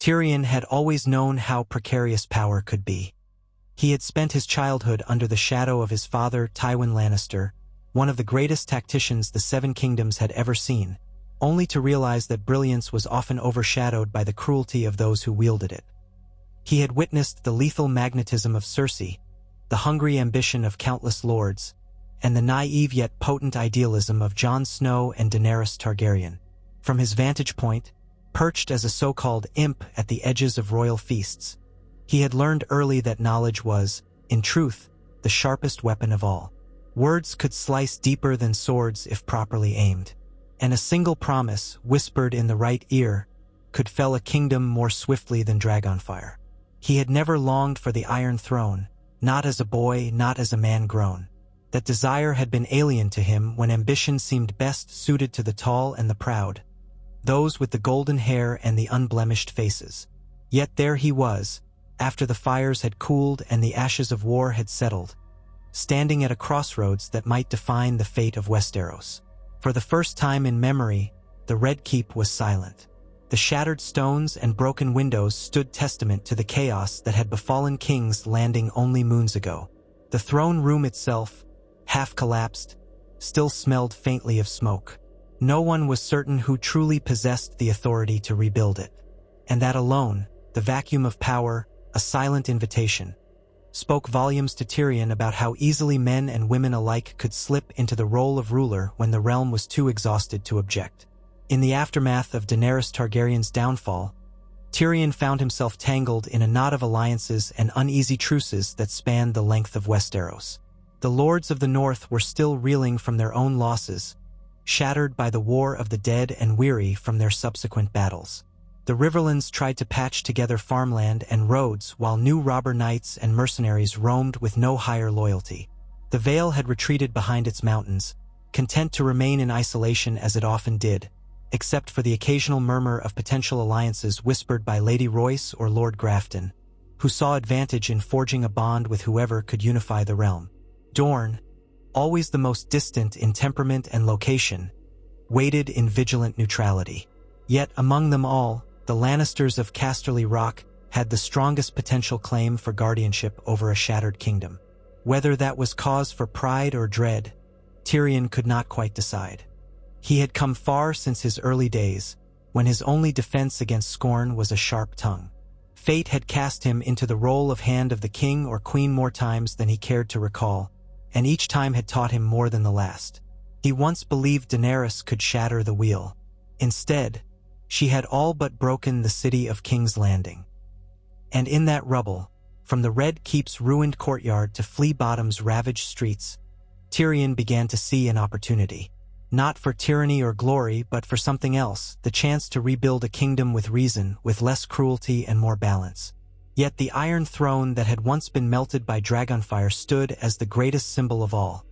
Tyrion had always known how precarious power could be. He had spent his childhood under the shadow of his father, Tywin Lannister, one of the greatest tacticians the Seven Kingdoms had ever seen, only to realize that brilliance was often overshadowed by the cruelty of those who wielded it. He had witnessed the lethal magnetism of Cersei, the hungry ambition of countless lords, and the naive yet potent idealism of Jon Snow and Daenerys Targaryen. From his vantage point, perched as a so-called imp at the edges of royal feasts, he had learned early that knowledge was, in truth, the sharpest weapon of all. Words could slice deeper than swords if properly aimed, and a single promise, whispered in the right ear, could fell a kingdom more swiftly than dragonfire. He had never longed for the Iron Throne, not as a boy, not as a man grown. That desire had been alien to him when ambition seemed best suited to the tall and the proud, those with the golden hair and the unblemished faces. Yet there he was, after the fires had cooled and the ashes of war had settled, standing at a crossroads that might define the fate of Westeros. For the first time in memory, the Red Keep was silent. The shattered stones and broken windows stood testament to the chaos that had befallen King's Landing only moons ago. The throne room itself, half collapsed, still smelled faintly of smoke. No one was certain who truly possessed the authority to rebuild it. And that alone, the vacuum of power, a silent invitation, spoke volumes to Tyrion about how easily men and women alike could slip into the role of ruler when the realm was too exhausted to object. In the aftermath of Daenerys Targaryen's downfall, Tyrion found himself tangled in a knot of alliances and uneasy truces that spanned the length of Westeros. The lords of the north were still reeling from their own losses, shattered by the War of the Dead and weary from their subsequent battles. The Riverlands tried to patch together farmland and roads while new robber knights and mercenaries roamed with no higher loyalty. The Vale had retreated behind its mountains, content to remain in isolation as it often did, except for the occasional murmur of potential alliances whispered by Lady Royce or Lord Grafton, who saw advantage in forging a bond with whoever could unify the realm. Dorne, always the most distant in temperament and location, waited in vigilant neutrality. Yet among them all, the Lannisters of Casterly Rock had the strongest potential claim for guardianship over a shattered kingdom. Whether that was cause for pride or dread, Tyrion could not quite decide. He had come far since his early days, when his only defense against scorn was a sharp tongue. Fate had cast him into the role of hand of the king or queen more times than he cared to recall, and each time had taught him more than the last. He once believed Daenerys could shatter the wheel. Instead, she had all but broken the city of King's Landing. And in that rubble, from the Red Keep's ruined courtyard to Flea Bottom's ravaged streets, Tyrion began to see an opportunity. Not for tyranny or glory, but for something else, the chance to rebuild a kingdom with reason, with less cruelty and more balance. Yet the Iron Throne that had once been melted by dragonfire stood as the greatest symbol of all.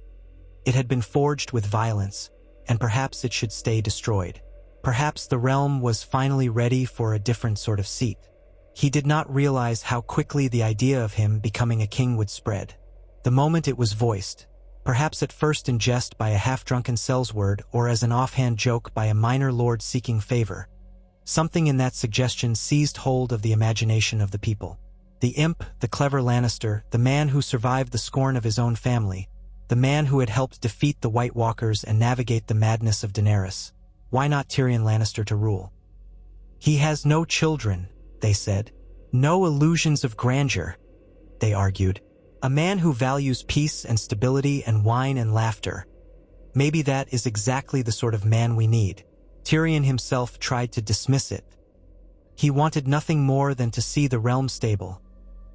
It had been forged with violence, and perhaps it should stay destroyed. Perhaps the realm was finally ready for a different sort of seat. He did not realize how quickly the idea of him becoming a king would spread. The moment it was voiced, perhaps at first in jest by a half-drunken sellsword or as an offhand joke by a minor lord seeking favor, something in that suggestion seized hold of the imagination of the people. The imp, the clever Lannister, the man who survived the scorn of his own family, the man who had helped defeat the White Walkers and navigate the madness of Daenerys. Why not Tyrion Lannister to rule? He has no children, they said. No illusions of grandeur, they argued. A man who values peace and stability and wine and laughter. Maybe that is exactly the sort of man we need. Tyrion himself tried to dismiss it. He wanted nothing more than to see the realm stable,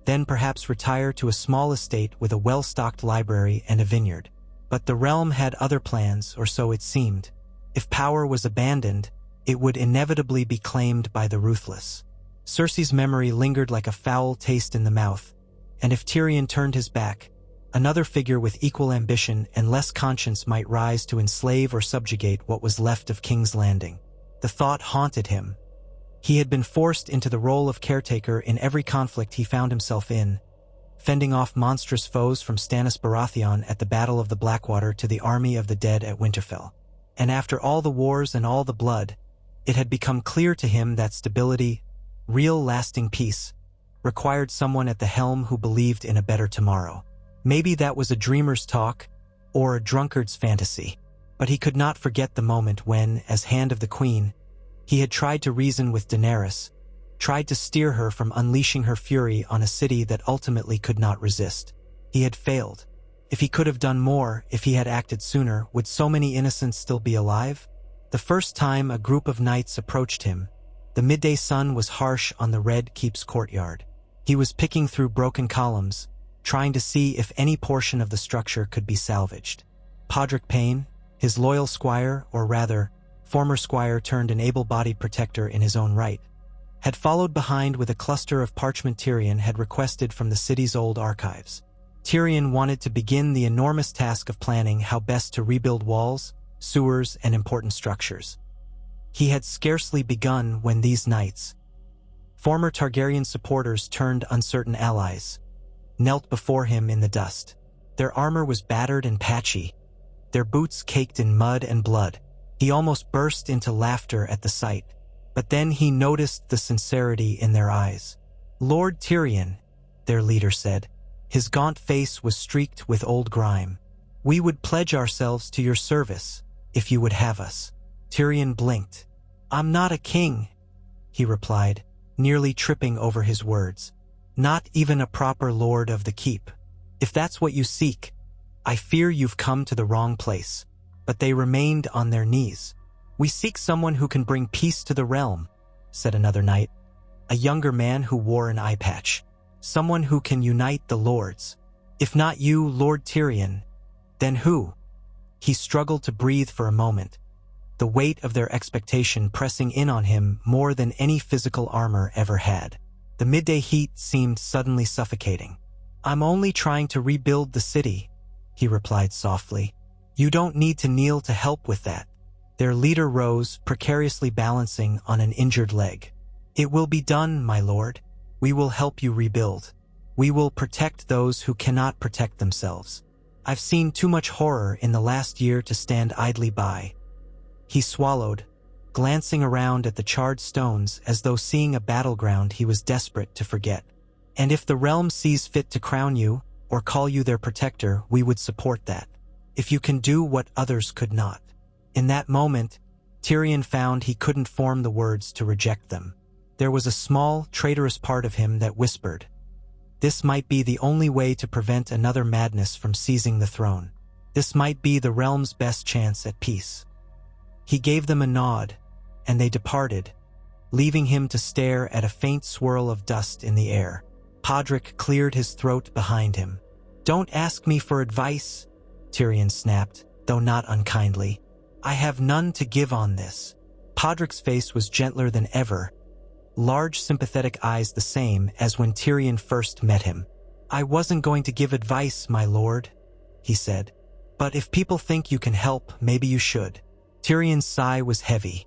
then perhaps retire to a small estate with a well-stocked library and a vineyard. But the realm had other plans, or so it seemed. If power was abandoned, it would inevitably be claimed by the ruthless. Cersei's memory lingered like a foul taste in the mouth, and if Tyrion turned his back, another figure with equal ambition and less conscience might rise to enslave or subjugate what was left of King's Landing. The thought haunted him. He had been forced into the role of caretaker in every conflict he found himself in, fending off monstrous foes from Stannis Baratheon at the Battle of the Blackwater to the army of the dead at Winterfell. And after all the wars and all the blood, it had become clear to him that stability, Real lasting peace required someone at the helm who believed in a better tomorrow. Maybe that was a dreamer's talk or a drunkard's fantasy, but he could not forget the moment when, as Hand of the Queen, he had tried to reason with Daenerys, tried to steer her from unleashing her fury on a city that ultimately could not resist. He had failed. If he could have done more, if he had acted sooner, would so many innocents still be alive? The first time a group of knights approached him, the midday sun was harsh on the Red Keep's courtyard. He was picking through broken columns, trying to see if any portion of the structure could be salvaged. Podrick Payne, his loyal squire, or rather, former squire turned an able-bodied protector in his own right, had followed behind with a cluster of parchment Tyrion had requested from the city's old archives. Tyrion wanted to begin the enormous task of planning how best to rebuild walls, sewers, and important structures. He had scarcely begun when these knights, former Targaryen supporters turned uncertain allies, knelt before him in the dust. Their armor was battered and patchy, their boots caked in mud and blood. He almost burst into laughter at the sight, but then he noticed the sincerity in their eyes. "Lord Tyrion," their leader said. His gaunt face was streaked with old grime. "We would pledge ourselves to your service, if you would have us." Tyrion blinked. "I'm not a king," he replied, nearly tripping over his words. "Not even a proper lord of the keep. If that's what you seek, I fear you've come to the wrong place." But they remained on their knees. "We seek someone who can bring peace to the realm," said another knight, a younger man who wore an eye patch. "Someone who can unite the lords. If not you, Lord Tyrion, then who?" He struggled to breathe for a moment, the weight of their expectation pressing in on him more than any physical armor ever had. The midday heat seemed suddenly suffocating. "I'm only trying to rebuild the city," he replied softly. "You don't need to kneel to help with that." Their leader rose, precariously balancing on an injured leg. "It will be done, my lord. We will help you rebuild. We will protect those who cannot protect themselves. I've seen too much horror in the last year to stand idly by." He swallowed, glancing around at the charred stones as though seeing a battleground he was desperate to forget. "And if the realm sees fit to crown you, or call you their protector, we would support that. If you can do what others could not." In that moment, Tyrion found he couldn't form the words to reject them. There was a small, traitorous part of him that whispered, this might be the only way to prevent another madness from seizing the throne. This might be the realm's best chance at peace. He gave them a nod, and they departed, leaving him to stare at a faint swirl of dust in the air. Podrick cleared his throat behind him. "Don't ask me for advice," Tyrion snapped, though not unkindly. "I have none to give on this." Podrick's face was gentler than ever, large sympathetic eyes the same as when Tyrion first met him. "I wasn't going to give advice, my lord," he said. "But if people think you can help, maybe you should." Tyrion's sigh was heavy.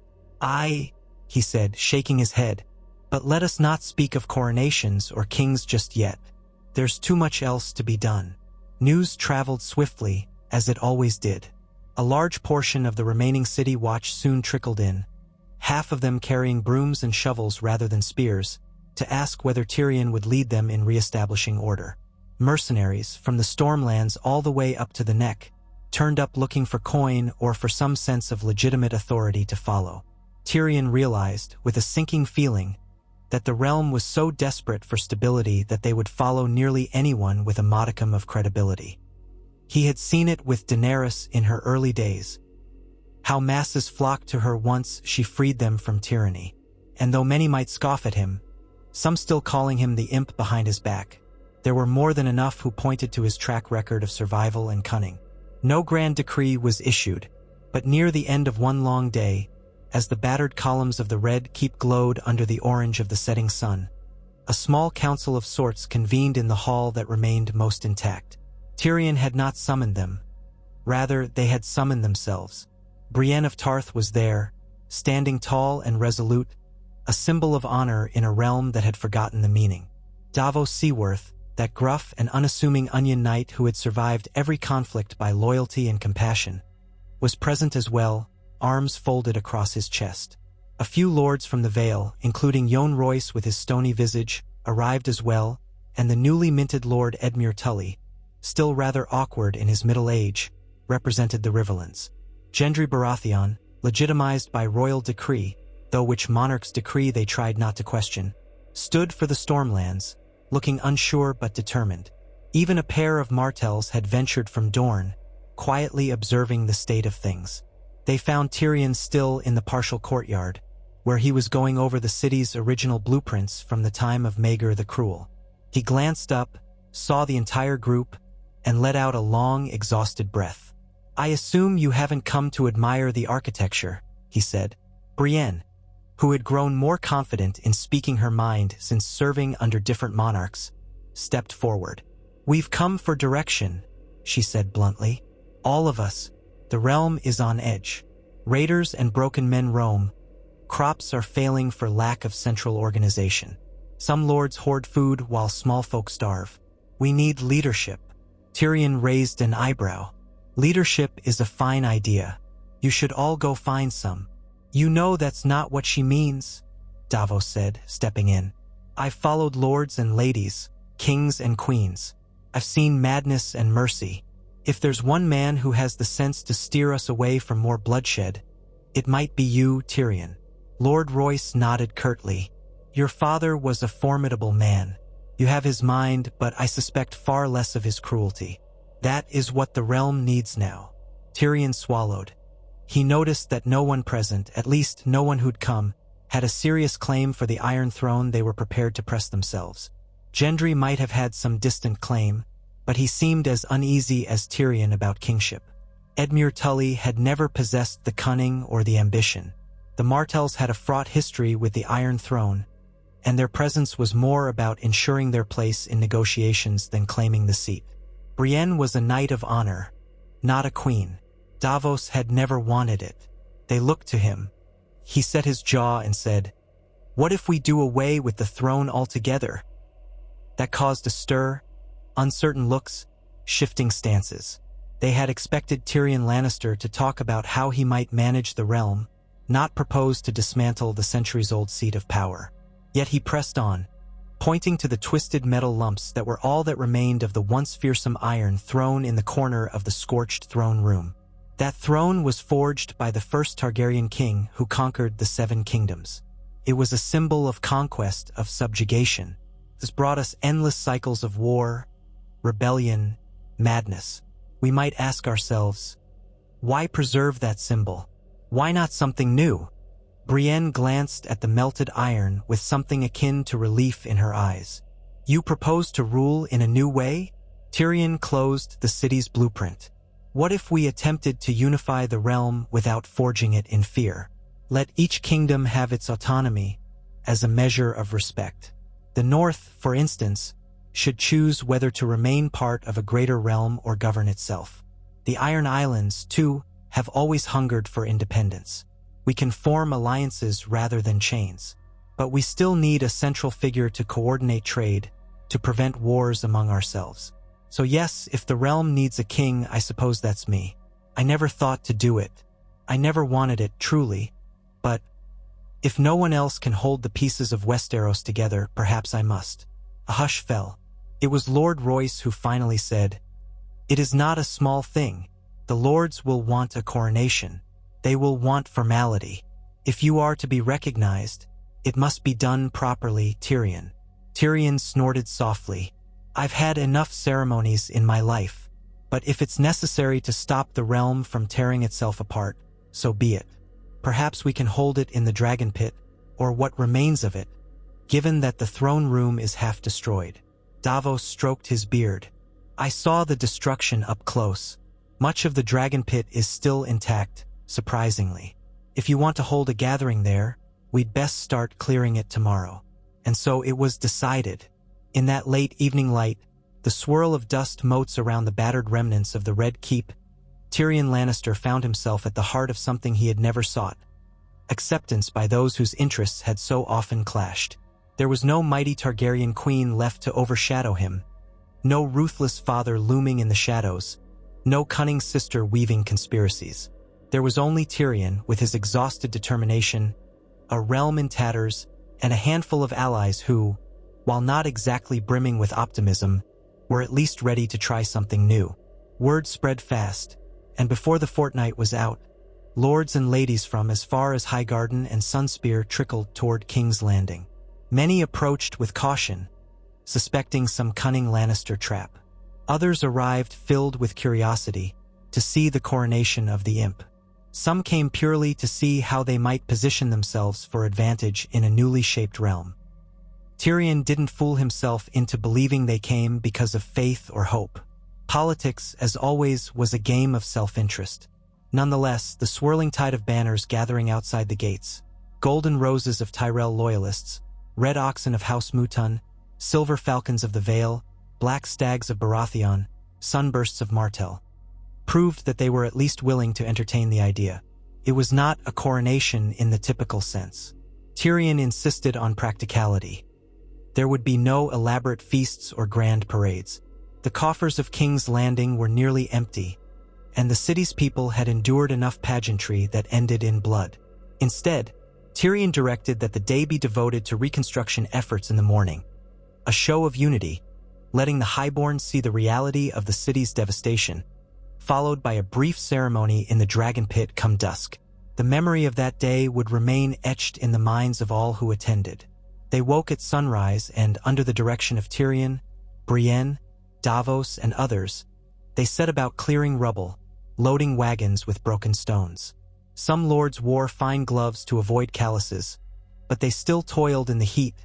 He said, shaking his head, "but let us not speak of coronations or kings just yet. There's too much else to be done." News traveled swiftly, as it always did. A large portion of the remaining city watch soon trickled in, half of them carrying brooms and shovels rather than spears, to ask whether Tyrion would lead them in re-establishing order. Mercenaries, from the Stormlands all the way up to the neck, turned up looking for coin or for some sense of legitimate authority to follow. Tyrion realized, with a sinking feeling, that the realm was so desperate for stability that they would follow nearly anyone with a modicum of credibility. He had seen it with Daenerys in her early days, how masses flocked to her once she freed them from tyranny. And though many might scoff at him, some still calling him the imp behind his back, there were more than enough who pointed to his track record of survival and cunning. No grand decree was issued, but near the end of one long day, as the battered columns of the Red Keep glowed under the orange of the setting sun, a small council of sorts convened in the hall that remained most intact. Tyrion had not summoned them. Rather, they had summoned themselves. Brienne of Tarth was there, standing tall and resolute, a symbol of honor in a realm that had forgotten the meaning. Davos Seaworth, that gruff and unassuming onion knight who had survived every conflict by loyalty and compassion, was present as well, arms folded across his chest. A few lords from the Vale, including Yon Royce with his stony visage, arrived as well, and the newly minted Lord Edmure Tully, still rather awkward in his middle age, represented the Riverlands. Gendry Baratheon, legitimized by royal decree, though which monarch's decree they tried not to question, stood for the Stormlands, looking unsure but determined. Even a pair of Martells had ventured from Dorne, quietly observing the state of things. They found Tyrion still in the partial courtyard, where he was going over the city's original blueprints from the time of Maegor the Cruel. He glanced up, saw the entire group, and let out a long, exhausted breath. "I assume you haven't come to admire the architecture," he said. Brienne, who had grown more confident in speaking her mind since serving under different monarchs, stepped forward. "We've come for direction," she said bluntly. "All of us. The realm is on edge. Raiders and broken men roam. Crops are failing for lack of central organization. Some lords hoard food while small folk starve. We need leadership." Tyrion raised an eyebrow. "Leadership is a fine idea. You should all go find some." "You know that's not what she means," Davos said, stepping in. "I've followed lords and ladies, kings and queens. I've seen madness and mercy. If there's one man who has the sense to steer us away from more bloodshed, it might be you, Tyrion." Lord Royce nodded curtly. "Your father was a formidable man. You have his mind, but I suspect far less of his cruelty. That is what the realm needs now." Tyrion swallowed. He noticed that no one present, at least no one who'd come, had a serious claim for the Iron Throne they were prepared to press themselves. Gendry might have had some distant claim, but he seemed as uneasy as Tyrion about kingship. Edmure Tully had never possessed the cunning or the ambition. The Martells had a fraught history with the Iron Throne, and their presence was more about ensuring their place in negotiations than claiming the seat. Brienne was a knight of honor, not a queen. Davos had never wanted it. They looked to him. He set his jaw and said, "What if we do away with the throne altogether?" That caused a stir, uncertain looks, shifting stances. They had expected Tyrion Lannister to talk about how he might manage the realm, not propose to dismantle the centuries-old seat of power. Yet he pressed on, pointing to the twisted metal lumps that were all that remained of the once fearsome Iron Throne in the corner of the scorched throne room. That throne was forged by the first Targaryen king who conquered the Seven Kingdoms. It was a symbol of conquest, of subjugation. This brought us endless cycles of war, rebellion, madness. We might ask ourselves, why preserve that symbol? Why not something new? Brienne glanced at the melted iron with something akin to relief in her eyes. "You propose to rule in a new way?" Tyrion closed the city's blueprint. "What if we attempted to unify the realm without forging it in fear? Let each kingdom have its autonomy as a measure of respect. The North, for instance, should choose whether to remain part of a greater realm or govern itself. The Iron Islands, too, have always hungered for independence. We can form alliances rather than chains. But we still need a central figure to coordinate trade, to prevent wars among ourselves. So yes, if the realm needs a king, I suppose that's me. I never thought to do it. I never wanted it, truly. But if no one else can hold the pieces of Westeros together, perhaps I must." A hush fell. It was Lord Royce who finally said, "It is not a small thing. The lords will want a coronation. They will want formality. If you are to be recognized, it must be done properly, Tyrion." Tyrion snorted softly. "I've had enough ceremonies in my life, but if it's necessary to stop the realm from tearing itself apart, so be it. Perhaps we can hold it in the Dragon Pit, or what remains of it, given that the throne room is half destroyed." Davos stroked his beard. "I saw the destruction up close. Much of the Dragon Pit is still intact, surprisingly. If you want to hold a gathering there, we'd best start clearing it tomorrow." And so it was decided. In that late evening light, the swirl of dust motes around the battered remnants of the Red Keep, Tyrion Lannister found himself at the heart of something he had never sought: acceptance by those whose interests had so often clashed. There was no mighty Targaryen queen left to overshadow him, no ruthless father looming in the shadows, no cunning sister weaving conspiracies. There was only Tyrion with his exhausted determination, a realm in tatters, and a handful of allies who, while not exactly brimming with optimism, were at least ready to try something new. Word spread fast, and before the fortnight was out, lords and ladies from as far as Highgarden and Sunspear trickled toward King's Landing. Many approached with caution, suspecting some cunning Lannister trap. Others arrived filled with curiosity to see the coronation of the imp. Some came purely to see how they might position themselves for advantage in a newly shaped realm. Tyrion didn't fool himself into believing they came because of faith or hope. Politics, as always, was a game of self-interest. Nonetheless, the swirling tide of banners gathering outside the gates, golden roses of Tyrell loyalists, red oxen of House Mutun, silver falcons of the Vale, black stags of Baratheon, sunbursts of Martell, proved that they were at least willing to entertain the idea. It was not a coronation in the typical sense. Tyrion insisted on practicality. There would be no elaborate feasts or grand parades. The coffers of King's Landing were nearly empty, and the city's people had endured enough pageantry that ended in blood. Instead, Tyrion directed that the day be devoted to reconstruction efforts in the morning, a show of unity, letting the Highborn see the reality of the city's devastation, followed by a brief ceremony in the Dragon Pit come dusk. The memory of that day would remain etched in the minds of all who attended. They woke at sunrise and, under the direction of Tyrion, Brienne, Davos, and others, they set about clearing rubble, loading wagons with broken stones. Some lords wore fine gloves to avoid calluses, but they still toiled in the heat,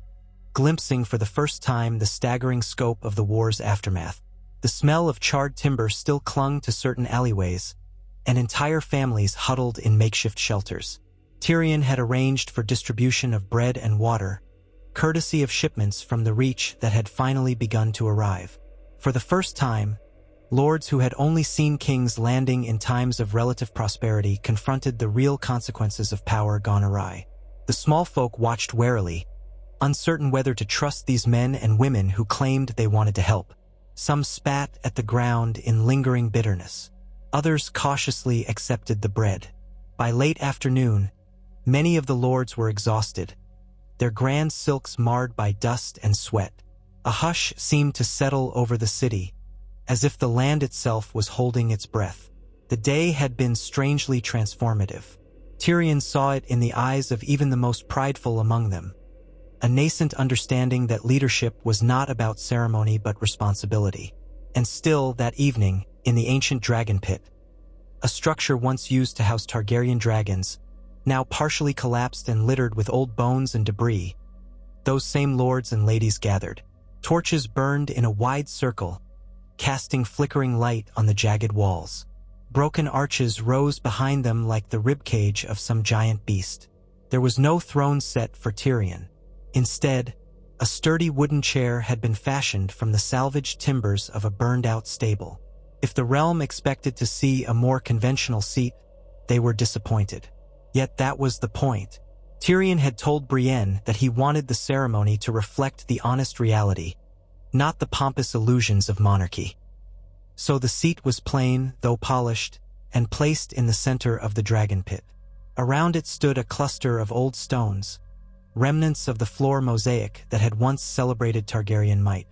glimpsing for the first time the staggering scope of the war's aftermath. The smell of charred timber still clung to certain alleyways, and entire families huddled in makeshift shelters. Tyrion had arranged for distribution of bread and water, courtesy of shipments from the Reach that had finally begun to arrive. For the first time, lords who had only seen King's Landing in times of relative prosperity confronted the real consequences of power gone awry. The small folk watched warily, uncertain whether to trust these men and women who claimed they wanted to help. Some spat at the ground in lingering bitterness. Others cautiously accepted the bread. By late afternoon, many of the lords were exhausted, their grand silks marred by dust and sweat. A hush seemed to settle over the city, as if the land itself was holding its breath. The day had been strangely transformative. Tyrion saw it in the eyes of even the most prideful among them. A nascent understanding that leadership was not about ceremony but responsibility. And still, that evening, in the ancient Dragon Pit, a structure once used to house Targaryen dragons, now partially collapsed and littered with old bones and debris, those same lords and ladies gathered. Torches burned in a wide circle, casting flickering light on the jagged walls. Broken arches rose behind them like the ribcage of some giant beast. There was no throne set for Tyrion. Instead, a sturdy wooden chair had been fashioned from the salvaged timbers of a burned-out stable. If the realm expected to see a more conventional seat, they were disappointed. Yet that was the point. Tyrion had told Brienne that he wanted the ceremony to reflect the honest reality, not the pompous illusions of monarchy. So the seat was plain, though polished, and placed in the center of the Dragon Pit. Around it stood a cluster of old stones, remnants of the floor mosaic that had once celebrated Targaryen might.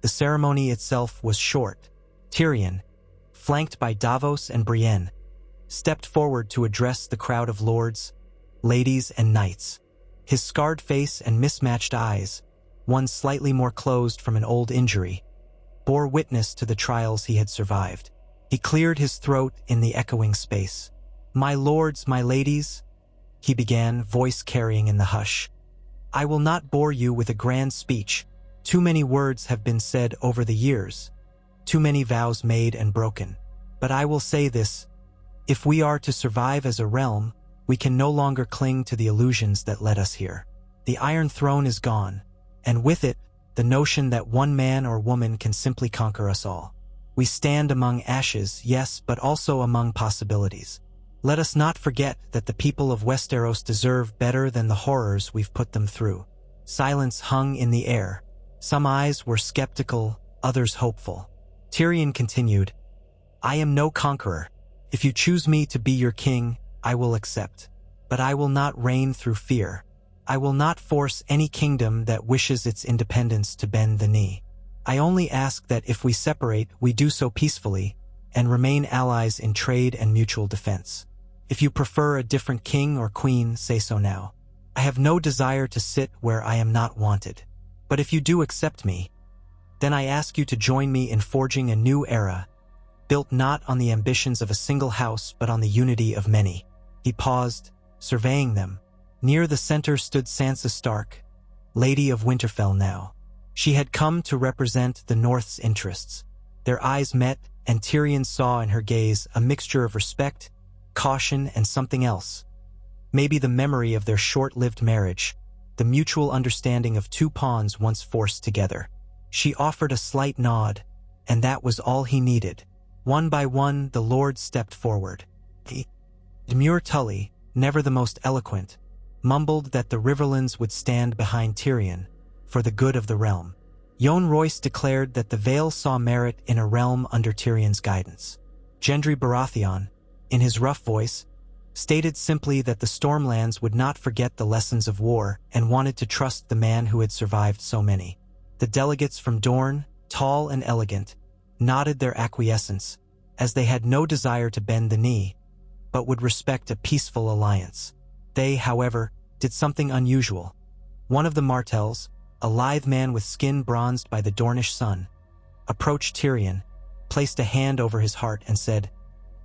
The ceremony itself was short. Tyrion, flanked by Davos and Brienne, stepped forward to address the crowd of lords, ladies, and knights. His scarred face and mismatched eyes, one slightly more closed from an old injury, bore witness to the trials he had survived. He cleared his throat in the echoing space. "My lords, my ladies," he began, voice carrying in the hush. "I will not bore you with a grand speech. Too many words have been said over the years, too many vows made and broken. But I will say this: if we are to survive as a realm, we can no longer cling to the illusions that led us here. The Iron Throne is gone, and with it, the notion that one man or woman can simply conquer us all. We stand among ashes, yes, but also among possibilities. Let us not forget that the people of Westeros deserve better than the horrors we've put them through." Silence hung in the air. Some eyes were skeptical, others hopeful. Tyrion continued, "I am no conqueror. If you choose me to be your king, I will accept. But I will not reign through fear. I will not force any kingdom that wishes its independence to bend the knee. I only ask that if we separate, we do so peacefully and remain allies in trade and mutual defense. If you prefer a different king or queen, say so now. I have no desire to sit where I am not wanted. But if you do accept me, then I ask you to join me in forging a new era, built not on the ambitions of a single house but on the unity of many. He paused, surveying them. Near the center stood Sansa Stark, Lady of Winterfell now. She had come to represent the North's interests. Their eyes met, and Tyrion saw in her gaze a mixture of respect, caution, and something else. Maybe the memory of their short-lived marriage, the mutual understanding of two pawns once forced together. She offered a slight nod, and that was all he needed. One by one, the lords stepped forward. Demure Tully, never the most eloquent, mumbled that the Riverlands would stand behind Tyrion for the good of the realm. Yohn Royce declared that the Vale saw merit in a realm under Tyrion's guidance. Gendry Baratheon, in his rough voice, stated simply that the Stormlands would not forget the lessons of war and wanted to trust the man who had survived so many. The delegates from Dorne, tall and elegant, nodded their acquiescence, as they had no desire to bend the knee, but would respect a peaceful alliance. They, however, did something unusual. One of the Martells, a lithe man with skin bronzed by the Dornish sun, approached Tyrion, placed a hand over his heart, and said,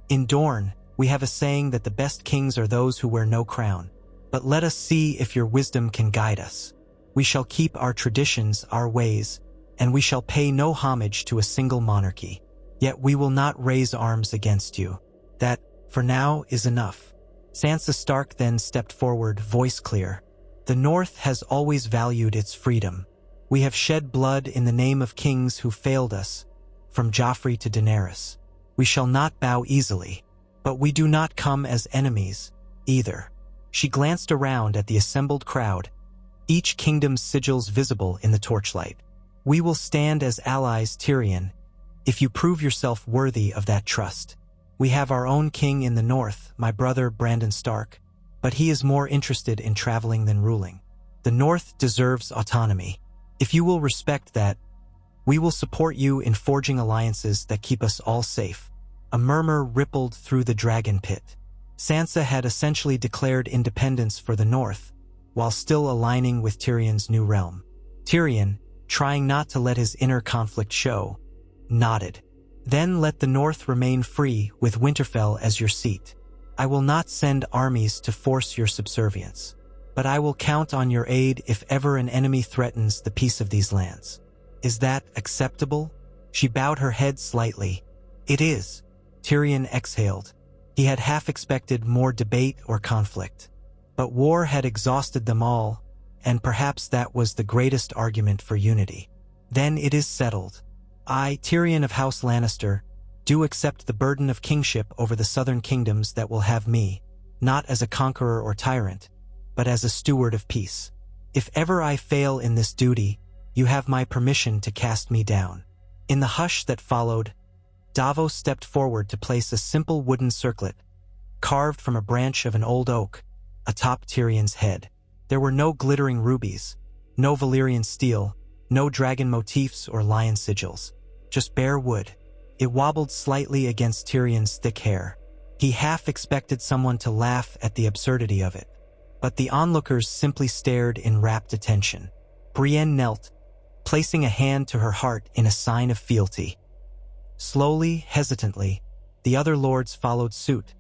"In Dorne, we have a saying that the best kings are those who wear no crown. But let us see if your wisdom can guide us. We shall keep our traditions, our ways, and we shall pay no homage to a single monarchy. Yet we will not raise arms against you. That, for now, is enough." Sansa Stark then stepped forward, voice clear. "The North has always valued its freedom. We have shed blood in the name of kings who failed us, from Joffrey to Daenerys. We shall not bow easily. But we do not come as enemies, either." She glanced around at the assembled crowd, each kingdom's sigils visible in the torchlight. "We will stand as allies, Tyrion, if you prove yourself worthy of that trust. We have our own king in the North, my brother Brandon Stark, but he is more interested in traveling than ruling. The North deserves autonomy. If you will respect that, we will support you in forging alliances that keep us all safe." A murmur rippled through the dragon pit. Sansa had essentially declared independence for the North, while still aligning with Tyrion's new realm. Tyrion, trying not to let his inner conflict show, nodded. "Then let the North remain free, with Winterfell as your seat. I will not send armies to force your subservience, but I will count on your aid if ever an enemy threatens the peace of these lands. Is that acceptable?" She bowed her head slightly. "It is." Tyrion exhaled. He had half expected more debate or conflict. But war had exhausted them all, and perhaps that was the greatest argument for unity. "Then it is settled. I, Tyrion of House Lannister, do accept the burden of kingship over the southern kingdoms that will have me, not as a conqueror or tyrant, but as a steward of peace. If ever I fail in this duty, you have my permission to cast me down." In the hush that followed, Davos stepped forward to place a simple wooden circlet, carved from a branch of an old oak, atop Tyrion's head. There were no glittering rubies, no Valyrian steel, no dragon motifs or lion sigils, just bare wood. It wobbled slightly against Tyrion's thick hair. He half expected someone to laugh at the absurdity of it, but the onlookers simply stared in rapt attention. Brienne knelt, placing a hand to her heart in a sign of fealty. Slowly, hesitantly, the other lords followed suit,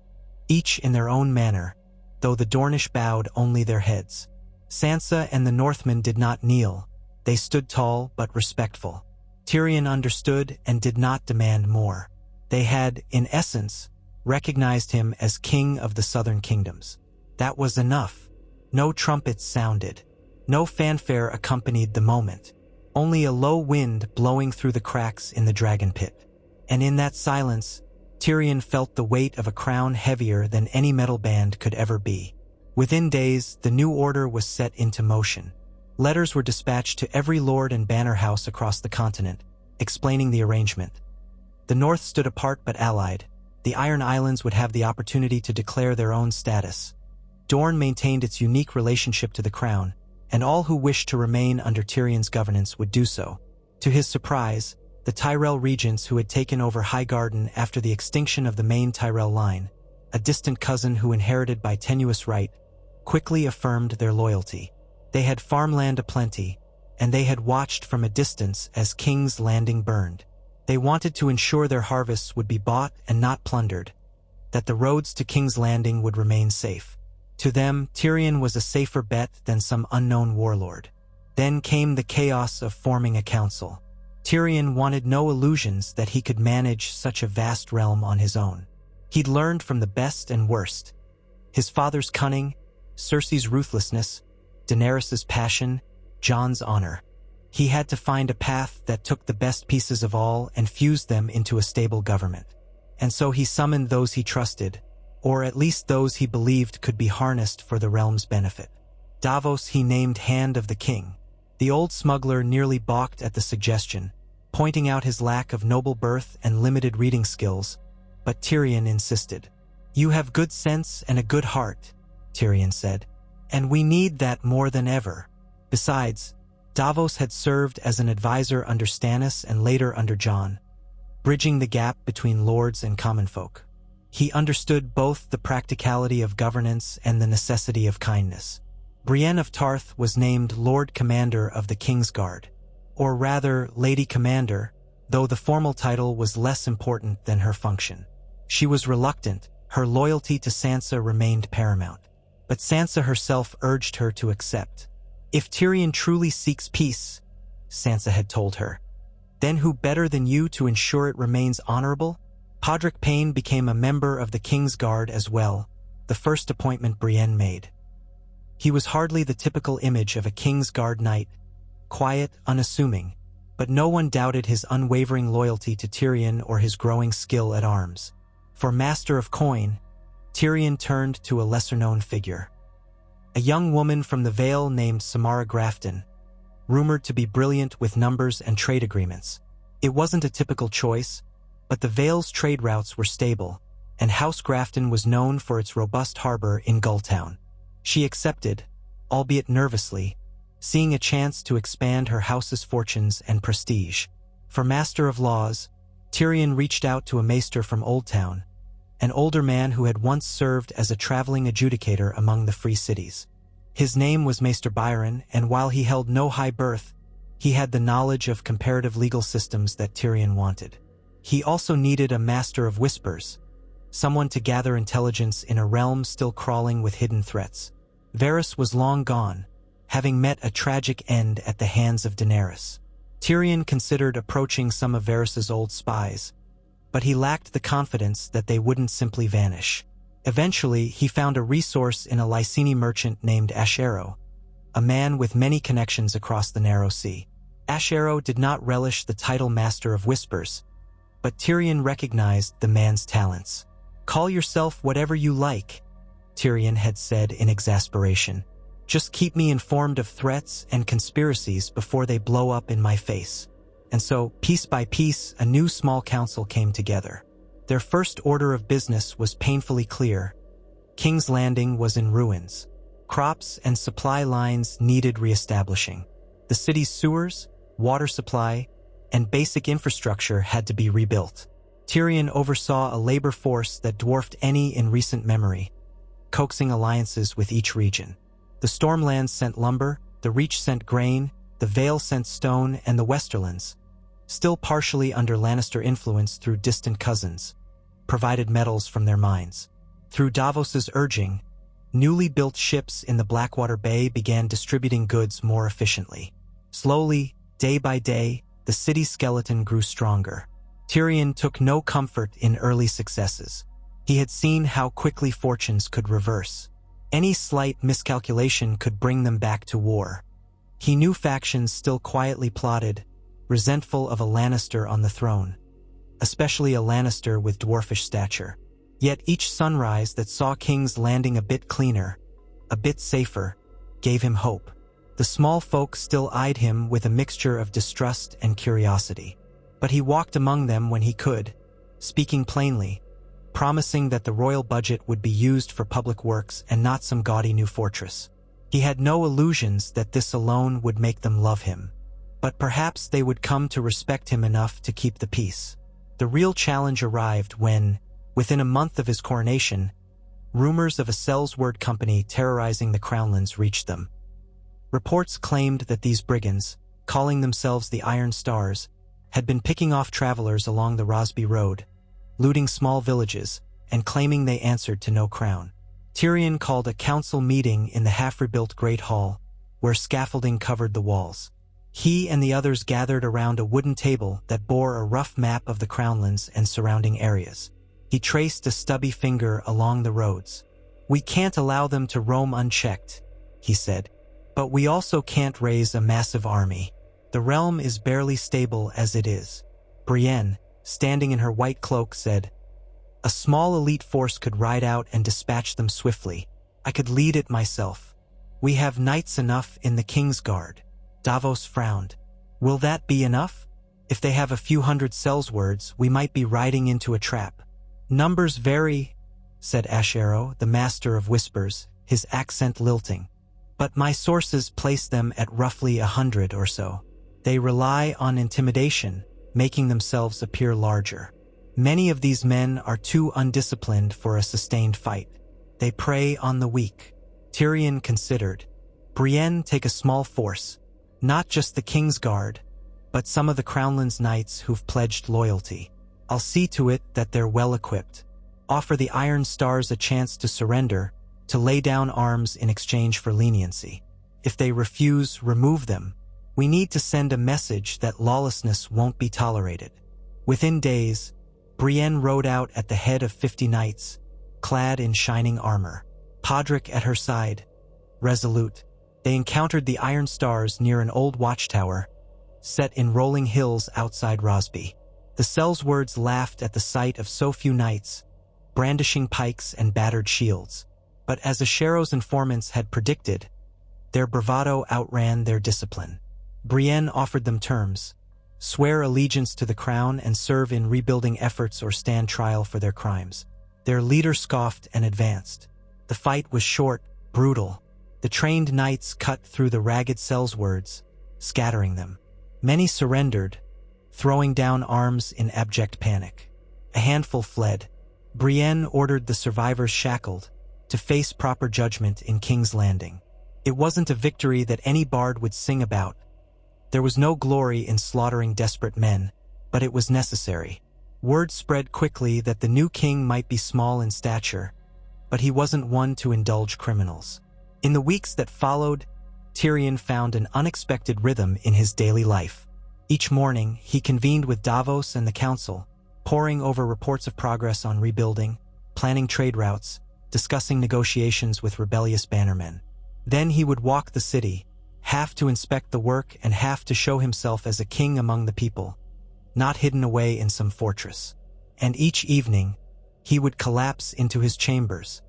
each in their own manner, though the Dornish bowed only their heads. Sansa and the Northmen did not kneel. They stood tall but respectful. Tyrion understood and did not demand more. They had, in essence, recognized him as king of the southern kingdoms. That was enough. No trumpets sounded. No fanfare accompanied the moment. Only a low wind blowing through the cracks in the dragon pit. And in that silence, Tyrion felt the weight of a crown heavier than any metal band could ever be. Within days, the new order was set into motion. Letters were dispatched to every lord and banner house across the continent, explaining the arrangement. The North stood apart but allied. The Iron Islands would have the opportunity to declare their own status. Dorne maintained its unique relationship to the crown, and all who wished to remain under Tyrion's governance would do so. To his surprise, the Tyrell regents who had taken over Highgarden after the extinction of the main Tyrell line, a distant cousin who inherited by tenuous right, quickly affirmed their loyalty. They had farmland aplenty, and they had watched from a distance as King's Landing burned. They wanted to ensure their harvests would be bought and not plundered, that the roads to King's Landing would remain safe. To them, Tyrion was a safer bet than some unknown warlord. Then came the chaos of forming a council. Tyrion wanted no illusions that he could manage such a vast realm on his own. He'd learned from the best and worst. His father's cunning, Cersei's ruthlessness, Daenerys's passion, Jon's honor. He had to find a path that took the best pieces of all and fused them into a stable government. And so he summoned those he trusted, or at least those he believed could be harnessed for the realm's benefit. Davos he named Hand of the King. The old smuggler nearly balked at the suggestion, pointing out his lack of noble birth and limited reading skills, but Tyrion insisted. "You have good sense and a good heart," Tyrion said, "and we need that more than ever." Besides, Davos had served as an advisor under Stannis and later under Jon, bridging the gap between lords and common folk. He understood both the practicality of governance and the necessity of kindness. Brienne of Tarth was named Lord Commander of the Kingsguard, or rather Lady Commander, though the formal title was less important than her function. She was reluctant, her loyalty to Sansa remained paramount. But Sansa herself urged her to accept. "If Tyrion truly seeks peace," Sansa had told her, "then who better than you to ensure it remains honorable?" Podrick Payne became a member of the Kingsguard as well, the first appointment Brienne made. He was hardly the typical image of a Kingsguard knight, quiet, unassuming, but no one doubted his unwavering loyalty to Tyrion or his growing skill at arms. For Master of Coin, Tyrion turned to a lesser-known figure. A young woman from the Vale named Samara Grafton, rumored to be brilliant with numbers and trade agreements. It wasn't a typical choice, but the Vale's trade routes were stable, and House Grafton was known for its robust harbor in Gulltown. She accepted, albeit nervously, seeing a chance to expand her house's fortunes and prestige. For Master of Laws, Tyrion reached out to a maester from Oldtown, an older man who had once served as a traveling adjudicator among the free cities. His name was Maester Byron, and while he held no high birth, he had the knowledge of comparative legal systems that Tyrion wanted. He also needed a Master of Whispers, someone to gather intelligence in a realm still crawling with hidden threats. Varys was long gone, having met a tragic end at the hands of Daenerys. Tyrion considered approaching some of Varys's old spies, but he lacked the confidence that they wouldn't simply vanish. Eventually, he found a resource in a Lyseni merchant named Ashero, a man with many connections across the Narrow Sea. Ashero did not relish the title Master of Whispers, but Tyrion recognized the man's talents. "Call yourself whatever you like," Tyrion had said in exasperation. "Just keep me informed of threats and conspiracies before they blow up in my face." And so, piece by piece, a new small council came together. Their first order of business was painfully clear. King's Landing was in ruins. Crops and supply lines needed reestablishing. The city's sewers, water supply, and basic infrastructure had to be rebuilt. Tyrion oversaw a labor force that dwarfed any in recent memory, coaxing alliances with each region. The Stormlands sent lumber, the Reach sent grain, the Vale sent stone, and the Westerlands, still partially under Lannister influence through distant cousins, provided metals from their mines. Through Davos's urging, newly built ships in the Blackwater Bay began distributing goods more efficiently. Slowly, day by day, the city's skeleton grew stronger. Tyrion took no comfort in early successes. He had seen how quickly fortunes could reverse. Any slight miscalculation could bring them back to war. He knew factions still quietly plotted, resentful of a Lannister on the throne, especially a Lannister with dwarfish stature. Yet each sunrise that saw King's Landing a bit cleaner, a bit safer, gave him hope. The small folk still eyed him with a mixture of distrust and curiosity. But he walked among them when he could, speaking plainly, promising that the royal budget would be used for public works and not some gaudy new fortress. He had no illusions that this alone would make them love him, but perhaps they would come to respect him enough to keep the peace. The real challenge arrived when, within a month of his coronation, rumors of a Sellsword company terrorizing the Crownlands reached them. Reports claimed that these brigands, calling themselves the Iron Stars, had been picking off travelers along the Rosby Road, looting small villages, and claiming they answered to no crown. Tyrion called a council meeting in the half-rebuilt Great Hall, where scaffolding covered the walls. He and the others gathered around a wooden table that bore a rough map of the Crownlands and surrounding areas. He traced a stubby finger along the roads. "We can't allow them to roam unchecked," he said. "But we also can't raise a massive army. The realm is barely stable as it is." Brienne, standing in her white cloak, said, "A small elite force could ride out and dispatch them swiftly. I could lead it myself. We have knights enough in the King's Guard." Davos frowned. "Will that be enough? If they have a few hundred Sellswords, we might be riding into a trap." "Numbers vary," said Ashero, the master of whispers, his accent lilting. "But my sources place them at roughly 100 or so. They rely on intimidation, making themselves appear larger. Many of these men are too undisciplined for a sustained fight. They prey on the weak." Tyrion considered. "Brienne, take a small force. Not just the King's Guard, but some of the Crownlands knights who've pledged loyalty. I'll see to it that they're well-equipped. Offer the Iron Stars a chance to surrender, to lay down arms in exchange for leniency. If they refuse, remove them. We need to send a message that lawlessness won't be tolerated." Within days, Brienne rode out at the head of 50 knights, clad in shining armor. Podrick at her side, resolute. They encountered the Iron Stars near an old watchtower, set in rolling hills outside Rosby. The Sellswords laughed at the sight of so few knights, brandishing pikes and battered shields. But as Ashero's informants had predicted, their bravado outran their discipline. Brienne offered them terms: swear allegiance to the crown and serve in rebuilding efforts or stand trial for their crimes. Their leader scoffed and advanced. The fight was short, brutal. The trained knights cut through the ragged Sellswords, scattering them. Many surrendered, throwing down arms in abject panic. A handful fled. Brienne ordered the survivors shackled to face proper judgment in King's Landing. It wasn't a victory that any bard would sing about. There was no glory in slaughtering desperate men, but it was necessary. Word spread quickly that the new king might be small in stature, but he wasn't one to indulge criminals. In the weeks that followed, Tyrion found an unexpected rhythm in his daily life. Each morning, he convened with Davos and the council, poring over reports of progress on rebuilding, planning trade routes, discussing negotiations with rebellious bannermen. Then he would walk the city, half to inspect the work and half to show himself as a king among the people, not hidden away in some fortress. And each evening, he would collapse into his chambers,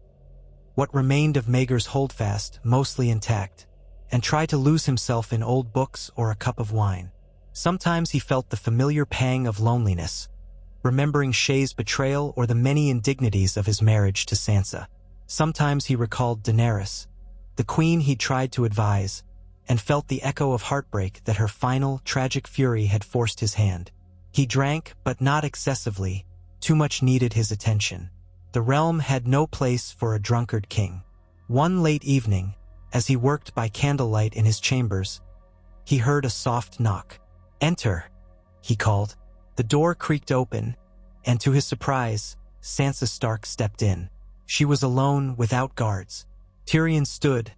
what remained of Maegor's holdfast mostly intact, and try to lose himself in old books or a cup of wine. Sometimes he felt the familiar pang of loneliness, remembering Shay's betrayal or the many indignities of his marriage to Sansa. Sometimes he recalled Daenerys, the queen he'd tried to advise, and felt the echo of heartbreak that her final, tragic fury had forced his hand. He drank, but not excessively. Too much needed his attention. The realm had no place for a drunkard king. One late evening, as he worked by candlelight in his chambers, he heard a soft knock. "Enter," he called. The door creaked open, and to his surprise, Sansa Stark stepped in. She was alone, without guards. Tyrion stood,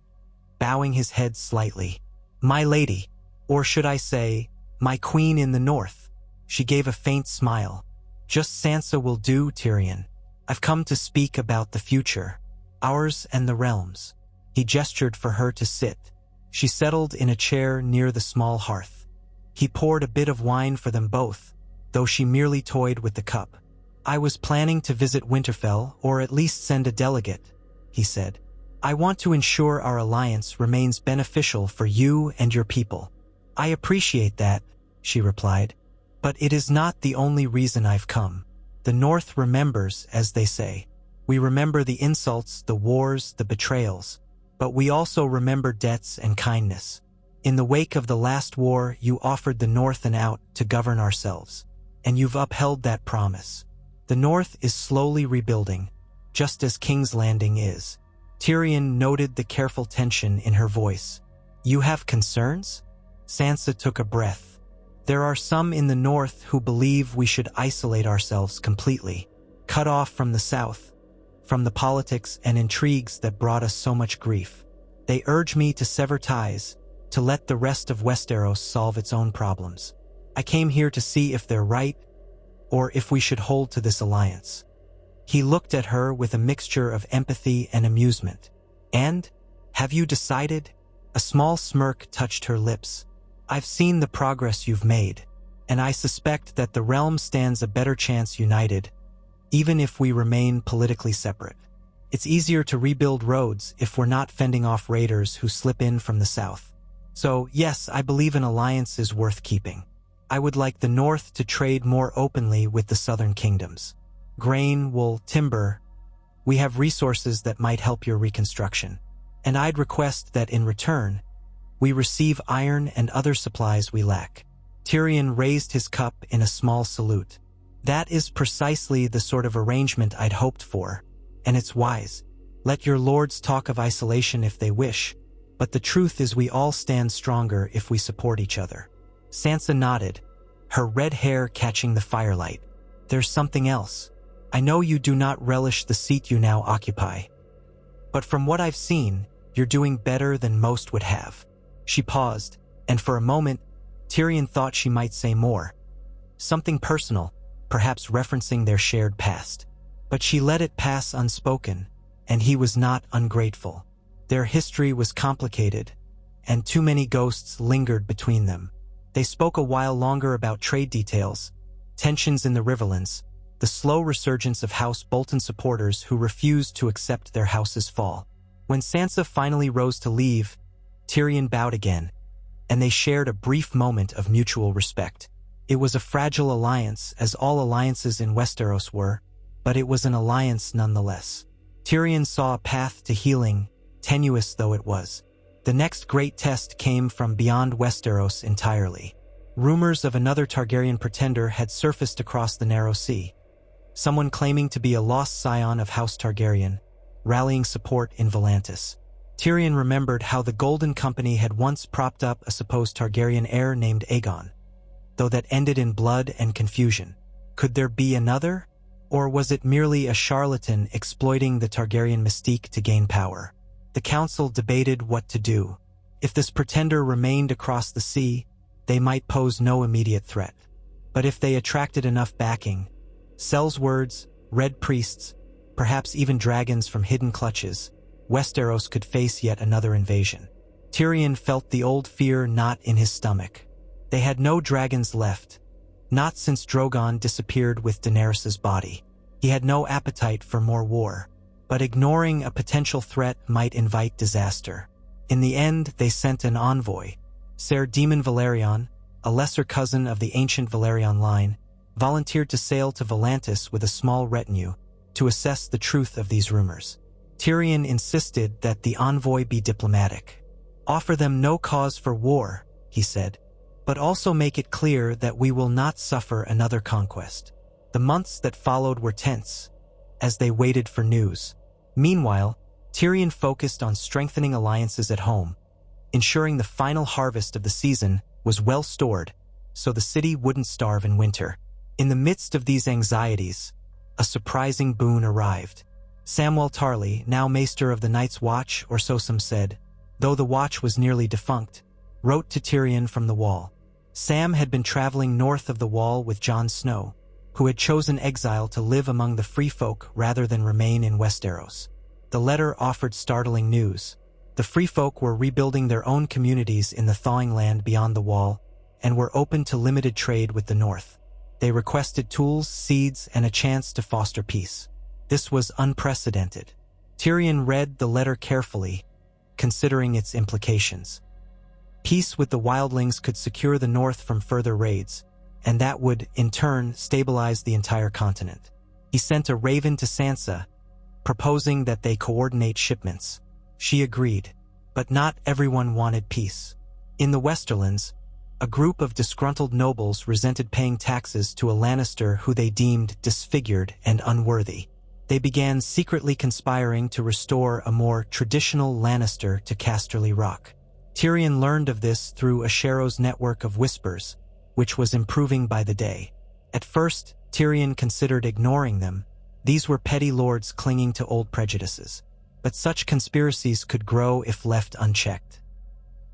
bowing his head slightly. "My lady, or should I say, my queen in the north." She gave a faint smile. "Just Sansa will do, Tyrion. I've come to speak about the future, ours and the realms." He gestured for her to sit. She settled in a chair near the small hearth. He poured a bit of wine for them both, though she merely toyed with the cup. "I was planning to visit Winterfell, or at least send a delegate," he said. "I want to ensure our alliance remains beneficial for you and your people." "I appreciate that," she replied. "But it is not the only reason I've come." The North remembers, as they say. We remember the insults, the wars, the betrayals, but we also remember debts and kindness. In the wake of the last war, you offered the North an out to govern ourselves, and you've upheld that promise. The North is slowly rebuilding, just as King's Landing is. Tyrion noted the careful tension in her voice. You have concerns? Sansa took a breath. There are some in the North who believe we should isolate ourselves completely, cut off from the South, from the politics and intrigues that brought us so much grief. They urge me to sever ties, to let the rest of Westeros solve its own problems. I came here to see if they're right, or if we should hold to this alliance. He looked at her with a mixture of empathy and amusement. And, have you decided? A small smirk touched her lips. I've seen the progress you've made, and I suspect that the realm stands a better chance united, even if we remain politically separate. It's easier to rebuild roads if we're not fending off raiders who slip in from the south. So, yes, I believe an alliance is worth keeping. I would like the North to trade more openly with the southern kingdoms. Grain, wool, timber. We have resources that might help your reconstruction. And I'd request that in return, we receive iron and other supplies we lack. Tyrion raised his cup in a small salute. That is precisely the sort of arrangement I'd hoped for, and it's wise. Let your lords talk of isolation if they wish, but the truth is we all stand stronger if we support each other. Sansa nodded, her red hair catching the firelight. There's something else. I know you do not relish the seat you now occupy, but from what I've seen, you're doing better than most would have. She paused, and for a moment, Tyrion thought she might say more. Something personal, perhaps referencing their shared past. But she let it pass unspoken, and he was not ungrateful. Their history was complicated, and too many ghosts lingered between them. They spoke a while longer about trade details, tensions in the Riverlands, the slow resurgence of House Bolton supporters who refused to accept their house's fall. When Sansa finally rose to leave, Tyrion bowed again, and they shared a brief moment of mutual respect. It was a fragile alliance, as all alliances in Westeros were, but it was an alliance nonetheless. Tyrion saw a path to healing, tenuous though it was. The next great test came from beyond Westeros entirely. Rumors of another Targaryen pretender had surfaced across the Narrow Sea. Someone claiming to be a lost scion of House Targaryen, rallying support in Volantis. Tyrion remembered how the Golden Company had once propped up a supposed Targaryen heir named Aegon, though that ended in blood and confusion. Could there be another? Or was it merely a charlatan exploiting the Targaryen mystique to gain power? The council debated what to do. If this pretender remained across the sea, they might pose no immediate threat. But if they attracted enough backing, sellswords, red priests, perhaps even dragons from hidden clutches, Westeros could face yet another invasion. Tyrion felt the old fear knot in his stomach. They had no dragons left, not since Drogon disappeared with Daenerys's body. He had no appetite for more war, but ignoring a potential threat might invite disaster. In the end, they sent an envoy. Ser Daemon Valerion, a lesser cousin of the ancient Valerion line, volunteered to sail to Volantis with a small retinue to assess the truth of these rumors. Tyrion insisted that the envoy be diplomatic. Offer them no cause for war, he said, but also make it clear that we will not suffer another conquest. The months that followed were tense, as they waited for news. Meanwhile, Tyrion focused on strengthening alliances at home, ensuring the final harvest of the season was well stored, so the city wouldn't starve in winter. In the midst of these anxieties, a surprising boon arrived. Samwell Tarly, now Maester of the Night's Watch, or so some said, though the watch was nearly defunct, wrote to Tyrion from the Wall. Sam had been traveling north of the Wall with Jon Snow, who had chosen exile to live among the free folk rather than remain in Westeros. The letter offered startling news. The free folk were rebuilding their own communities in the thawing land beyond the Wall and were open to limited trade with the North. They requested tools, seeds, and a chance to foster peace. This was unprecedented. Tyrion read the letter carefully, considering its implications. Peace with the wildlings could secure the North from further raids, and that would, in turn, stabilize the entire continent. He sent a raven to Sansa, proposing that they coordinate shipments. She agreed, but not everyone wanted peace. In the Westerlands, a group of disgruntled nobles resented paying taxes to a Lannister who they deemed disfigured and unworthy. They began secretly conspiring to restore a more traditional Lannister to Casterly Rock. Tyrion learned of this through Ashero's network of whispers, which was improving by the day. At first, Tyrion considered ignoring them. These were petty lords clinging to old prejudices. But such conspiracies could grow if left unchecked.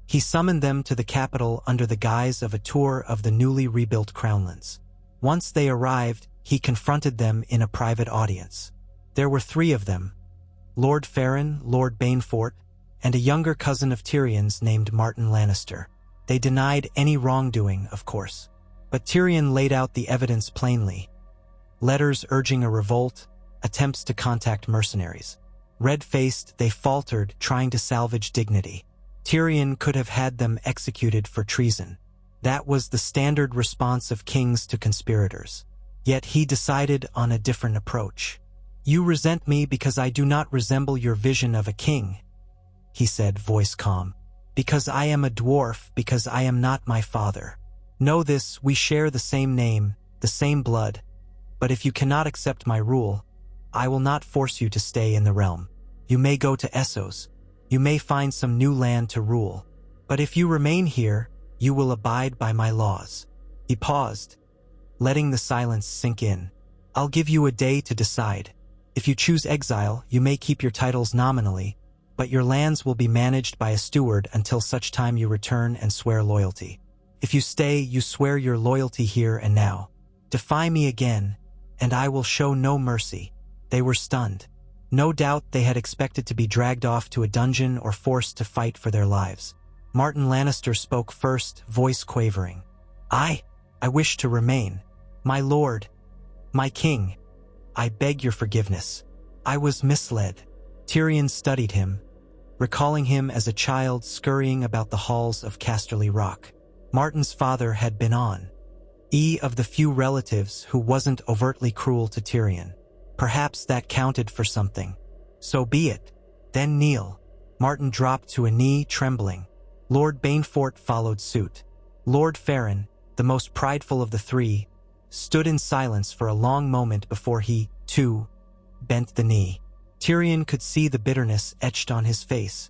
He summoned them to the capital under the guise of a tour of the newly rebuilt Crownlands. Once they arrived, he confronted them in a private audience. There were 3 of them: Lord Farron, Lord Bainfort, and a younger cousin of Tyrion's named Martin Lannister. They denied any wrongdoing, of course. But Tyrion laid out the evidence plainly. Letters urging a revolt, attempts to contact mercenaries. Red-faced, they faltered, trying to salvage dignity. Tyrion could have had them executed for treason. That was the standard response of kings to conspirators. Yet he decided on a different approach. "You resent me because I do not resemble your vision of a king," he said, voice calm. "Because I am a dwarf, because I am not my father. Know this, we share the same name, the same blood. But if you cannot accept my rule, I will not force you to stay in the realm. You may go to Essos. You may find some new land to rule. But if you remain here, you will abide by my laws." He paused, letting the silence sink in. "I'll give you a day to decide. If you choose exile, you may keep your titles nominally, but your lands will be managed by a steward until such time you return and swear loyalty. If you stay, you swear your loyalty here and now. Defy me again, and I will show no mercy." They were stunned. No doubt they had expected to be dragged off to a dungeon or forced to fight for their lives. Martin Lannister spoke first, voice quavering. I wish to remain. My lord, my king, I beg your forgiveness. I was misled." Tyrion studied him, recalling him as a child scurrying about the halls of Casterly Rock. Martin's father had been of the few relatives who wasn't overtly cruel to Tyrion. Perhaps that counted for something. "So be it. Then kneel." Martin dropped to a knee, trembling. Lord Bainfort followed suit. Lord Farron, the most prideful of the 3, stood in silence for a long moment before he, too, bent the knee. Tyrion could see the bitterness etched on his face,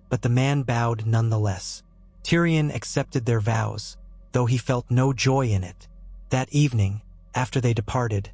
but the man bowed nonetheless. Tyrion accepted their vows, though he felt no joy in it. That evening, after they departed,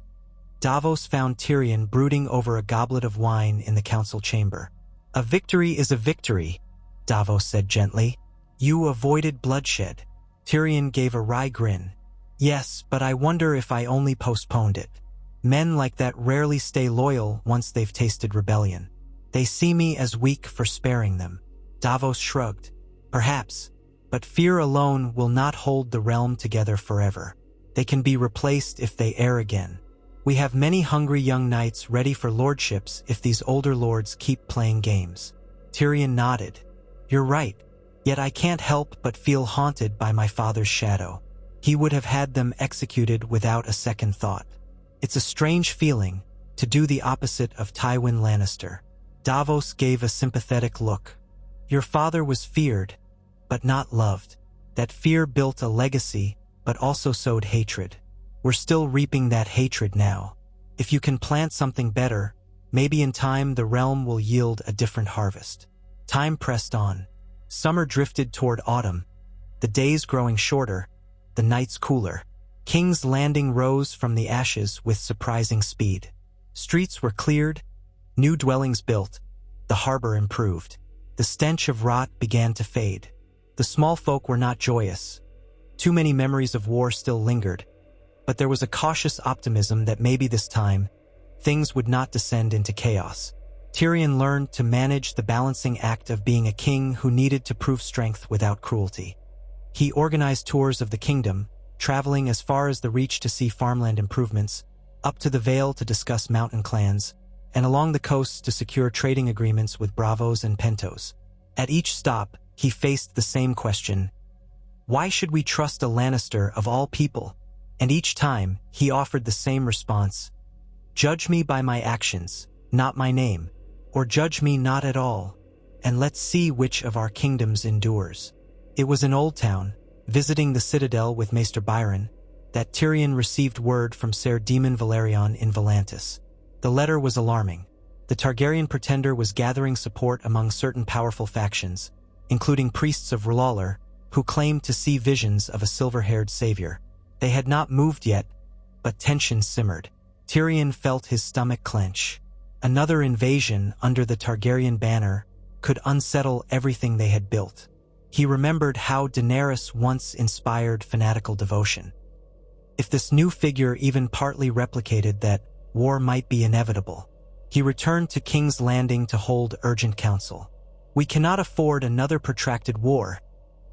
Davos found Tyrion brooding over a goblet of wine in the council chamber. "A victory is a victory," Davos said gently. "You avoided bloodshed." Tyrion gave a wry grin. "Yes, but I wonder if I only postponed it. Men like that rarely stay loyal once they've tasted rebellion. They see me as weak for sparing them." Davos shrugged. "Perhaps, but fear alone will not hold the realm together forever. They can be replaced if they err again. We have many hungry young knights ready for lordships if these older lords keep playing games." Tyrion nodded. "You're right, yet I can't help but feel haunted by my father's shadow. He would have had them executed without a second thought. It's a strange feeling, to do the opposite of Tywin Lannister." Davos gave a sympathetic look. "Your father was feared, but not loved. That fear built a legacy, but also sowed hatred. We're still reaping that hatred now. If you can plant something better, maybe in time the realm will yield a different harvest." Time pressed on. Summer drifted toward autumn, the days growing shorter, the nights cooler. King's Landing rose from the ashes with surprising speed. Streets were cleared, new dwellings built, the harbor improved. The stench of rot began to fade. The small folk were not joyous. Too many memories of war still lingered, but there was a cautious optimism that maybe this time, things would not descend into chaos. Tyrion learned to manage the balancing act of being a king who needed to prove strength without cruelty. He organized tours of the kingdom, traveling as far as the Reach to see farmland improvements, up to the Vale to discuss mountain clans, and along the coasts to secure trading agreements with Bravos and Pentos. At each stop, he faced the same question: why should we trust a Lannister of all people? And each time, he offered the same response: "Judge me by my actions, not my name, or judge me not at all, and let's see which of our kingdoms endures." It was in Old Town, visiting the citadel with Maester Byron, that Tyrion received word from Ser Demon Valerion in Volantis. The letter was alarming. The Targaryen pretender was gathering support among certain powerful factions, including priests of R'hllor, who claimed to see visions of a silver-haired savior. They had not moved yet, but tension simmered. Tyrion felt his stomach clench. Another invasion under the Targaryen banner could unsettle everything they had built. He remembered how Daenerys once inspired fanatical devotion. If this new figure even partly replicated that, war might be inevitable. He returned to King's Landing to hold urgent council. "We cannot afford another protracted war,"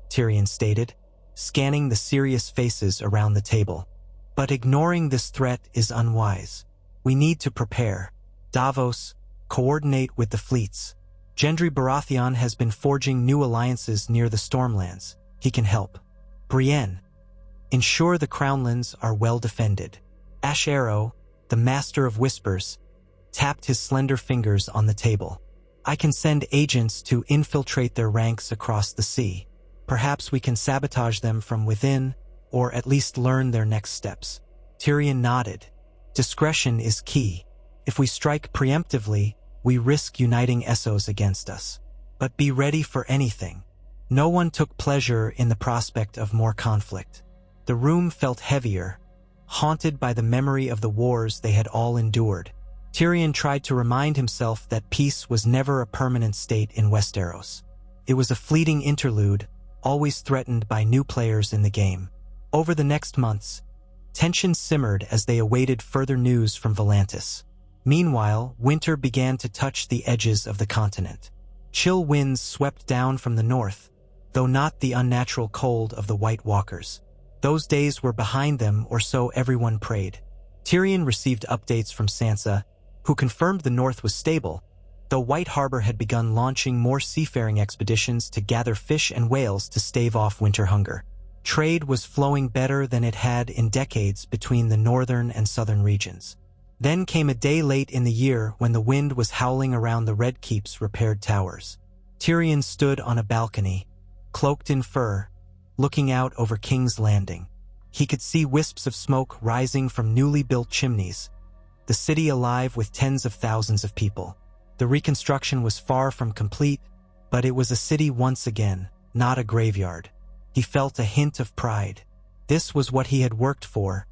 Tyrion stated, scanning the serious faces around the table. "But ignoring this threat is unwise. We need to prepare. Davos, coordinate with the fleets. Gendry Baratheon has been forging new alliances near the Stormlands. He can help. Brienne, ensure the Crownlands are well defended." Ash Arrow, the master of whispers, tapped his slender fingers on the table. "I can send agents to infiltrate their ranks across the sea. Perhaps we can sabotage them from within, or at least learn their next steps." Tyrion nodded. "Discretion is key. If we strike preemptively, we risk uniting Essos against us. But be ready for anything." No one took pleasure in the prospect of more conflict. The room felt heavier, haunted by the memory of the wars they had all endured. Tyrion tried to remind himself that peace was never a permanent state in Westeros. It was a fleeting interlude, always threatened by new players in the game. Over the next months, tension simmered as they awaited further news from Volantis. Meanwhile, winter began to touch the edges of the continent. Chill winds swept down from the north, though not the unnatural cold of the White Walkers. Those days were behind them, or so everyone prayed. Tyrion received updates from Sansa, who confirmed the north was stable, though White Harbor had begun launching more seafaring expeditions to gather fish and whales to stave off winter hunger. Trade was flowing better than it had in decades between the northern and southern regions. Then came a day late in the year when the wind was howling around the Red Keep's repaired towers. Tyrion stood on a balcony, cloaked in fur, looking out over King's Landing. He could see wisps of smoke rising from newly built chimneys, the city alive with tens of thousands of people. The reconstruction was far from complete, but it was a city once again, not a graveyard. He felt a hint of pride. This was what he had worked for,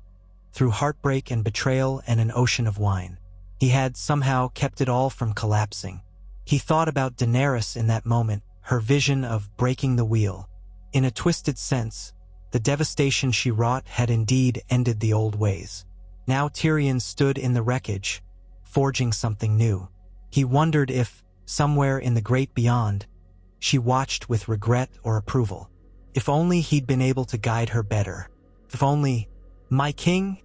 through heartbreak and betrayal and an ocean of wine. He had somehow kept it all from collapsing. He thought about Daenerys in that moment, her vision of breaking the wheel. In a twisted sense, the devastation she wrought had indeed ended the old ways. Now Tyrion stood in the wreckage, forging something new. He wondered if, somewhere in the great beyond, she watched with regret or approval. If only he'd been able to guide her better. If only, "My king?"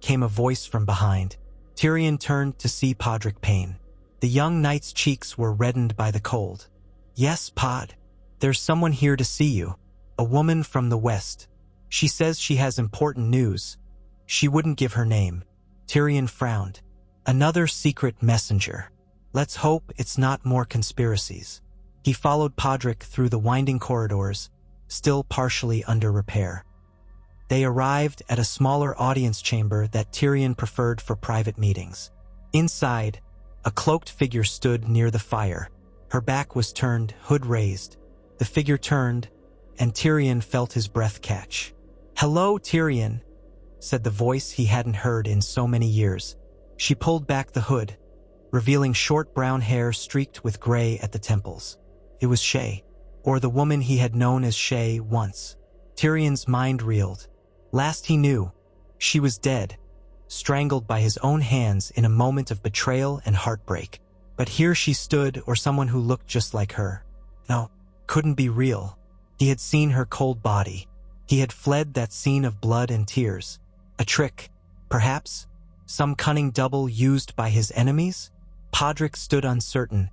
came a voice from behind. Tyrion turned to see Podrick Payne. The young knight's cheeks were reddened by the cold. "Yes, Pod. There's someone here to see you. A woman from the west. She says she has important news. She wouldn't give her name." Tyrion frowned. "Another secret messenger. Let's hope it's not more conspiracies." He followed Podrick through the winding corridors, still partially under repair. They arrived at a smaller audience chamber that Tyrion preferred for private meetings. Inside, a cloaked figure stood near the fire. Her back was turned, hood raised. The figure turned, and Tyrion felt his breath catch. "Hello, Tyrion," said the voice he hadn't heard in so many years. She pulled back the hood, revealing short brown hair streaked with gray at the temples. It was Shae, or the woman he had known as Shae once. Tyrion's mind reeled. Last he knew, she was dead, strangled by his own hands in a moment of betrayal and heartbreak. But here she stood, or someone who looked just like her. No, couldn't be real. He had seen her cold body. He had fled that scene of blood and tears. A trick, perhaps? Some cunning double used by his enemies? Podrick stood uncertain,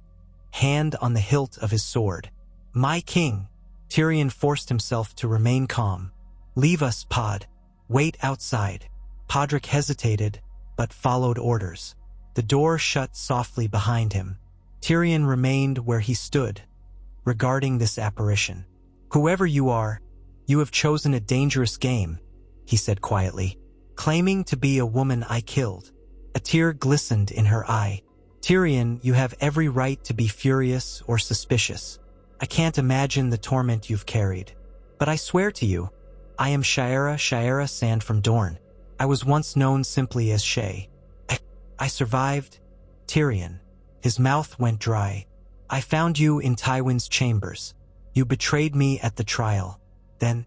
hand on the hilt of his sword. "My king." Tyrion forced himself to remain calm. "Leave us, Pod. Wait outside. Podrick hesitated, but followed orders. The door shut softly behind him. Tyrion remained where he stood, regarding this apparition. Whoever you are, you have chosen a dangerous game, he said quietly. Claiming to be a woman I killed. A tear glistened in her eye. Tyrion, you have every right to be furious or suspicious. I can't imagine the torment you've carried. But I swear to you, I am Shayera Sand from Dorne. I was once known simply as Shay. I survived. Tyrion. His mouth went dry. I found you in Tywin's chambers. You betrayed me at the trial. Then,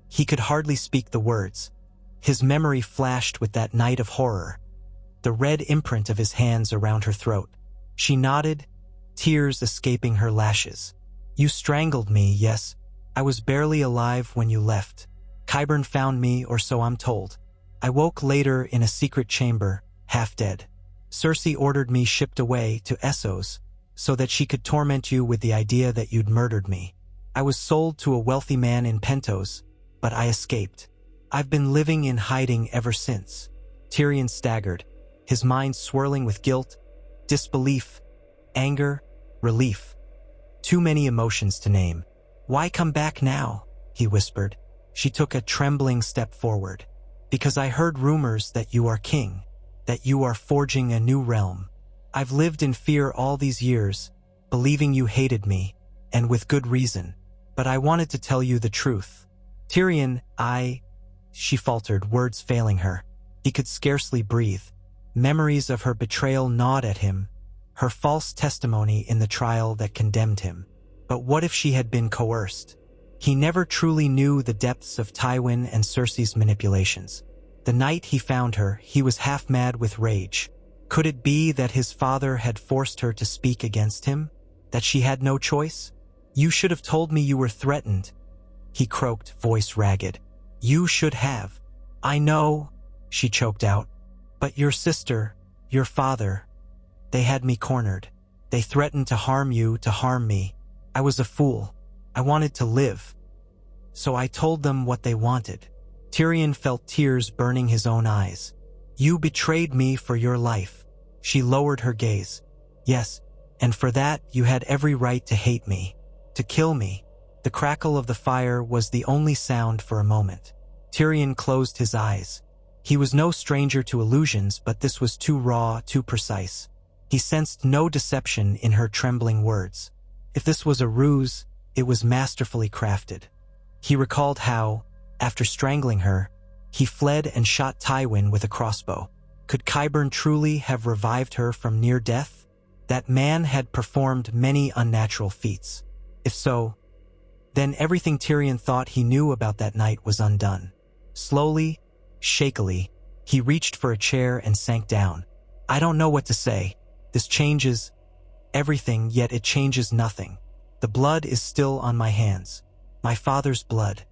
He could hardly speak the words. His memory flashed with that night of horror. The red imprint of his hands around her throat. She nodded, tears escaping her lashes. You strangled me, yes. I was barely alive when you left. Qyburn found me, or so I'm told. I woke later in a secret chamber, half dead. Cersei ordered me shipped away to Essos, so that she could torment you with the idea that you'd murdered me. I was sold to a wealthy man in Pentos, but I escaped. I've been living in hiding ever since. Tyrion staggered, his mind swirling with guilt, disbelief, anger, relief. Too many emotions to name. Why come back now? He whispered. She took a trembling step forward. Because I heard rumors that you are king, that you are forging a new realm. I've lived in fear all these years, believing you hated me, and with good reason. But I wanted to tell you the truth. Tyrion, She faltered, words failing her. He could scarcely breathe. Memories of her betrayal gnawed at him, her false testimony in the trial that condemned him. But what if she had been coerced? He never truly knew the depths of Tywin and Cersei's manipulations. The night he found her, he was half mad with rage. Could it be that his father had forced her to speak against him? That she had no choice? You should have told me you were threatened, he croaked, voice ragged. You should have. I know, she choked out. But your sister, your father, they had me cornered. They threatened to harm you, to harm me. I was a fool. I wanted to live. So I told them what they wanted. Tyrion felt tears burning his own eyes. You betrayed me for your life. She lowered her gaze. Yes, and for that you had every right to hate me, to kill me. The crackle of the fire was the only sound for a moment. Tyrion closed his eyes. He was no stranger to illusions, but this was too raw, too precise. He sensed no deception in her trembling words. If this was a ruse, it was masterfully crafted. He recalled how, after strangling her, he fled and shot Tywin with a crossbow. Could Qyburn truly have revived her from near death? That man had performed many unnatural feats. If so, then everything Tyrion thought he knew about that night was undone. Slowly, shakily, he reached for a chair and sank down. I don't know what to say. This changes everything, yet it changes nothing. The blood is still on my hands. My father's blood.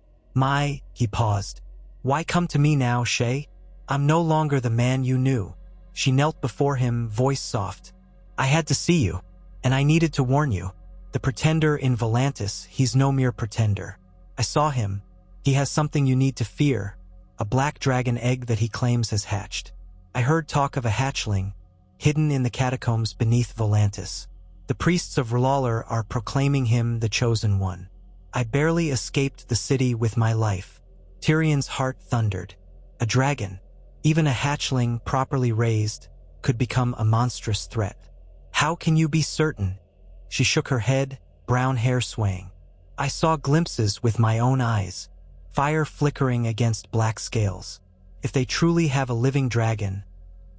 He paused. Why come to me now, Shay? I'm no longer the man you knew. She knelt before him, voice soft. I had to see you, and I needed to warn you. The pretender in Volantis, he's no mere pretender. I saw him. He has something you need to fear, a black dragon egg that he claims has hatched. I heard talk of a hatchling, hidden in the catacombs beneath Volantis. The priests of R'hllor are proclaiming him the chosen one. I barely escaped the city with my life. Tyrion's heart thundered. A dragon, even a hatchling properly raised, could become a monstrous threat. How can you be certain? She shook her head, brown hair swaying. I saw glimpses with my own eyes, fire flickering against black scales. If they truly have a living dragon,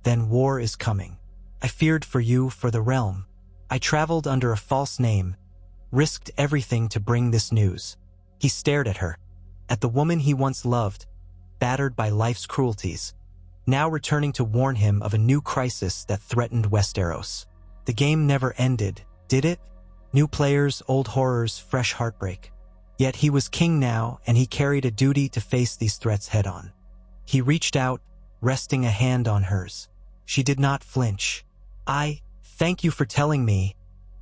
then war is coming. I feared for you, for the realm. I traveled under a false name, risked everything to bring this news. He stared at her, at the woman he once loved, battered by life's cruelties, now returning to warn him of a new crisis that threatened Westeros. The game never ended, did it? New players, old horrors, fresh heartbreak. Yet he was king now, and he carried a duty to face these threats head-on. He reached out, resting a hand on hers. She did not flinch. Thank you for telling me,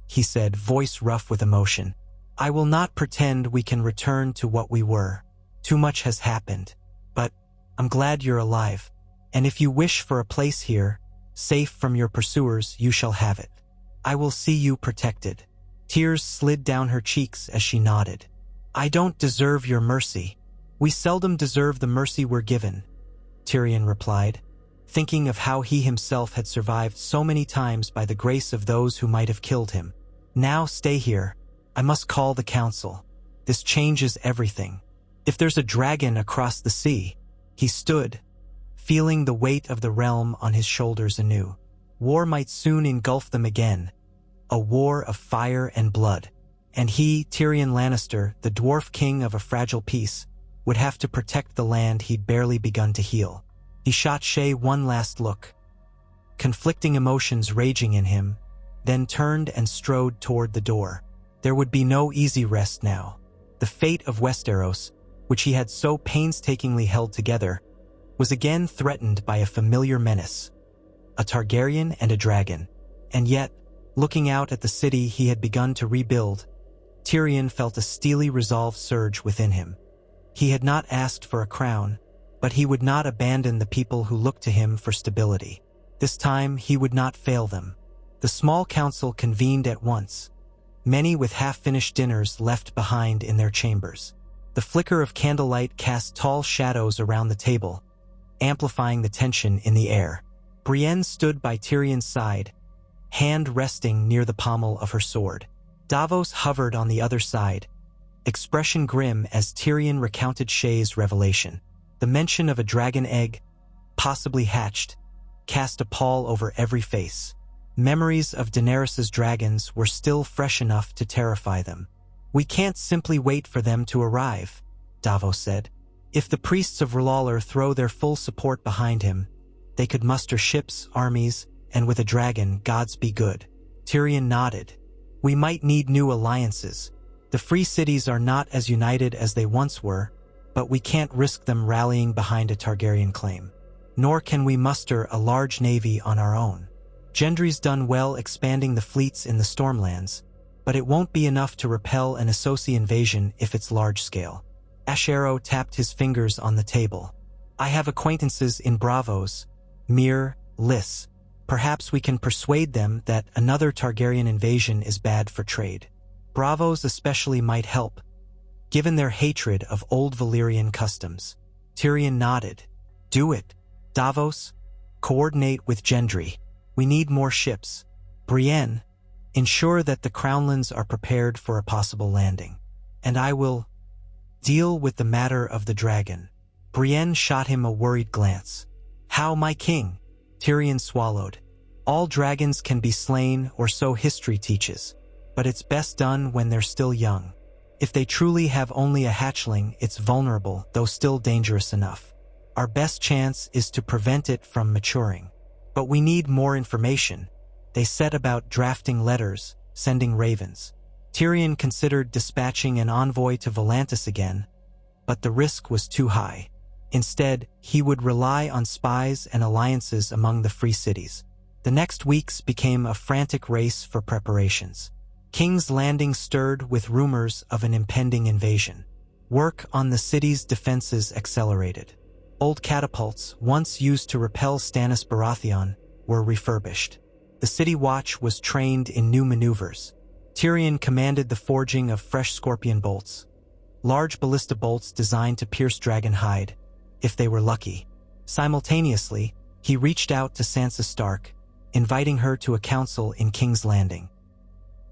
he said, voice rough with emotion. I will not pretend we can return to what we were. Too much has happened. But I'm glad you're alive. And if you wish for a place here, safe from your pursuers, you shall have it. I will see you protected." Tears slid down her cheeks as she nodded. "I don't deserve your mercy." "We seldom deserve the mercy we're given," Tyrion replied, thinking of how he himself had survived so many times by the grace of those who might have killed him. "Now stay here. I must call the council. This changes everything. If there's a dragon across the sea—" He stood, feeling the weight of the realm on his shoulders anew. War might soon engulf them again, a war of fire and blood. And he, Tyrion Lannister, the dwarf king of a fragile peace, would have to protect the land he'd barely begun to heal. He shot Shay one last look, conflicting emotions raging in him, then turned and strode toward the door. There would be no easy rest now. The fate of Westeros, which he had so painstakingly held together, was again threatened by a familiar menace, a Targaryen and a dragon. And yet, looking out at the city he had begun to rebuild, Tyrion felt a steely resolve surge within him. He had not asked for a crown, but he would not abandon the people who looked to him for stability. This time he would not fail them. The small council convened at once, many with half-finished dinners left behind in their chambers. The flicker of candlelight cast tall shadows around the table, amplifying the tension in the air. Brienne stood by Tyrion's side, hand resting near the pommel of her sword. Davos hovered on the other side, expression grim as Tyrion recounted Shay's revelation. The mention of a dragon egg, possibly hatched, cast a pall over every face. Memories of Daenerys's dragons were still fresh enough to terrify them. "We can't simply wait for them to arrive," Davos said. "If the priests of R'hllor throw their full support behind him, they could muster ships, armies, and with a dragon, gods be good." Tyrion nodded. "We might need new alliances. The free cities are not as united as they once were, but we can't risk them rallying behind a Targaryen claim. Nor can we muster a large navy on our own. Gendry's done well expanding the fleets in the Stormlands, but it won't be enough to repel an Essosi invasion if it's large-scale." Ashero tapped his fingers on the table. "I have acquaintances in Braavos, Myr, Lys. Perhaps we can persuade them that another Targaryen invasion is bad for trade. Braavos especially might help, given their hatred of old Valyrian customs." Tyrion nodded. "Do it. Davos, coordinate with Gendry. We need more ships. Brienne, ensure that the Crownlands are prepared for a possible landing. And I will deal with the matter of the dragon." Brienne shot him a worried glance. "How, my king?" Tyrion swallowed. "All dragons can be slain, or so history teaches, but it's best done when they're still young. If they truly have only a hatchling, it's vulnerable, though still dangerous enough. Our best chance is to prevent it from maturing. But we need more information." They set about drafting letters, sending ravens. Tyrion considered dispatching an envoy to Volantis again, but the risk was too high. Instead, he would rely on spies and alliances among the free cities. The next weeks became a frantic race for preparations. King's Landing stirred with rumors of an impending invasion. Work on the city's defenses accelerated. Old catapults, once used to repel Stannis Baratheon, were refurbished. The City Watch was trained in new maneuvers. Tyrion commanded the forging of fresh scorpion bolts, large ballista bolts designed to pierce dragon hide, if they were lucky. Simultaneously, he reached out to Sansa Stark, inviting her to a council in King's Landing.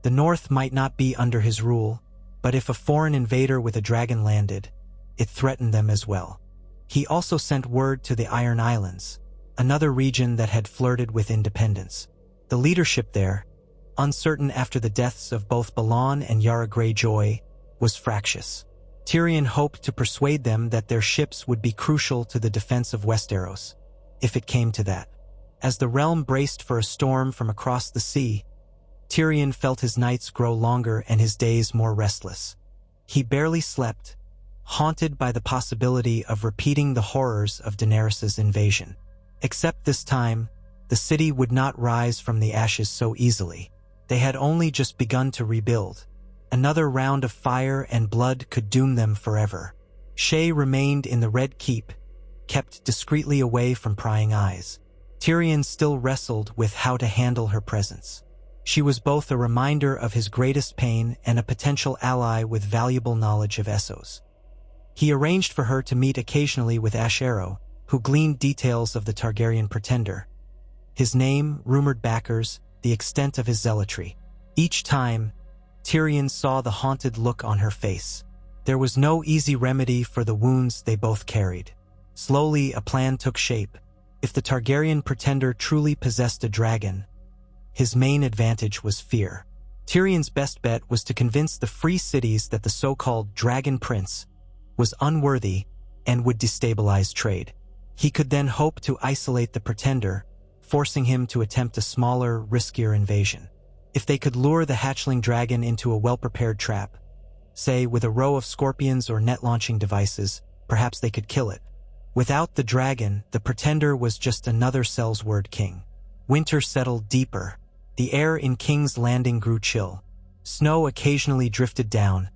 The North might not be under his rule, but if a foreign invader with a dragon landed, it threatened them as well. He also sent word to the Iron Islands, another region that had flirted with independence. The leadership there, uncertain after the deaths of both Balon and Yara Greyjoy, was fractious. Tyrion hoped to persuade them that their ships would be crucial to the defense of Westeros, if it came to that. As the realm braced for a storm from across the sea, Tyrion felt his nights grow longer and his days more restless. He barely slept, haunted by the possibility of repeating the horrors of Daenerys's invasion. Except this time, the city would not rise from the ashes so easily. They had only just begun to rebuild. Another round of fire and blood could doom them forever. Shay remained in the Red Keep, kept discreetly away from prying eyes. Tyrion still wrestled with how to handle her presence. She was both a reminder of his greatest pain and a potential ally with valuable knowledge of Essos. He arranged for her to meet occasionally with Ash Arrow, who gleaned details of the Targaryen pretender. His name, rumored backers, the extent of his zealotry. Each time, Tyrion saw the haunted look on her face. There was no easy remedy for the wounds they both carried. Slowly, a plan took shape. If the Targaryen pretender truly possessed a dragon, his main advantage was fear. Tyrion's best bet was to convince the free cities that the so-called Dragon Prince was unworthy and would destabilize trade. He could then hope to isolate the pretender, forcing him to attempt a smaller, riskier invasion. If they could lure the hatchling dragon into a well-prepared trap, say with a row of scorpions or net-launching devices, perhaps they could kill it. Without the dragon, the pretender was just another Sellsword king. Winter settled deeper. The air in King's Landing grew chill. Snow occasionally drifted down,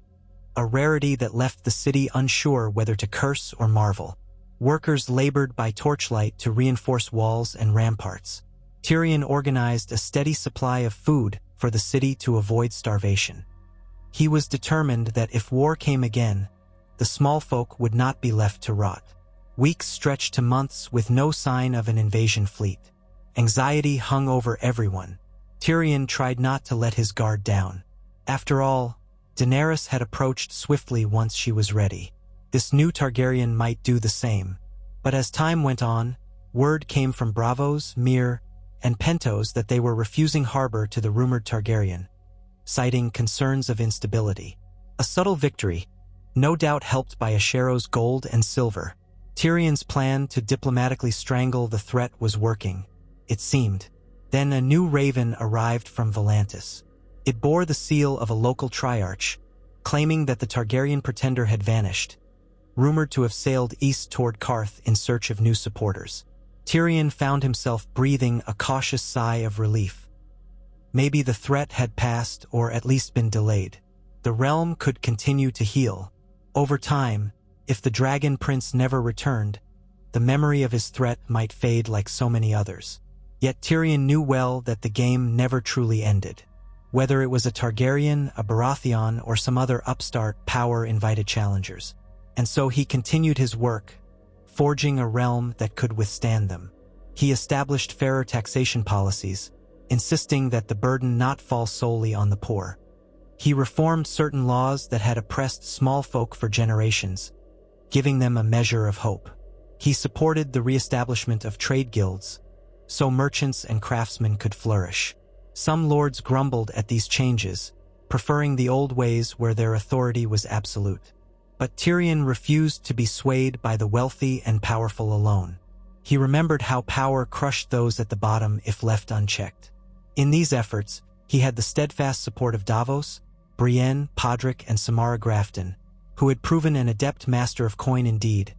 a rarity that left the city unsure whether to curse or marvel. Workers labored by torchlight to reinforce walls and ramparts. Tyrion organized a steady supply of food for the city to avoid starvation. He was determined that if war came again, the small folk would not be left to rot. Weeks stretched to months with no sign of an invasion fleet. Anxiety hung over everyone. Tyrion tried not to let his guard down. After all, Daenerys had approached swiftly once she was ready. This new Targaryen might do the same. But as time went on, word came from Braavos, Myr, and Pentos that they were refusing harbor to the rumored Targaryen, citing concerns of instability. A subtle victory, no doubt helped by Ashero's gold and silver. Tyrion's plan to diplomatically strangle the threat was working, it seemed. Then a new raven arrived from Volantis. It bore the seal of a local triarch, claiming that the Targaryen pretender had vanished, rumored to have sailed east toward Qarth in search of new supporters. Tyrion found himself breathing a cautious sigh of relief. Maybe the threat had passed or at least been delayed. The realm could continue to heal. Over time, if the Dragon Prince never returned, the memory of his threat might fade like so many others. Yet Tyrion knew well that the game never truly ended. Whether it was a Targaryen, a Baratheon, or some other upstart, power invited challengers. And so he continued his work, forging a realm that could withstand them. He established fairer taxation policies, insisting that the burden not fall solely on the poor. He reformed certain laws that had oppressed small folk for generations, giving them a measure of hope. He supported the reestablishment of trade guilds, so merchants and craftsmen could flourish. Some lords grumbled at these changes, preferring the old ways where their authority was absolute. But Tyrion refused to be swayed by the wealthy and powerful alone. He remembered how power crushed those at the bottom if left unchecked. In these efforts, he had the steadfast support of Davos, Brienne, Podrick, and Samara Grafton, who had proven an adept master of coin and deed,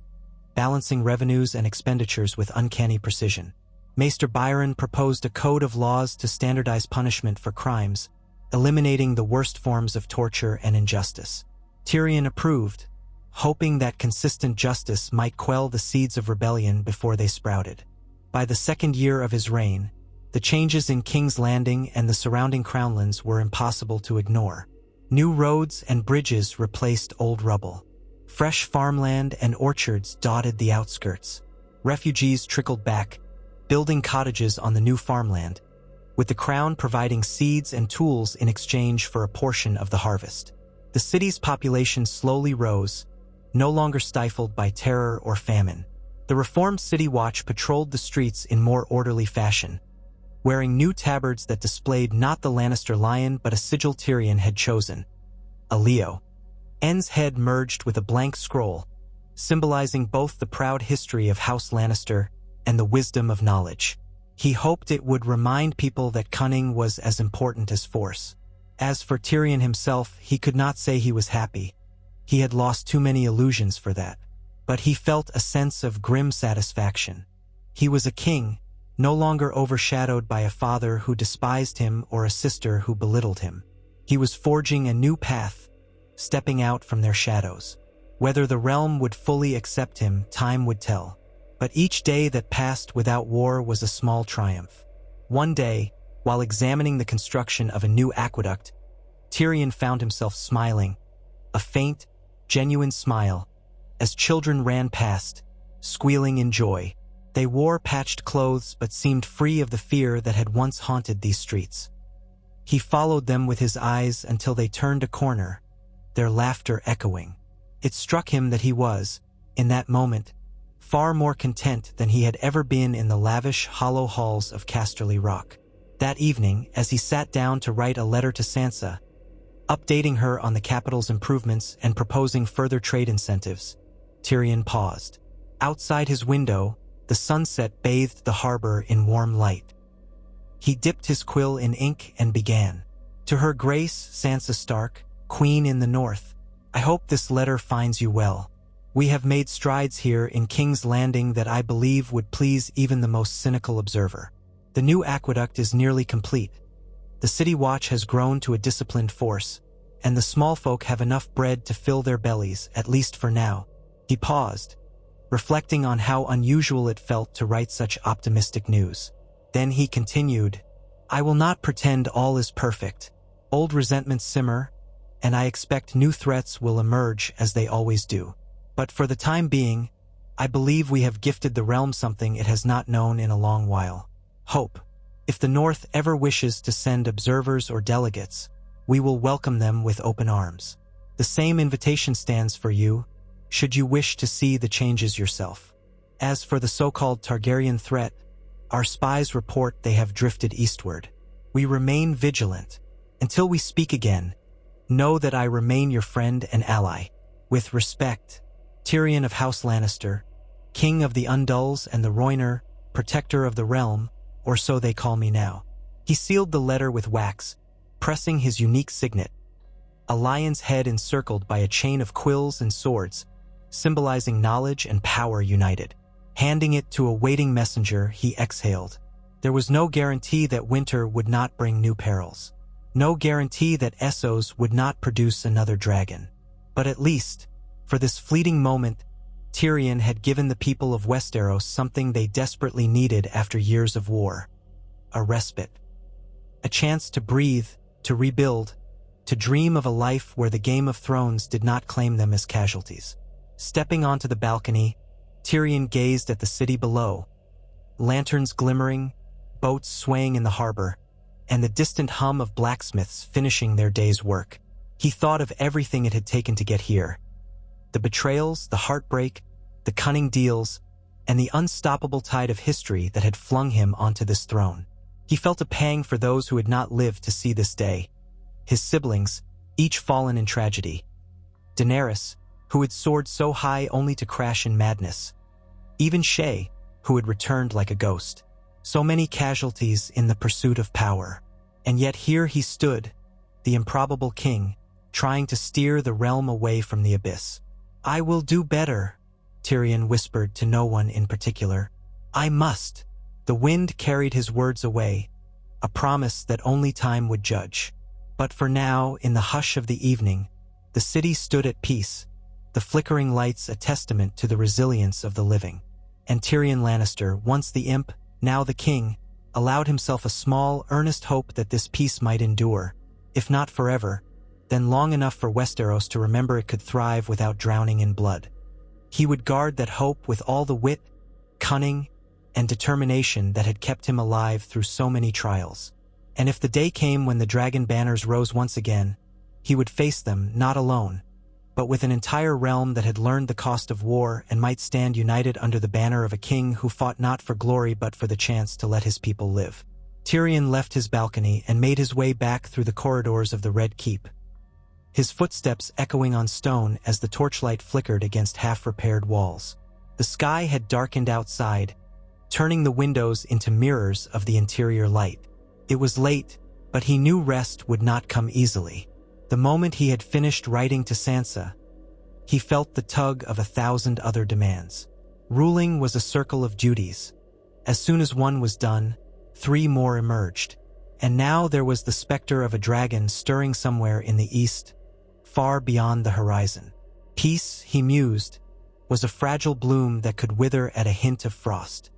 balancing revenues and expenditures with uncanny precision. Maester Byron proposed a code of laws to standardize punishment for crimes, eliminating the worst forms of torture and injustice. Tyrion approved, hoping that consistent justice might quell the seeds of rebellion before they sprouted. By the second year of his reign, the changes in King's Landing and the surrounding crownlands were impossible to ignore. New roads and bridges replaced old rubble. Fresh farmland and orchards dotted the outskirts. Refugees trickled back, building cottages on the new farmland, with the crown providing seeds and tools in exchange for a portion of the harvest. The city's population slowly rose, no longer stifled by terror or famine. The reformed City Watch patrolled the streets in more orderly fashion, wearing new tabards that displayed not the Lannister lion but a sigil Tyrion had chosen, a Leo. N's head merged with a blank scroll, symbolizing both the proud history of House Lannister and the wisdom of knowledge. He hoped it would remind people that cunning was as important as force. As for Tyrion himself, he could not say he was happy. He had lost too many illusions for that. But he felt a sense of grim satisfaction. He was a king, no longer overshadowed by a father who despised him or a sister who belittled him. He was forging a new path, stepping out from their shadows. Whether the realm would fully accept him, time would tell. But each day that passed without war was a small triumph. One day, while examining the construction of a new aqueduct, Tyrion found himself smiling, a faint, genuine smile, as children ran past, squealing in joy. They wore patched clothes but seemed free of the fear that had once haunted these streets. He followed them with his eyes until they turned a corner, their laughter echoing. It struck him that he was, in that moment, far more content than he had ever been in the lavish, hollow halls of Casterly Rock. That evening, as he sat down to write a letter to Sansa, updating her on the capital's improvements and proposing further trade incentives, Tyrion paused. Outside his window, the sunset bathed the harbor in warm light. He dipped his quill in ink and began. To Her Grace, Sansa Stark, Queen in the North, I hope this letter finds you well. We have made strides here in King's Landing that I believe would please even the most cynical observer. The new aqueduct is nearly complete. The City Watch has grown to a disciplined force, and the small folk have enough bread to fill their bellies, at least for now. He paused, reflecting on how unusual it felt to write such optimistic news. Then he continued, I will not pretend all is perfect. Old resentments simmer, and I expect new threats will emerge as they always do. But for the time being, I believe we have gifted the realm something it has not known in a long while. Hope. If the North ever wishes to send observers or delegates, we will welcome them with open arms. The same invitation stands for you, should you wish to see the changes yourself. As for the so-called Targaryen threat, our spies report they have drifted eastward. We remain vigilant. Until we speak again, know that I remain your friend and ally. With respect, Tyrion of House Lannister, King of the Undulls and the Rhoynar, Protector of the Realm, or so they call me now. He sealed the letter with wax, pressing his unique signet, a lion's head encircled by a chain of quills and swords, symbolizing knowledge and power united. Handing it to a waiting messenger, he exhaled. There was no guarantee that winter would not bring new perils. No guarantee that Essos would not produce another dragon. But at least, for this fleeting moment, Tyrion had given the people of Westeros something they desperately needed after years of war. A respite. A chance to breathe, to rebuild, to dream of a life where the Game of Thrones did not claim them as casualties. Stepping onto the balcony, Tyrion gazed at the city below, lanterns glimmering, boats swaying in the harbor, and the distant hum of blacksmiths finishing their day's work. He thought of everything it had taken to get here. The betrayals, the heartbreak, the cunning deals, and the unstoppable tide of history that had flung him onto this throne. He felt a pang for those who had not lived to see this day. His siblings, each fallen in tragedy. Daenerys, who had soared so high only to crash in madness. Even Shae, who had returned like a ghost. So many casualties in the pursuit of power. And yet here he stood, the improbable king, trying to steer the realm away from the abyss. I will do better, Tyrion whispered to no one in particular. I must. The wind carried his words away, a promise that only time would judge. But for now, in the hush of the evening, the city stood at peace, the flickering lights a testament to the resilience of the living. And Tyrion Lannister, once the imp, now the king, allowed himself a small, earnest hope that this peace might endure, if not forever, then long enough for Westeros to remember it could thrive without drowning in blood. He would guard that hope with all the wit, cunning, and determination that had kept him alive through so many trials. And if the day came when the dragon banners rose once again, he would face them not alone, but with an entire realm that had learned the cost of war and might stand united under the banner of a king who fought not for glory but for the chance to let his people live. Tyrion left his balcony and made his way back through the corridors of the Red Keep, his footsteps echoing on stone as the torchlight flickered against half-repaired walls. The sky had darkened outside, turning the windows into mirrors of the interior light. It was late, but he knew rest would not come easily. The moment he had finished writing to Sansa, he felt the tug of 1,000 other demands. Ruling was a circle of duties. As soon as one was done, 3 more emerged. And now there was the specter of a dragon stirring somewhere in the east, far beyond the horizon. Peace, he mused, was a fragile bloom that could wither at a hint of frost.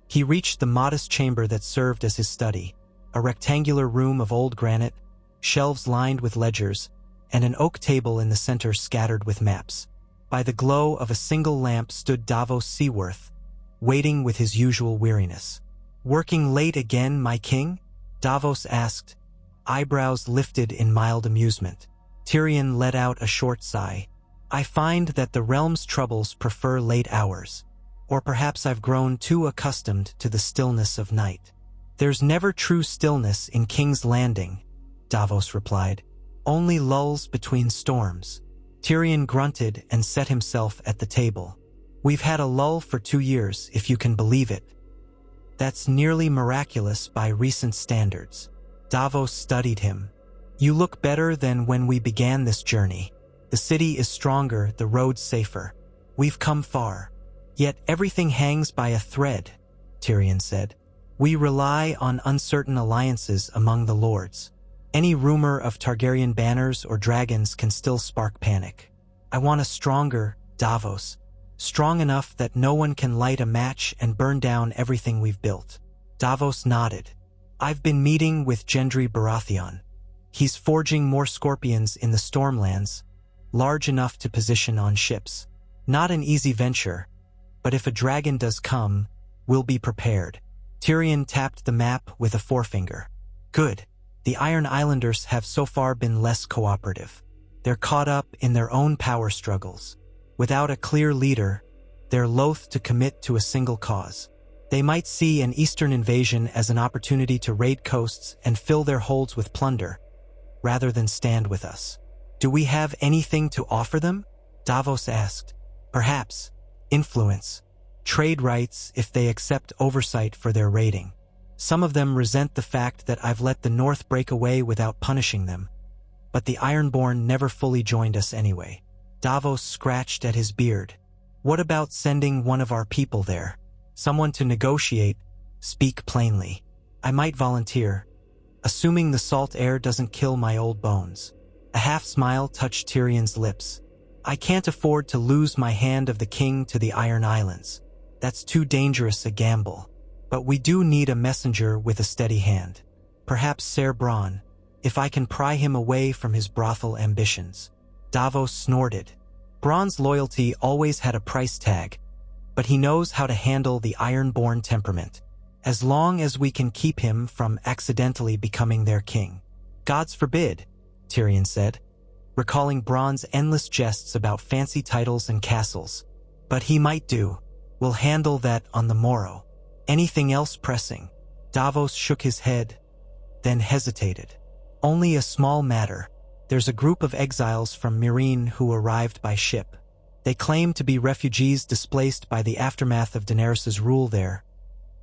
He reached the modest chamber that served as his study, a rectangular room of old granite, shelves lined with ledgers, and an oak table in the center scattered with maps. By the glow of a single lamp stood Davos Seaworth, waiting with his usual weariness. "Working late again, my king?" Davos asked, eyebrows lifted in mild amusement. Tyrion let out a short sigh. "I find that the realm's troubles prefer late hours. Or perhaps I've grown too accustomed to the stillness of night." "There's never true stillness in King's Landing," Davos replied. "Only lulls between storms." Tyrion grunted and set himself at the table. "We've had a lull for 2 years, if you can believe it. That's nearly miraculous by recent standards." Davos studied him. "You look better than when we began this journey. The city is stronger, the roads safer. We've come far. Yet everything hangs by a thread," Tyrion said. "We rely on uncertain alliances among the lords. Any rumor of Targaryen banners or dragons can still spark panic. I want a stronger Davos, strong enough that no one can light a match and burn down everything we've built." Davos nodded. "I've been meeting with Gendry Baratheon. He's forging more scorpions in the Stormlands, large enough to position on ships. Not an easy venture, but if a dragon does come, we'll be prepared." Tyrion tapped the map with a forefinger. "Good. The Iron Islanders have so far been less cooperative. They're caught up in their own power struggles. Without a clear leader, they're loath to commit to a single cause. They might see an eastern invasion as an opportunity to raid coasts and fill their holds with plunder, rather than stand with us." "Do we have anything to offer them?" Davos asked. "Perhaps. Influence. Trade rights if they accept oversight for their raiding. Some of them resent the fact that I've let the North break away without punishing them. But the Ironborn never fully joined us anyway." Davos scratched at his beard. "What about sending one of our people there? Someone to negotiate, speak plainly. I might volunteer, assuming the salt air doesn't kill my old bones." A half-smile touched Tyrion's lips. "I can't afford to lose my hand of the king to the Iron Islands. That's too dangerous a gamble. But we do need a messenger with a steady hand. Perhaps Ser Bronn, if I can pry him away from his brothel ambitions." Davos snorted. Bronn's loyalty always had a price tag, but he knows how to handle the Ironborn temperament, as long as we can keep him from accidentally becoming their king. "Gods forbid," Tyrion said, recalling Bronn's endless jests about fancy titles and castles. "But he might do. We'll handle that on the morrow." "Anything else pressing?" Davos shook his head, then hesitated. "Only a small matter. There's a group of exiles from Meereen who arrived by ship. They claim to be refugees displaced by the aftermath of Daenerys' rule there.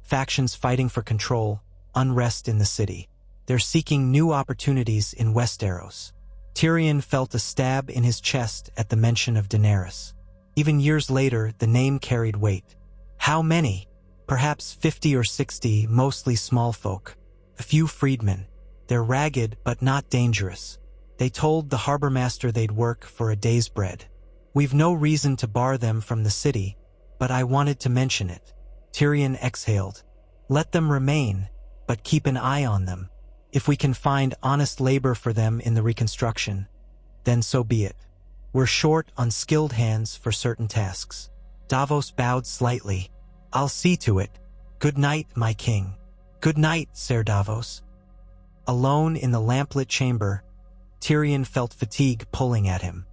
Factions fighting for control, unrest in the city. They're seeking new opportunities in Westeros." Tyrion felt a stab in his chest at the mention of Daenerys. Even years later, the name carried weight. How many? Perhaps 50 or 60, mostly small folk. A few freedmen. They're ragged but not dangerous. They told the harbor master they'd work for a day's bread. "We've no reason to bar them from the city, but I wanted to mention it." Tyrion exhaled. "Let them remain, but keep an eye on them. If we can find honest labor for them in the reconstruction, then so be it. We're short on skilled hands for certain tasks." Davos bowed slightly. "I'll see to it. Good night, my king." "Good night, Ser Davos." Alone in the lamplit chamber, Tyrion felt fatigue pulling at him.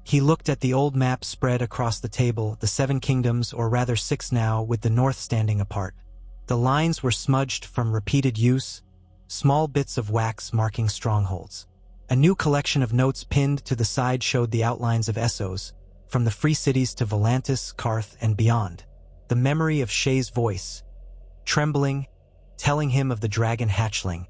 He looked at the old map spread across the table, the 7 kingdoms, or rather 6 now, with the north standing apart. The lines were smudged from repeated use, small bits of wax marking strongholds. A new collection of notes pinned to the side showed the outlines of Essos, from the free cities to Volantis, Karth, and beyond. The memory of Shay's voice, trembling, telling him of the dragon hatchling,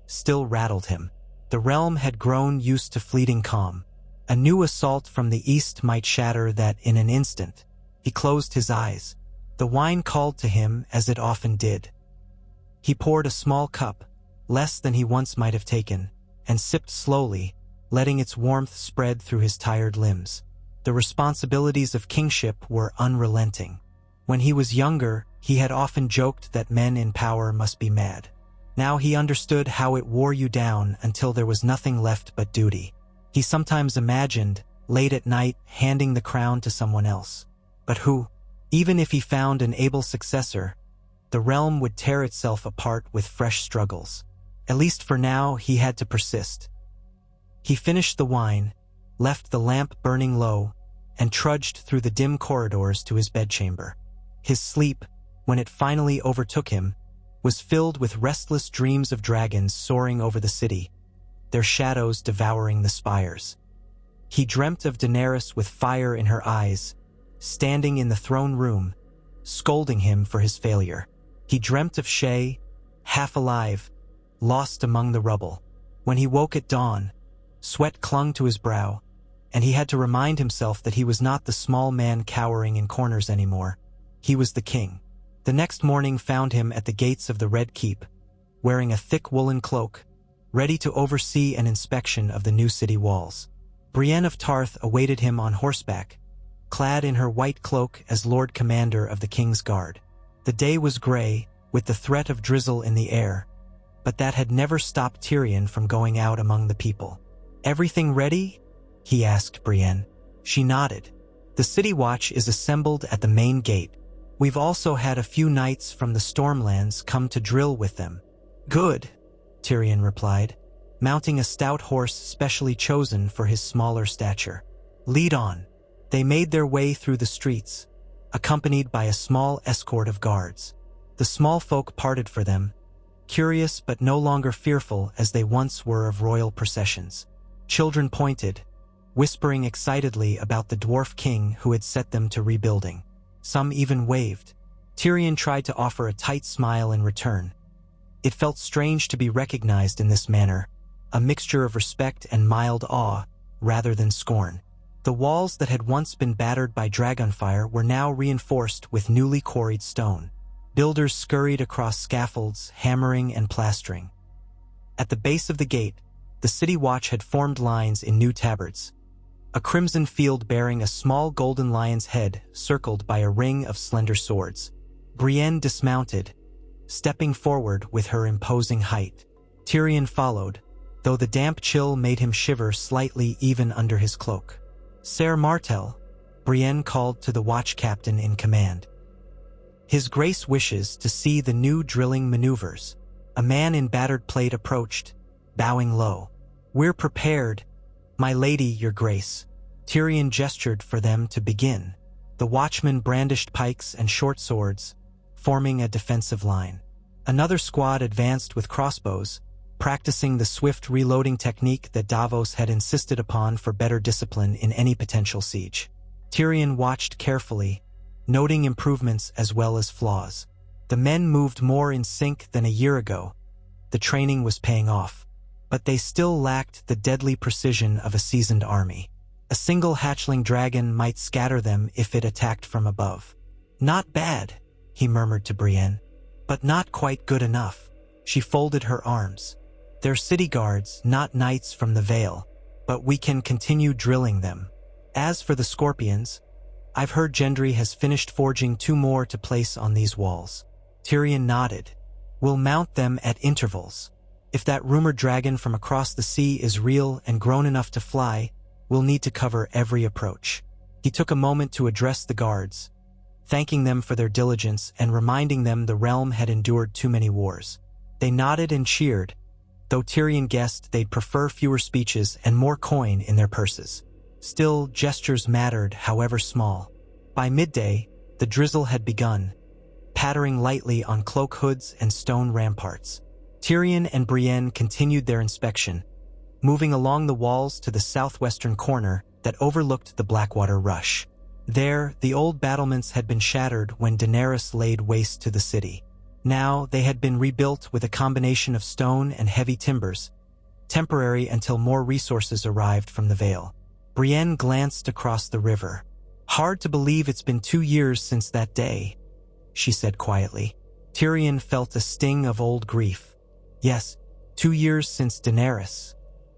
still rattled him. The realm had grown used to fleeting calm. A new assault from the east might shatter that in an instant. He closed his eyes. The wine called to him as it often did. He poured a small cup, less than he once might have taken, and sipped slowly, letting its warmth spread through his tired limbs. The responsibilities of kingship were unrelenting. When he was younger, he had often joked that men in power must be mad. Now he understood how it wore you down until there was nothing left but duty. He sometimes imagined, late at night, handing the crown to someone else. But who? Even if he found an able successor, the realm would tear itself apart with fresh struggles. At least for now, he had to persist. He finished the wine, left the lamp burning low, and trudged through the dim corridors to his bedchamber. His sleep, when it finally overtook him, was filled with restless dreams of dragons soaring over the city, their shadows devouring the spires. He dreamt of Daenerys with fire in her eyes, standing in the throne room, scolding him for his failure. He dreamt of Shay, half alive, lost among the rubble. When he woke at dawn, sweat clung to his brow, and he had to remind himself that he was not the small man cowering in corners anymore. He was the king. The next morning found him at the gates of the Red Keep, wearing a thick woolen cloak, ready to oversee an inspection of the new city walls. Brienne of Tarth awaited him on horseback, clad in her white cloak as Lord Commander of the King's Guard. The day was gray, with the threat of drizzle in the air, but that had never stopped Tyrion from going out among the people. "Everything ready?" he asked Brienne. She nodded. "The city watch is assembled at the main gate. We've also had a few knights from the Stormlands come to drill with them." "Good," Tyrion replied, mounting a stout horse specially chosen for his smaller stature. "Lead on." They made their way through the streets, accompanied by a small escort of guards. The small folk parted for them, curious but no longer fearful as they once were of royal processions. Children pointed, whispering excitedly about the dwarf king who had set them to rebuilding. Some even waved. Tyrion tried to offer a tight smile in return. It felt strange to be recognized in this manner, a mixture of respect and mild awe, rather than scorn. The walls that had once been battered by dragonfire were now reinforced with newly quarried stone. Builders scurried across scaffolds, hammering and plastering. At the base of the gate, the city watch had formed lines in new tabards. A crimson field bearing a small golden lion's head circled by a ring of slender swords. Brienne dismounted, stepping forward with her imposing height. Tyrion followed, though the damp chill made him shiver slightly even under his cloak. "Ser Martell," Brienne called to the watch captain in command. "His Grace wishes to see the new drilling maneuvers." A man in battered plate approached, bowing low. "We're prepared, my lady, your grace." Tyrion gestured for them to begin. The watchmen brandished pikes and short swords, forming a defensive line. Another squad advanced with crossbows, practicing the swift reloading technique that Davos had insisted upon for better discipline in any potential siege. Tyrion watched carefully, noting improvements as well as flaws. The men moved more in sync than a year ago. The training was paying off. But they still lacked the deadly precision of a seasoned army. A single hatchling dragon might scatter them if it attacked from above. "Not bad," he murmured to Brienne, "but not quite good enough." She folded her arms. "They're city guards, not knights from the Vale, but we can continue drilling them. As for the scorpions, I've heard Gendry has finished forging 2 more to place on these walls." Tyrion nodded. "We'll mount them at intervals. If that rumored dragon from across the sea is real and grown enough to fly, we'll need to cover every approach." He took a moment to address the guards, thanking them for their diligence and reminding them the realm had endured too many wars. They nodded and cheered, though Tyrion guessed they'd prefer fewer speeches and more coin in their purses. Still, gestures mattered, however small. By midday, the drizzle had begun, pattering lightly on cloak hoods and stone ramparts. Tyrion and Brienne continued their inspection, moving along the walls to the southwestern corner that overlooked the Blackwater Rush. There, the old battlements had been shattered when Daenerys laid waste to the city. Now, they had been rebuilt with a combination of stone and heavy timbers, temporary until more resources arrived from the Vale. Brienne glanced across the river. "Hard to believe it's been 2 years since that day," she said quietly. Tyrion felt a sting of old grief. "Yes, 2 years since Daenerys.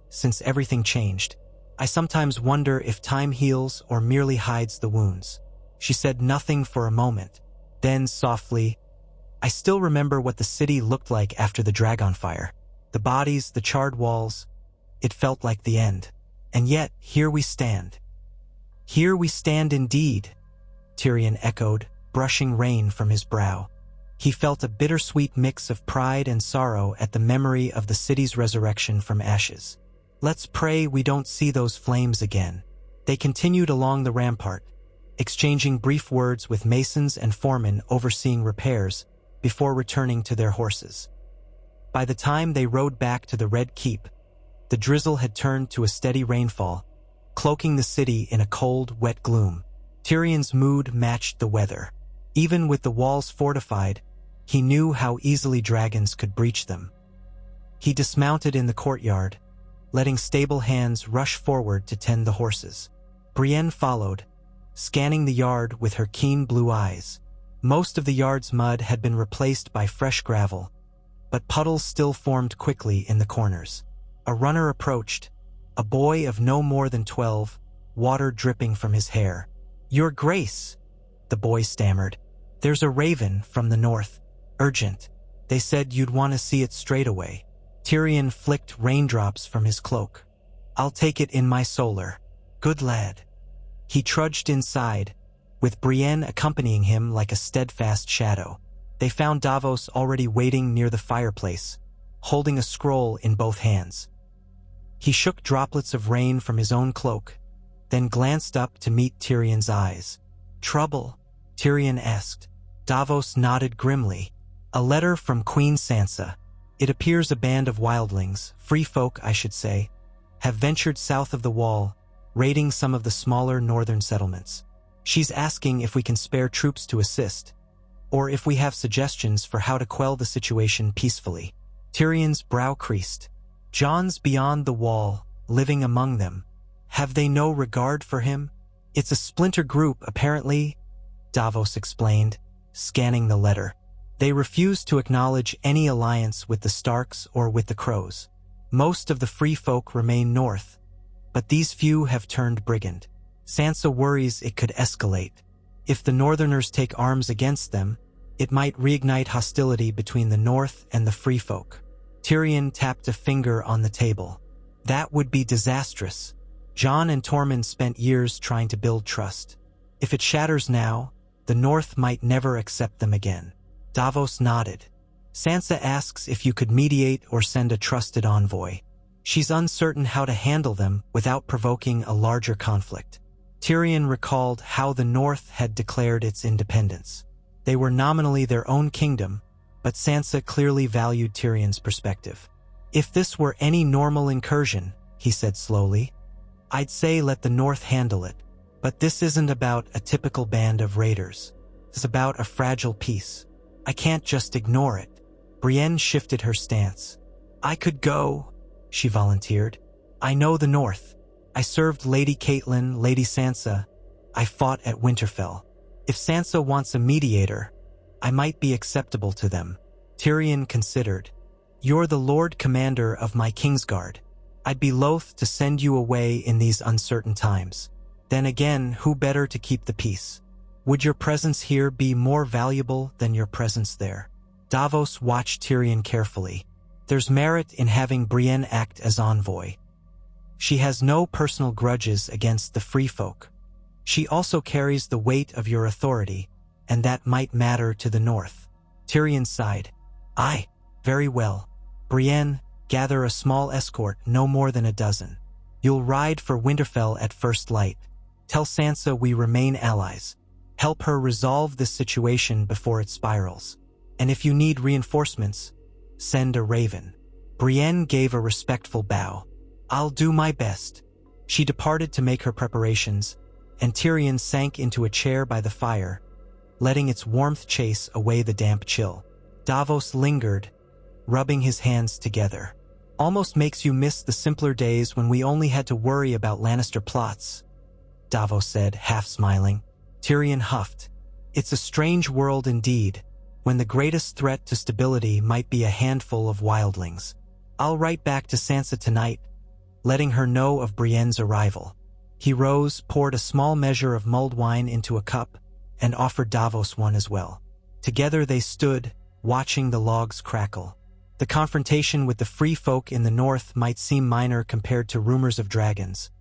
Since everything changed. I sometimes wonder if time heals or merely hides the wounds. She said nothing for a moment. Then, softly, I still remember what the city looked like after the dragon fire. The bodies, the charred walls. It felt like the end. And yet, here we stand. Here we stand indeed, Tyrion echoed, brushing rain from his brow. He felt a bittersweet mix of pride and sorrow at the memory of the city's resurrection from ashes. Let's pray we don't see those flames again. They continued along the rampart, exchanging brief words with masons and foremen overseeing repairs before returning to their horses. By the time they rode back to the Red Keep, the drizzle had turned to a steady rainfall, cloaking the city in a cold, wet gloom. Tyrion's mood matched the weather. Even with the walls fortified, he knew how easily dragons could breach them. He dismounted in the courtyard, letting stable hands rush forward to tend the horses. Brienne followed, scanning the yard with her keen blue eyes. Most of the yard's mud had been replaced by fresh gravel, but puddles still formed quickly in the corners. A runner approached, a boy of no more than 12, water dripping from his hair. "Your Grace," the boy stammered. "There's a raven from the north. Urgent. They said you'd want to see it straight away." Tyrion flicked raindrops from his cloak. "I'll take it in my solar. Good lad." He trudged inside, with Brienne accompanying him like a steadfast shadow. They found Davos already waiting near the fireplace, holding a scroll in both hands. He shook droplets of rain from his own cloak, then glanced up to meet Tyrion's eyes. "Trouble?" Tyrion asked. Davos nodded grimly. "A letter from Queen Sansa. It appears a band of wildlings, free folk I should say, have ventured south of the wall, raiding some of the smaller northern settlements. She's asking if we can spare troops to assist, or if we have suggestions for how to quell the situation peacefully." Tyrion's brow creased. "Jon's beyond the wall, living among them. Have they no regard for him?" "It's a splinter group, apparently," Davos explained, scanning the letter. "They refuse to acknowledge any alliance with the Starks or with the Crows. Most of the free folk remain north, but these few have turned brigand. Sansa worries it could escalate. If the Northerners take arms against them, it might reignite hostility between the North and the free folk." Tyrion tapped a finger on the table. "That would be disastrous. Jon and Tormund spent years trying to build trust. If it shatters now, the North might never accept them again." Davos nodded. "Sansa asks if you could mediate or send a trusted envoy. She's uncertain how to handle them without provoking a larger conflict." Tyrion recalled how the North had declared its independence. They were nominally their own kingdom, but Sansa clearly valued Tyrion's perspective. "If this were any normal incursion," he said slowly, "I'd say let the North handle it. But this isn't about a typical band of raiders. It's about a fragile peace. I can't just ignore it." Brienne shifted her stance. "I could go," she volunteered. "I know the North. I served Lady Catelyn, Lady Sansa. I fought at Winterfell. If Sansa wants a mediator, I might be acceptable to them." Tyrion considered. "You're the Lord Commander of my Kingsguard. I'd be loath to send you away in these uncertain times. Then again, who better to keep the peace? Would your presence here be more valuable than your presence there?" Davos watched Tyrion carefully. "There's merit in having Brienne act as envoy. She has no personal grudges against the free folk. She also carries the weight of your authority, and that might matter to the North." Tyrion sighed. "Aye, very well. Brienne, gather a small escort, no more than a dozen. You'll ride for Winterfell at first light. Tell Sansa we remain allies. Help her resolve this situation before it spirals. And if you need reinforcements, send a raven." Brienne gave a respectful bow. "I'll do my best." She departed to make her preparations, and Tyrion sank into a chair by the fire, letting its warmth chase away the damp chill. Davos lingered, rubbing his hands together. "Almost makes you miss the simpler days when we only had to worry about Lannister plots," Davos said, half smiling. Tyrion huffed. "It's a strange world indeed, when the greatest threat to stability might be a handful of wildlings. I'll write back to Sansa tonight, letting her know of Brienne's arrival. He rose, poured a small measure of mulled wine into a cup, and offered Davos one as well. Together they stood, watching the logs crackle. The confrontation with the free folk in the north might seem minor compared to rumors of dragons,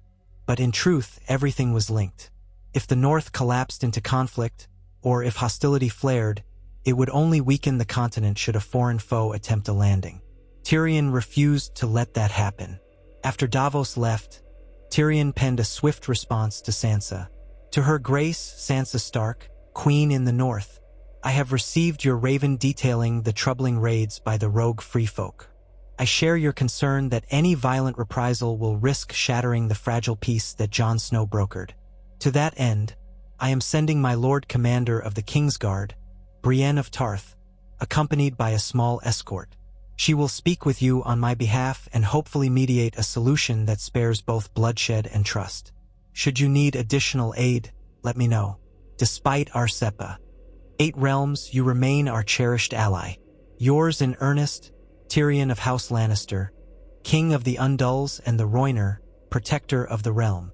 but in truth everything was linked. If the north collapsed into conflict, or if hostility flared, it would only weaken the continent should a foreign foe attempt a landing. Tyrion refused to let that happen. After Davos left, Tyrion penned a swift response to Sansa. To Her Grace, Sansa Stark, Queen in the North, I have received your raven detailing the troubling raids by the rogue free folk. I share your concern that any violent reprisal will risk shattering the fragile peace that Jon Snow brokered. To that end, I am sending my Lord Commander of the Kingsguard, Brienne of Tarth, accompanied by a small escort. She will speak with you on my behalf and hopefully mediate a solution that spares both bloodshed and trust. Should you need additional aid, let me know. Despite our SEPA, 8 realms, you remain our cherished ally. Yours in earnest, Tyrion of House Lannister, King of the Undulls and the Rhoynar, Protector of the Realm.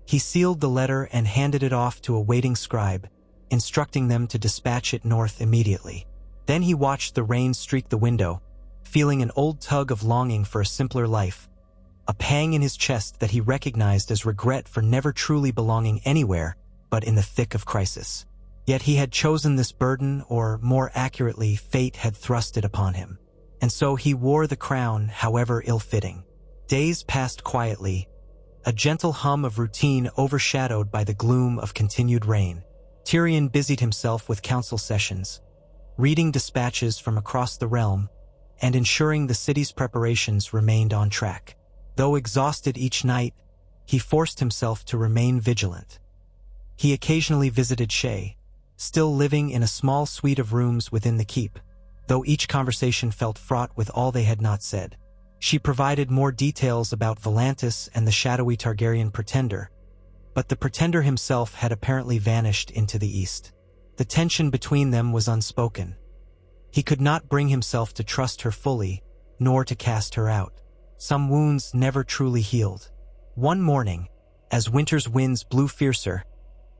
He sealed the letter and handed it off to a waiting scribe, instructing them to dispatch it north immediately. Then he watched the rain streak the window, feeling an old tug of longing for a simpler life, a pang in his chest that he recognized as regret for never truly belonging anywhere but in the thick of crisis. Yet he had chosen this burden, or more accurately, fate had thrust it upon him. And so he wore the crown, however ill-fitting. Days passed quietly, a gentle hum of routine overshadowed by the gloom of continued rain. Tyrion busied himself with council sessions, reading dispatches from across the realm, and ensuring the city's preparations remained on track. Though exhausted each night, he forced himself to remain vigilant. He occasionally visited Shae, still living in a small suite of rooms within the keep, though each conversation felt fraught with all they had not said. She provided more details about Volantis and the shadowy Targaryen pretender, but the pretender himself had apparently vanished into the east. The tension between them was unspoken. He could not bring himself to trust her fully, nor to cast her out. Some wounds never truly healed. One morning, as winter's winds blew fiercer,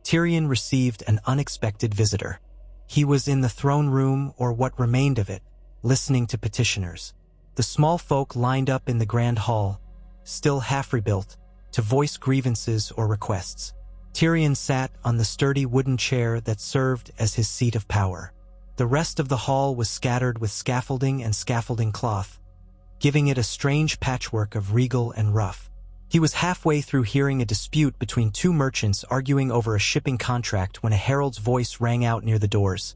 Tyrion received an unexpected visitor. He was in the throne room, or what remained of it, listening to petitioners. The small folk lined up in the grand hall, still half-rebuilt, to voice grievances or requests. Tyrion sat on the sturdy wooden chair that served as his seat of power. The rest of the hall was scattered with scaffolding and scaffolding cloth, giving it a strange patchwork of regal and rough. He was halfway through hearing a dispute between 2 merchants arguing over a shipping contract when a herald's voice rang out near the doors.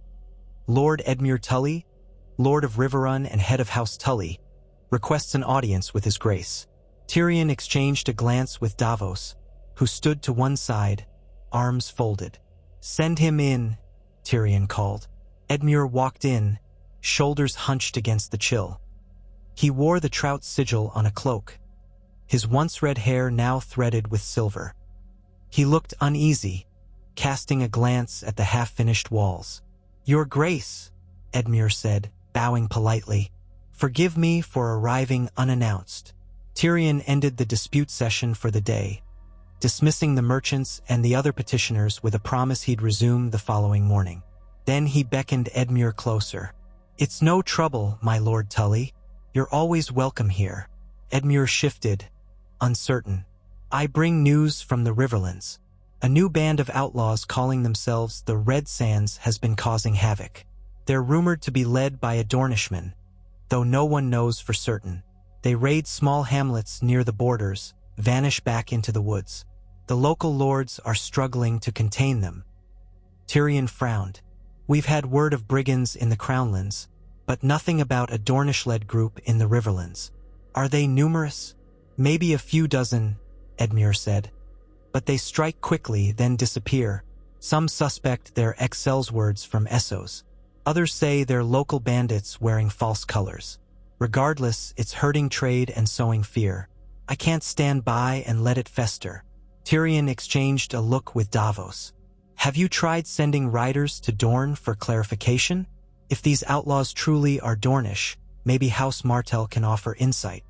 Lord Edmure Tully, Lord of Riverrun and head of House Tully, requests an audience with his grace. Tyrion exchanged a glance with Davos, who stood to one side, arms folded. "Send him in," Tyrion called. Edmure walked in, shoulders hunched against the chill. He wore the trout sigil on a cloak, his once red hair now threaded with silver. He looked uneasy, casting a glance at the half-finished walls. "Your Grace," Edmure said, bowing politely, "forgive me for arriving unannounced." Tyrion ended the dispute session for the day, dismissing the merchants and the other petitioners with a promise he'd resume the following morning. Then he beckoned Edmure closer. "It's no trouble, my Lord Tully. You're always welcome here." Edmure shifted, uncertain. "I bring news from the Riverlands. A new band of outlaws calling themselves the Red Sands has been causing havoc. They're rumored to be led by a Dornishman, though no one knows for certain. They raid small hamlets near the borders, vanish back into the woods. The local lords are struggling to contain them." Tyrion frowned. "We've had word of brigands in the Crownlands, but nothing about a Dornish-led group in the Riverlands. Are they numerous?" "Maybe a few dozen," Edmure said. "But they strike quickly, then disappear. Some suspect they're ex-Sellswords from Essos. Others say they're local bandits wearing false colors. Regardless, it's hurting trade and sowing fear. I can't stand by and let it fester." Tyrion exchanged a look with Davos. "Have you tried sending riders to Dorne for clarification? If these outlaws truly are Dornish, maybe House Martell can offer insight."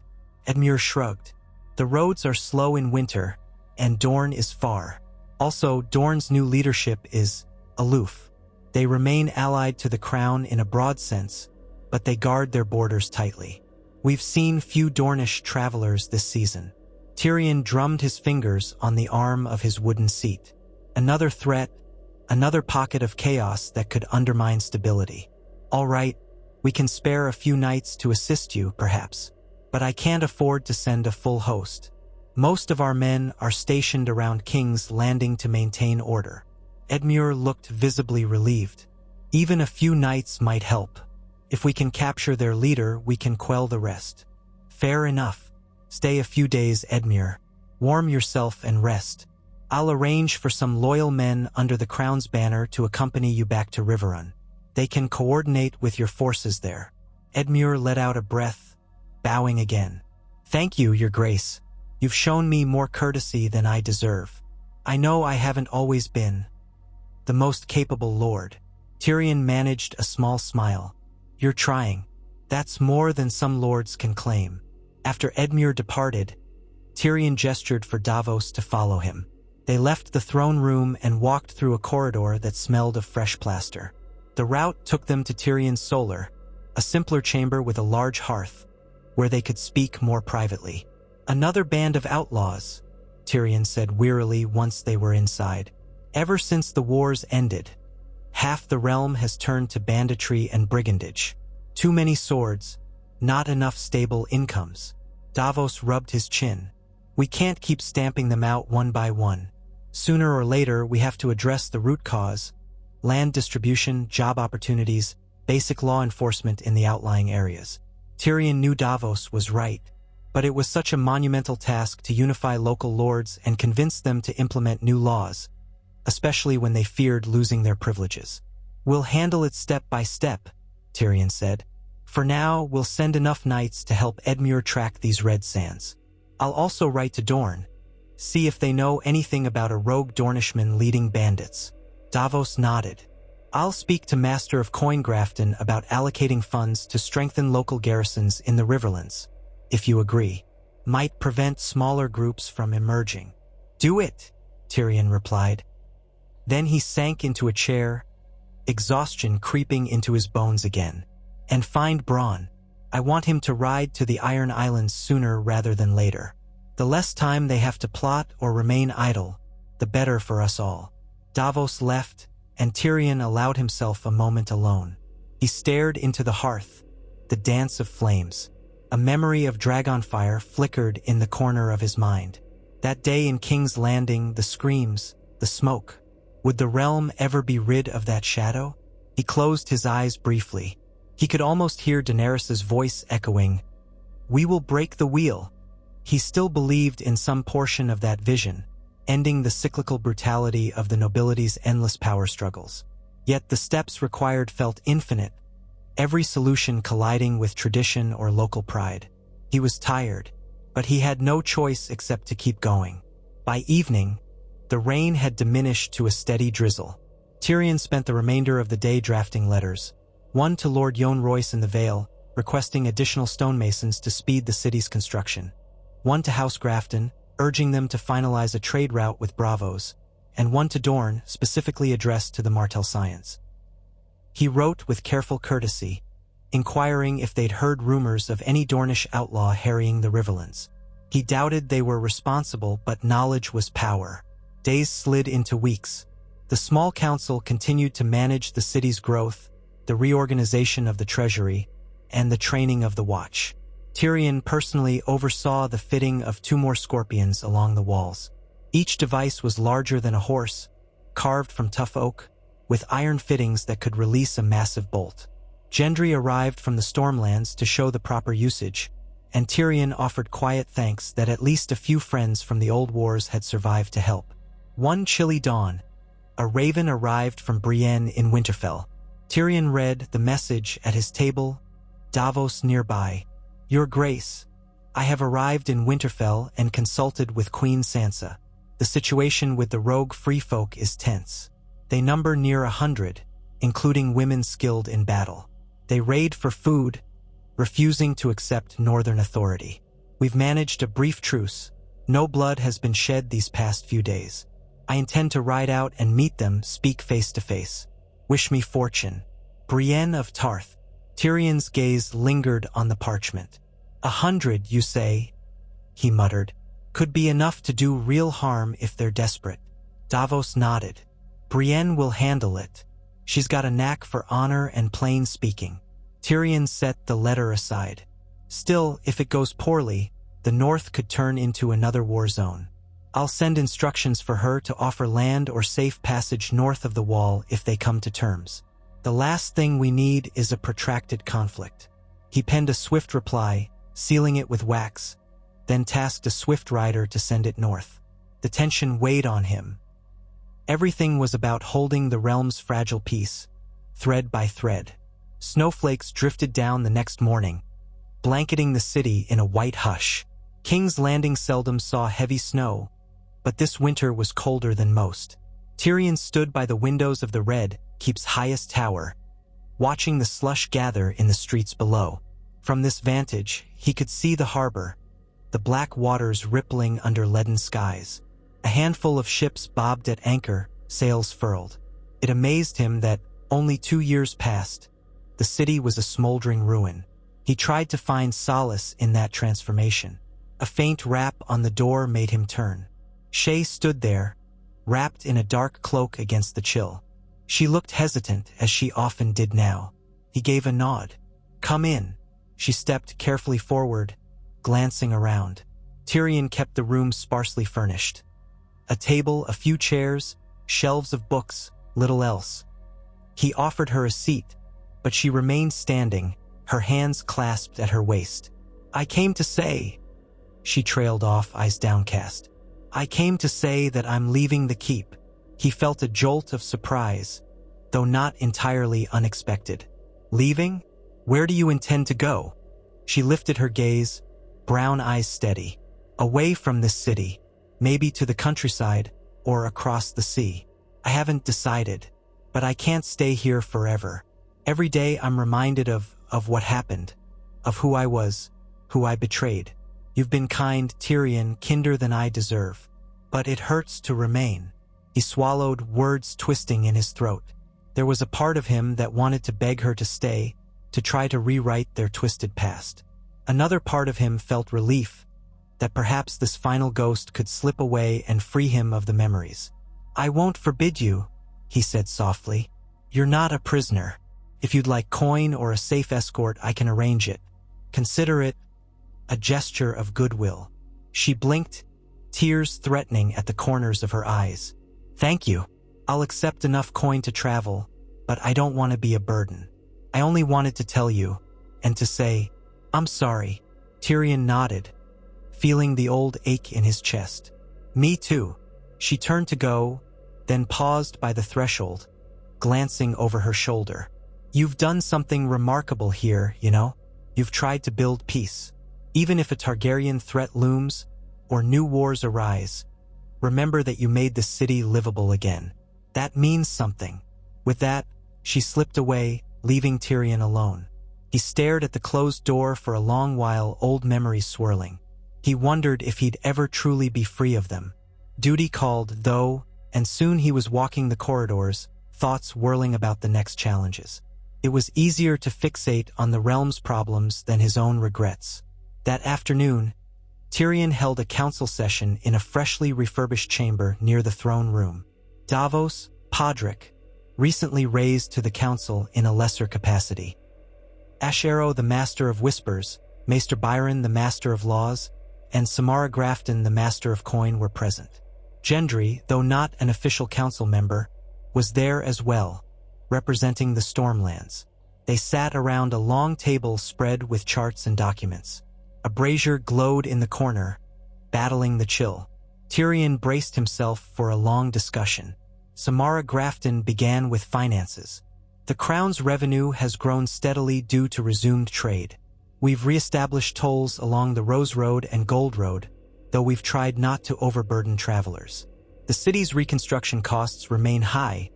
Edmure shrugged. The roads are slow in winter, and Dorne is far. Also, Dorne's new leadership is aloof. They remain allied to the crown in a broad sense, but they guard their borders tightly. We've seen few Dornish travelers this season. Tyrion drummed his fingers on the arm of his wooden seat. Another threat, another pocket of chaos that could undermine stability. All right, we can spare a few nights to assist you, perhaps. But I can't afford to send a full host. Most of our men are stationed around King's Landing to maintain order. Edmure looked visibly relieved. Even a few nights might help. If we can capture their leader, we can quell the rest. Fair enough. Stay a few days, Edmure. Warm yourself and rest. I'll arrange for some loyal men under the crown's banner to accompany you back to Riverrun. They can coordinate with your forces there. Edmure let out a breath, bowing again. Thank you, Your Grace. You've shown me more courtesy than I deserve. I know I haven't always been the most capable lord. Tyrion managed a small smile. You're trying. That's more than some lords can claim. After Edmure departed, Tyrion gestured for Davos to follow him. They left the throne room and walked through a corridor that smelled of fresh plaster. The route took them to Tyrion's solar, a simpler chamber with a large hearth, where they could speak more privately. Another band of outlaws, Tyrion said wearily once they were inside. Ever since the wars ended, half the realm has turned to banditry and brigandage. Too many swords, not enough stable incomes. Davos rubbed his chin. We can't keep stamping them out one by one. Sooner or later, we have to address the root cause: land distribution, job opportunities, basic law enforcement in the outlying areas. Tyrion knew Davos was right, but it was such a monumental task to unify local lords and convince them to implement new laws, especially when they feared losing their privileges. We'll handle it step by step, Tyrion said. For now, we'll send enough knights to help Edmure track these red sands. I'll also write to Dorne, see if they know anything about a rogue Dornishman leading bandits. Davos nodded. I'll speak to Master of Coingrafton about allocating funds to strengthen local garrisons in the Riverlands, if you agree. Might prevent smaller groups from emerging. Do it, Tyrion replied. Then he sank into a chair, exhaustion creeping into his bones again. And find Bronn. I want him to ride to the Iron Islands sooner rather than later. The less time they have to plot or remain idle, the better for us all. Davos left, and Tyrion allowed himself a moment alone. He stared into the hearth, the dance of flames. A memory of Dragonfire flickered in the corner of his mind. That day in King's Landing, the screams, the smoke. Would the realm ever be rid of that shadow? He closed his eyes briefly. He could almost hear Daenerys's voice echoing, "We will break the wheel." He still believed in some portion of that vision, ending the cyclical brutality of the nobility's endless power struggles. Yet the steps required felt infinite, every solution colliding with tradition or local pride. He was tired, but he had no choice except to keep going. By evening, the rain had diminished to a steady drizzle. Tyrion spent the remainder of the day drafting letters. One to Lord Yohn Royce in the Vale, requesting additional stonemasons to speed the city's construction. One to House Grafton, urging them to finalize a trade route with Bravos, and one to Dorne, specifically addressed to the Martell Scions. He wrote with careful courtesy, inquiring if they'd heard rumors of any Dornish outlaw harrying the Riverlands. He doubted they were responsible, but knowledge was power. Days slid into weeks. The small council continued to manage the city's growth, the reorganization of the treasury, and the training of the watch. Tyrion personally oversaw the fitting of 2 more scorpions along the walls. Each device was larger than a horse, carved from tough oak, with iron fittings that could release a massive bolt. Gendry arrived from the Stormlands to show the proper usage, and Tyrion offered quiet thanks that at least a few friends from the old wars had survived to help. One chilly dawn, a raven arrived from Brienne in Winterfell. Tyrion read the message at his table, Davos nearby. Your Grace, I have arrived in Winterfell and consulted with Queen Sansa. The situation with the rogue free folk is tense. They number near 100, including women skilled in battle. They raid for food, refusing to accept northern authority. We've managed a brief truce. No blood has been shed these past few days. I intend to ride out and meet them, speak face to face. Wish me fortune. Brienne of Tarth. Tyrion's gaze lingered on the parchment. 100, you say? He muttered. Could be enough to do real harm if they're desperate. Davos nodded. Brienne will handle it. She's got a knack for honor and plain speaking. Tyrion set the letter aside. Still, if it goes poorly, the North could turn into another war zone. I'll send instructions for her to offer land or safe passage north of the wall if they come to terms. The last thing we need is a protracted conflict. He penned a swift reply, sealing it with wax, then tasked a swift rider to send it north. The tension weighed on him. Everything was about holding the realm's fragile peace, thread by thread. Snowflakes drifted down the next morning, blanketing the city in a white hush. King's Landing seldom saw heavy snow, but this winter was colder than most. Tyrion stood by the windows of the Red Keep's highest tower, watching the slush gather in the streets below. From this vantage, he could see the harbor, the black waters rippling under leaden skies. A handful of ships bobbed at anchor, sails furled. It amazed him that, only 2 years past, the city was a smoldering ruin. He tried to find solace in that transformation. A faint rap on the door made him turn. Shay stood there, wrapped in a dark cloak against the chill. She looked hesitant, as she often did now. He gave a nod. Come in. She stepped carefully forward, glancing around. Tyrion kept the room sparsely furnished. A table, a few chairs, shelves of books, little else. He offered her a seat, but she remained standing, her hands clasped at her waist. I came to say, she trailed off, eyes downcast. I came to say that I'm leaving the keep. He felt a jolt of surprise, though not entirely unexpected. Leaving? Where do you intend to go? She lifted her gaze, brown eyes steady. Away from this city, maybe to the countryside or across the sea. I haven't decided, but I can't stay here forever. Every day I'm reminded of what happened, of who I was, who I betrayed. You've been kind, Tyrion, kinder than I deserve. But it hurts to remain. He swallowed, words twisting in his throat. There was a part of him that wanted to beg her to stay, to try to rewrite their twisted past. Another part of him felt relief, that perhaps this final ghost could slip away and free him of the memories. I won't forbid you, he said softly. You're not a prisoner. If you'd like coin or a safe escort, I can arrange it. Consider it a gesture of goodwill. She blinked, tears threatening at the corners of her eyes. Thank you. I'll accept enough coin to travel, but I don't want to be a burden. I only wanted to tell you, and to say, I'm sorry. Tyrion nodded, feeling the old ache in his chest. Me too. She turned to go, then paused by the threshold, glancing over her shoulder. You've done something remarkable here, you know? You've tried to build peace. Even if a Targaryen threat looms, or new wars arise, remember that you made the city livable again. That means something. With that, she slipped away, leaving Tyrion alone. He stared at the closed door for a long while, old memories swirling. He wondered if he'd ever truly be free of them. Duty called, though, and soon he was walking the corridors, thoughts whirling about the next challenges. It was easier to fixate on the realm's problems than his own regrets. That afternoon, Tyrion held a council session in a freshly refurbished chamber near the throne room. Davos, Podrick, recently raised to the council in a lesser capacity. Ashero, the Master of Whispers, Maester Byron, the Master of Laws, and Samara Grafton, the Master of Coin, were present. Gendry, though not an official council member, was there as well, representing the Stormlands. They sat around a long table spread with charts and documents. A brazier glowed in the corner, battling the chill. Tyrion braced himself for a long discussion. Samara Grafton began with finances. The Crown's revenue has grown steadily due to resumed trade. We've re-established tolls along the Rose Road and Gold Road, though we've tried not to overburden travelers. The city's reconstruction costs remain high,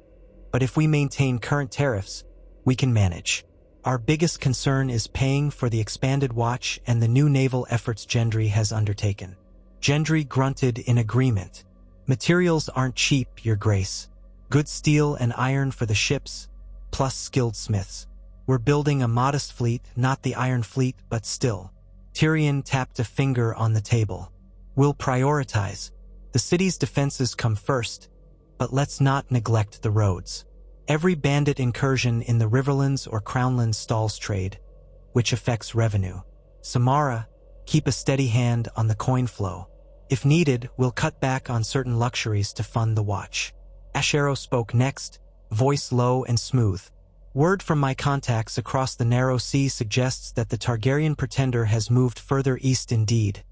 but if we maintain current tariffs, we can manage. Our biggest concern is paying for the expanded watch and the new naval efforts Gendry has undertaken." Gendry grunted in agreement. "Materials aren't cheap, Your Grace. Good steel and iron for the ships, plus skilled smiths. We're building a modest fleet, not the Iron Fleet, but still." Tyrion tapped a finger on the table. "We'll prioritize. The city's defenses come first, but let's not neglect the roads. Every bandit incursion in the Riverlands or Crownlands stalls trade, which affects revenue. Samara, keep a steady hand on the coin flow. If needed, we'll cut back on certain luxuries to fund the watch." Ashero spoke next, voice low and smooth. "Word from my contacts across the Narrow Sea suggests that the Targaryen pretender has moved further east indeed,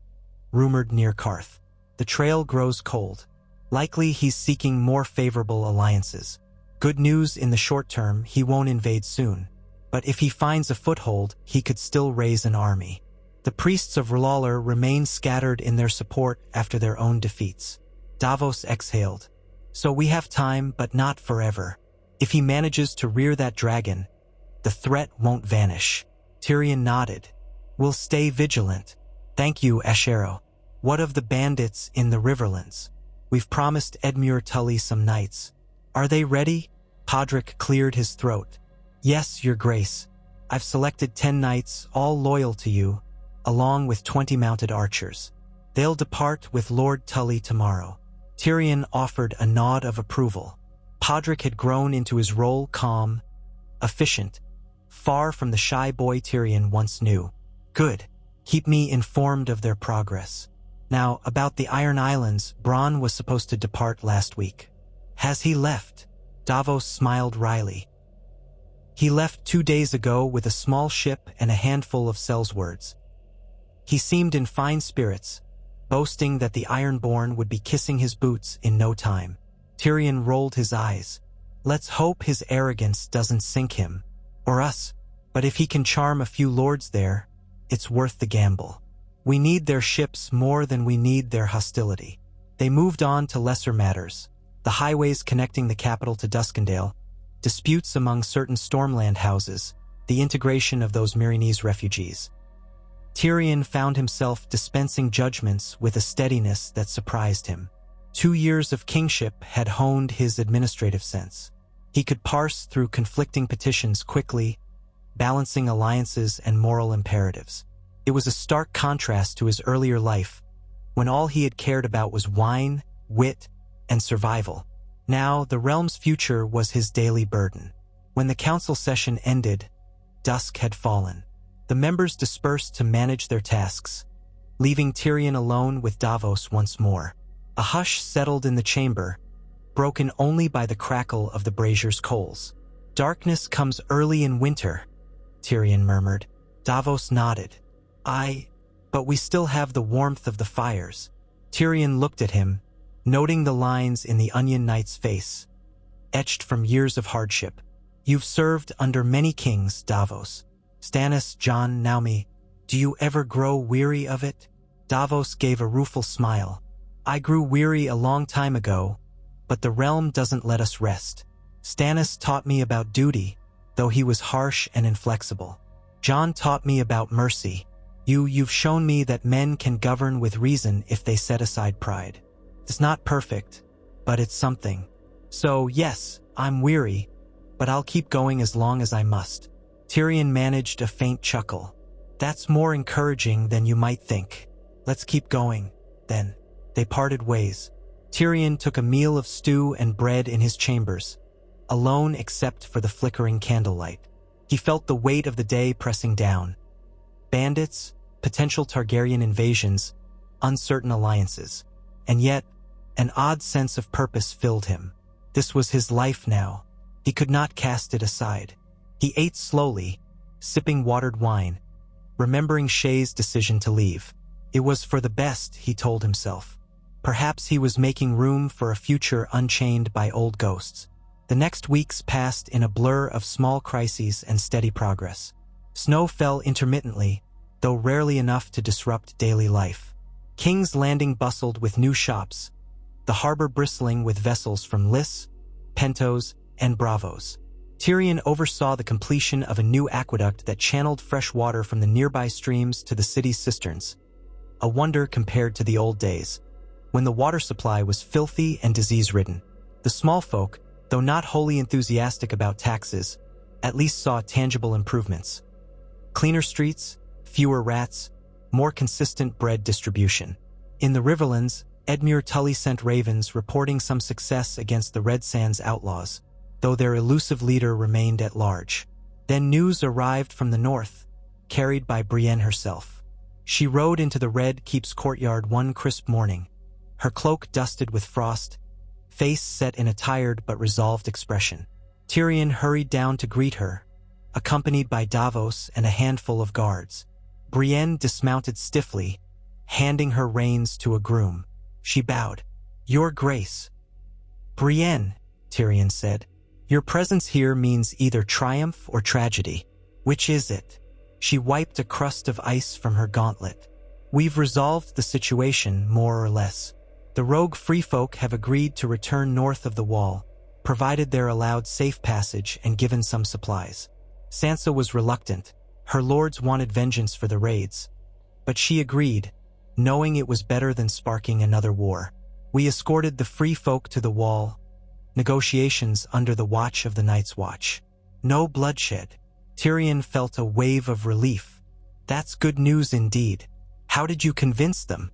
rumored near Karth. The trail grows cold. Likely he's seeking more favorable alliances. Good news in the short term, he won't invade soon. But if he finds a foothold, he could still raise an army. The priests of R'hllor remain scattered in their support after their own defeats." Davos exhaled. "So we have time, but not forever. If he manages to rear that dragon, the threat won't vanish." Tyrion nodded. "We'll stay vigilant." "Thank you, Ashero. What of the bandits in the Riverlands? We've promised Edmure Tully some knights. Are they ready?" Podrick cleared his throat. "Yes, Your Grace. I've selected 10 knights, all loyal to you, along with 20 mounted archers. They'll depart with Lord Tully tomorrow." Tyrion offered a nod of approval. Podrick had grown into his role, calm, efficient, far from the shy boy Tyrion once knew. "Good. Keep me informed of their progress. Now, about the Iron Islands, Bronn was supposed to depart last week. Has he left?" Davos smiled wryly. "He left 2 days ago with a small ship and a handful of sellswords. He seemed in fine spirits, boasting that the Ironborn would be kissing his boots in no time." Tyrion rolled his eyes. "Let's hope his arrogance doesn't sink him, or us, but if he can charm a few lords there, it's worth the gamble. We need their ships more than we need their hostility." They moved on to lesser matters. The highways connecting the capital to Duskendale, disputes among certain Stormland houses, the integration of those Myrinese refugees. Tyrion found himself dispensing judgments with a steadiness that surprised him. 2 years of kingship had honed his administrative sense. He could parse through conflicting petitions quickly, balancing alliances and moral imperatives. It was a stark contrast to his earlier life, when all he had cared about was wine, wit, and survival. Now, the realm's future was his daily burden. When the council session ended, dusk had fallen. The members dispersed to manage their tasks, leaving Tyrion alone with Davos once more. A hush settled in the chamber, broken only by the crackle of the brazier's coals. "Darkness comes early in winter," Tyrion murmured. Davos nodded. But we still have the warmth of the fires." Tyrion looked at him, noting the lines in the Onion Knight's face, etched from years of hardship. "You've served under many kings, Davos. Stannis, Jon, Naomi. Do you ever grow weary of it?" Davos gave a rueful smile. "I grew weary a long time ago, but the realm doesn't let us rest. Stannis taught me about duty, though he was harsh and inflexible. Jon taught me about mercy. You've shown me that men can govern with reason if they set aside pride. It's not perfect, but it's something. So yes, I'm weary, but I'll keep going as long as I must." Tyrion managed a faint chuckle. "That's more encouraging than you might think. Let's keep going, then." They parted ways. Tyrion took a meal of stew and bread in his chambers, alone except for the flickering candlelight. He felt the weight of the day pressing down. Bandits, potential Targaryen invasions, uncertain alliances. And yet, an odd sense of purpose filled him. This was his life now. He could not cast it aside. He ate slowly, sipping watered wine, remembering Shay's decision to leave. It was for the best, he told himself. Perhaps he was making room for a future unchained by old ghosts. The next weeks passed in a blur of small crises and steady progress. Snow fell intermittently, though rarely enough to disrupt daily life. King's Landing bustled with new shops, the harbor bristling with vessels from Lys, Pentos, and Bravos. Tyrion oversaw the completion of a new aqueduct that channeled fresh water from the nearby streams to the city's cisterns, a wonder compared to the old days, when the water supply was filthy and disease-ridden. The small folk, though not wholly enthusiastic about taxes, at least saw tangible improvements. Cleaner streets, fewer rats, more consistent bread distribution. In the Riverlands, Edmure Tully sent ravens reporting some success against the Red Sands outlaws, though their elusive leader remained at large. Then news arrived from the north, carried by Brienne herself. She rode into the Red Keep's courtyard one crisp morning, her cloak dusted with frost, face set in a tired but resolved expression. Tyrion hurried down to greet her, accompanied by Davos and a handful of guards. Brienne dismounted stiffly, handing her reins to a groom. She bowed. "Your Grace." "Brienne," Tyrion said, "your presence here means either triumph or tragedy. Which is it?" She wiped a crust of ice from her gauntlet. "We've resolved the situation, more or less. The rogue free folk have agreed to return north of the wall, provided they're allowed safe passage and given some supplies." Sansa was reluctant. Her lords wanted vengeance for the raids. But she agreed, knowing it was better than sparking another war. "We escorted the free folk to the wall. Negotiations under the watch of the Night's Watch. No bloodshed." Tyrion felt a wave of relief. "That's good news indeed. How did you convince them?"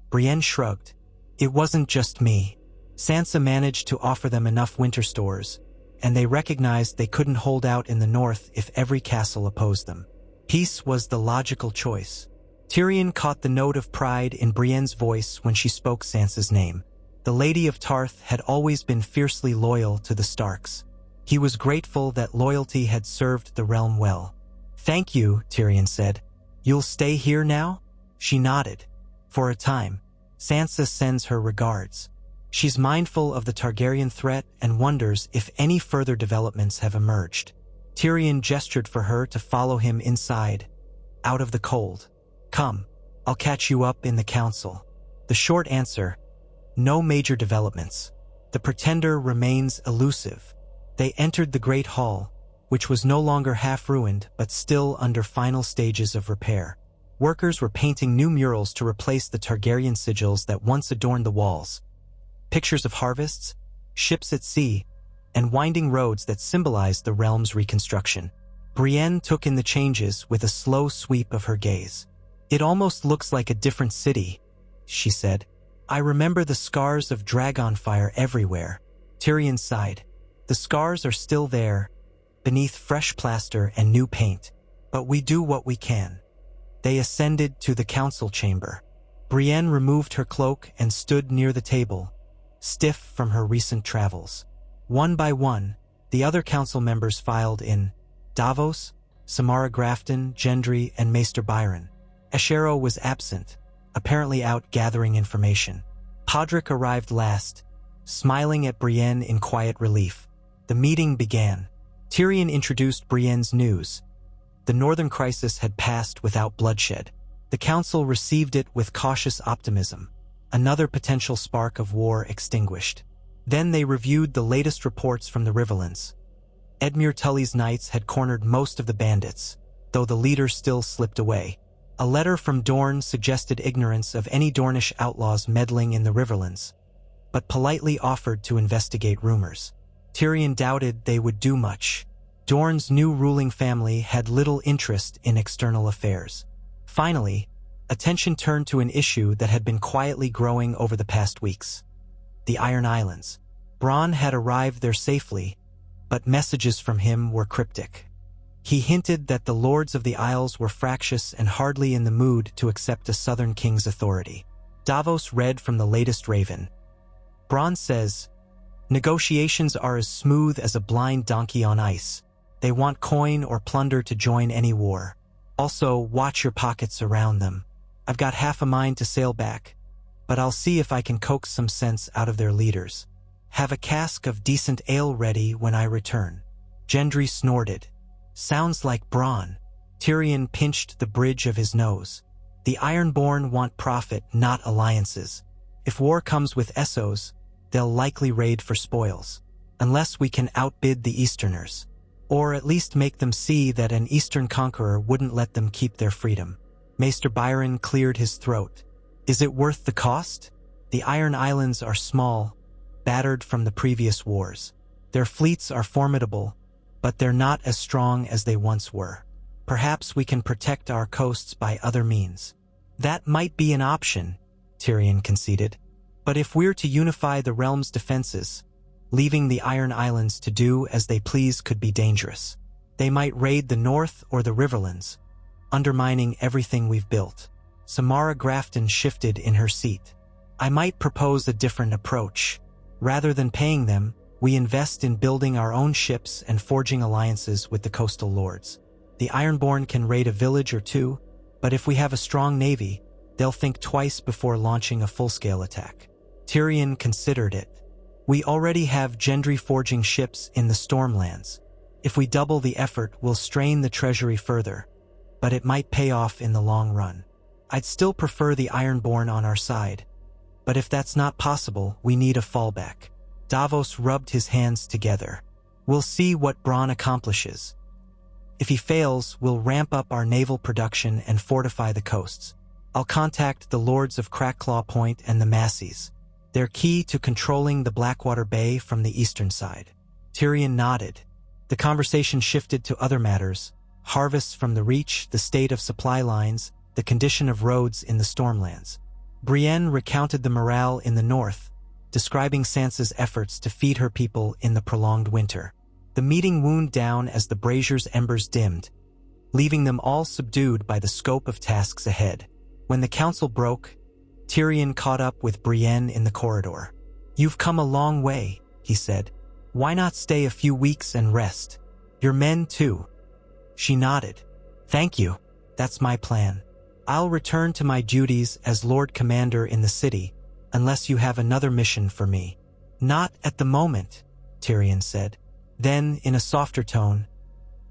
Brienne shrugged. "It wasn't just me. Sansa managed to offer them enough winter stores, and they recognized they couldn't hold out in the north if every castle opposed them. Peace was the logical choice." Tyrion caught the note of pride in Brienne's voice when she spoke Sansa's name. The Lady of Tarth had always been fiercely loyal to the Starks. He was grateful that loyalty had served the realm well. "Thank you," Tyrion said. "You'll stay here now?" She nodded. "For a time. Sansa sends her regards. She's mindful of the Targaryen threat and wonders if any further developments have emerged." Tyrion gestured for her to follow him inside, out of the cold. "Come, I'll catch you up in the council." The short answer: no major developments. The Pretender remains elusive. They entered the Great Hall, which was no longer half-ruined but still under final stages of repair. Workers were painting new murals to replace the Targaryen sigils that once adorned the walls. Pictures of harvests, ships at sea, and winding roads that symbolized the realm's reconstruction. Brienne took in the changes with a slow sweep of her gaze. "It almost looks like a different city," she said. "I remember the scars of dragonfire everywhere." Tyrion sighed. "The scars are still there, beneath fresh plaster and new paint, but we do what we can." They ascended to the council chamber. Brienne removed her cloak and stood near the table, stiff from her recent travels. One by one, the other council members filed in: Davos, Samara Grafton, Gendry, and Maester Byron. Ashero was absent, apparently out gathering information. Podrick arrived last, smiling at Brienne in quiet relief. The meeting began. Tyrion introduced Brienne's news. The northern crisis had passed without bloodshed. The council received it with cautious optimism. Another potential spark of war extinguished. Then they reviewed the latest reports from the Riverlands. Edmure Tully's knights had cornered most of the bandits, though the leader still slipped away. A letter from Dorne suggested ignorance of any Dornish outlaws meddling in the Riverlands, but politely offered to investigate rumors. Tyrion doubted they would do much. Dorne's new ruling family had little interest in external affairs. Finally, attention turned to an issue that had been quietly growing over the past weeks: the Iron Islands. Bronn had arrived there safely, but messages from him were cryptic. He hinted that the lords of the Isles were fractious and hardly in the mood to accept a southern king's authority. Davos read from the latest Raven. Bronn says, "Negotiations are as smooth as a blind donkey on ice. They want coin or plunder to join any war. Also, watch your pockets around them. I've got half a mind to sail back, but I'll see if I can coax some sense out of their leaders. Have a cask of decent ale ready when I return." Gendry snorted. "Sounds like Bronn." Tyrion pinched the bridge of his nose. "The Ironborn want profit, not alliances. If war comes with Essos, they'll likely raid for spoils, unless we can outbid the Easterners." Or at least make them see that an Eastern conqueror wouldn't let them keep their freedom. Maester Byron cleared his throat. Is it worth the cost? The Iron Islands are small, battered from the previous wars. Their fleets are formidable, but they're not as strong as they once were. Perhaps we can protect our coasts by other means. That might be an option, Tyrion conceded. But if we're to unify the realm's defenses, leaving the Iron Islands to do as they please could be dangerous. They might raid the north or the Riverlands, undermining everything we've built. Samara Grafton shifted in her seat. I might propose a different approach. Rather than paying them, we invest in building our own ships and forging alliances with the coastal lords. The Ironborn can raid a village or two, but if we have a strong navy, they'll think twice before launching a full-scale attack. Tyrion considered it. We already have Gendry forging ships in the Stormlands. If we double the effort, we'll strain the treasury further, but it might pay off in the long run. I'd still prefer the Ironborn on our side, but if that's not possible, we need a fallback. Davos rubbed his hands together. We'll see what Bronn accomplishes. If he fails, we'll ramp up our naval production and fortify the coasts. I'll contact the lords of Crackclaw Point and the Massies. They're key to controlling the Blackwater Bay from the eastern side. Tyrion nodded. The conversation shifted to other matters: harvests from the Reach, the state of supply lines, the condition of roads in the Stormlands. Brienne recounted the morale in the north, describing Sansa's efforts to feed her people in the prolonged winter. The meeting wound down as the brazier's embers dimmed, leaving them all subdued by the scope of tasks ahead. When the council broke, Tyrion caught up with Brienne in the corridor. "You've come a long way," he said. "Why not stay a few weeks and rest? Your men, too." She nodded. "Thank you. That's my plan. I'll return to my duties as Lord Commander in the city, unless you have another mission for me." "Not at the moment," Tyrion said. Then, in a softer tone,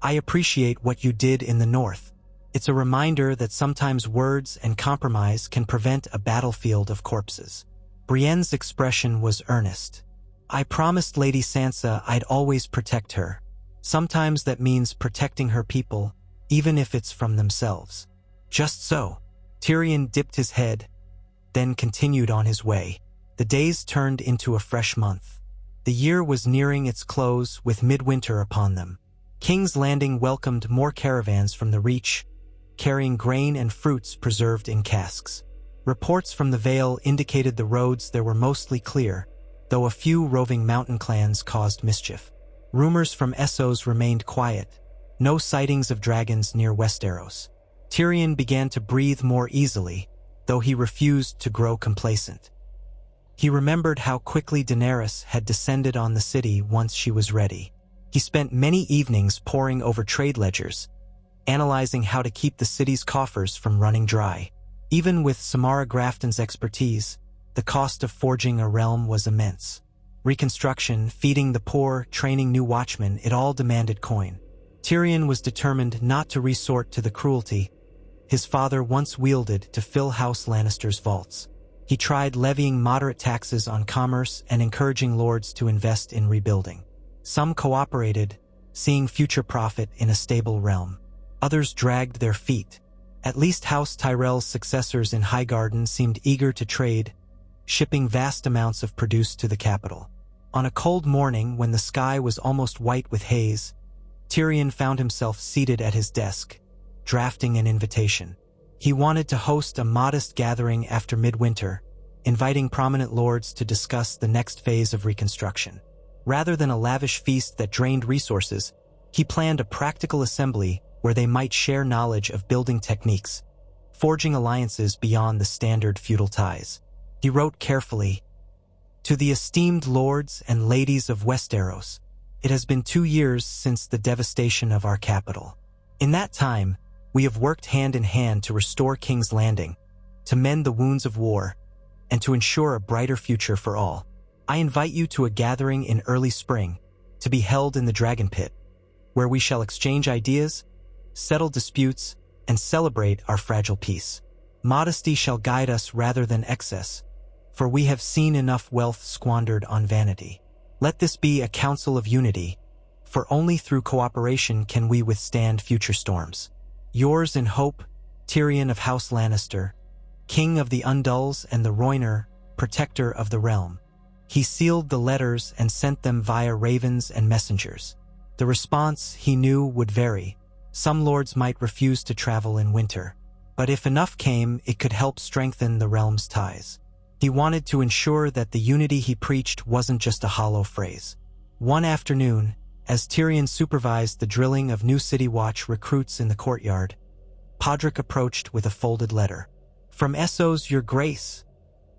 "I appreciate what you did in the north. It's a reminder that sometimes words and compromise can prevent a battlefield of corpses." Brienne's expression was earnest. "I promised Lady Sansa I'd always protect her. Sometimes that means protecting her people, even if it's from themselves." "Just so." Tyrion dipped his head, then continued on his way. The days turned into a fresh month. The year was nearing its close with midwinter upon them. King's Landing welcomed more caravans from the Reach, carrying grain and fruits preserved in casks. Reports from the Vale indicated the roads there were mostly clear, though a few roving mountain clans caused mischief. Rumors from Essos remained quiet. No sightings of dragons near Westeros. Tyrion began to breathe more easily, though he refused to grow complacent. He remembered how quickly Daenerys had descended on the city once she was ready. He spent many evenings poring over trade ledgers, analyzing how to keep the city's coffers from running dry. Even with Samara Grafton's expertise, the cost of forging a realm was immense. Reconstruction, feeding the poor, training new watchmen, it all demanded coin. Tyrion was determined not to resort to the cruelty his father once wielded to fill House Lannister's vaults. He tried levying moderate taxes on commerce and encouraging lords to invest in rebuilding. Some cooperated, seeing future profit in a stable realm. Others dragged their feet. At least House Tyrell's successors in Highgarden seemed eager to trade, shipping vast amounts of produce to the capital. On a cold morning, when the sky was almost white with haze, Tyrion found himself seated at his desk, drafting an invitation. He wanted to host a modest gathering after midwinter, inviting prominent lords to discuss the next phase of reconstruction. Rather than a lavish feast that drained resources, he planned a practical assembly where they might share knowledge of building techniques, forging alliances beyond the standard feudal ties. He wrote carefully, "To the esteemed lords and ladies of Westeros, it has been 2 years since the devastation of our capital. In that time, we have worked hand in hand to restore King's Landing, to mend the wounds of war, and to ensure a brighter future for all. I invite you to a gathering in early spring, to be held in the Dragon Pit, where we shall exchange ideas, settle disputes, and celebrate our fragile peace. Modesty shall guide us rather than excess, for we have seen enough wealth squandered on vanity. Let this be a council of unity, for only through cooperation can we withstand future storms. Yours in hope, Tyrion of House Lannister, King of the Undulls and the Royner, Protector of the Realm. He sealed the letters and sent them via ravens and messengers. The response, he knew, would vary. Some lords might refuse to travel in winter, but if enough came, it could help strengthen the realm's ties. He wanted to ensure that the unity he preached wasn't just a hollow phrase. One afternoon, as Tyrion supervised the drilling of new City Watch recruits in the courtyard, Podrick approached with a folded letter. "From Essos, Your Grace,"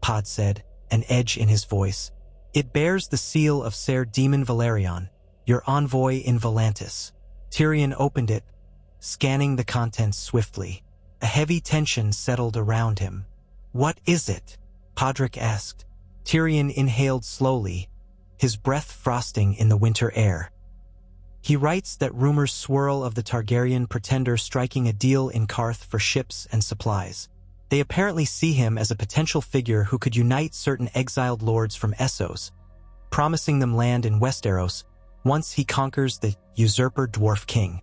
Pod said, an edge in his voice. "It bears the seal of Ser Demon Valerion, your envoy in Volantis." Tyrion opened it, scanning the contents swiftly. A heavy tension settled around him. "What is it?" Podrick asked. Tyrion inhaled slowly, his breath frosting in the winter air. "He writes that rumors swirl of the Targaryen pretender striking a deal in Karth for ships and supplies. They apparently see him as a potential figure who could unite certain exiled lords from Essos, promising them land in Westeros once he conquers the usurper Dwarf King.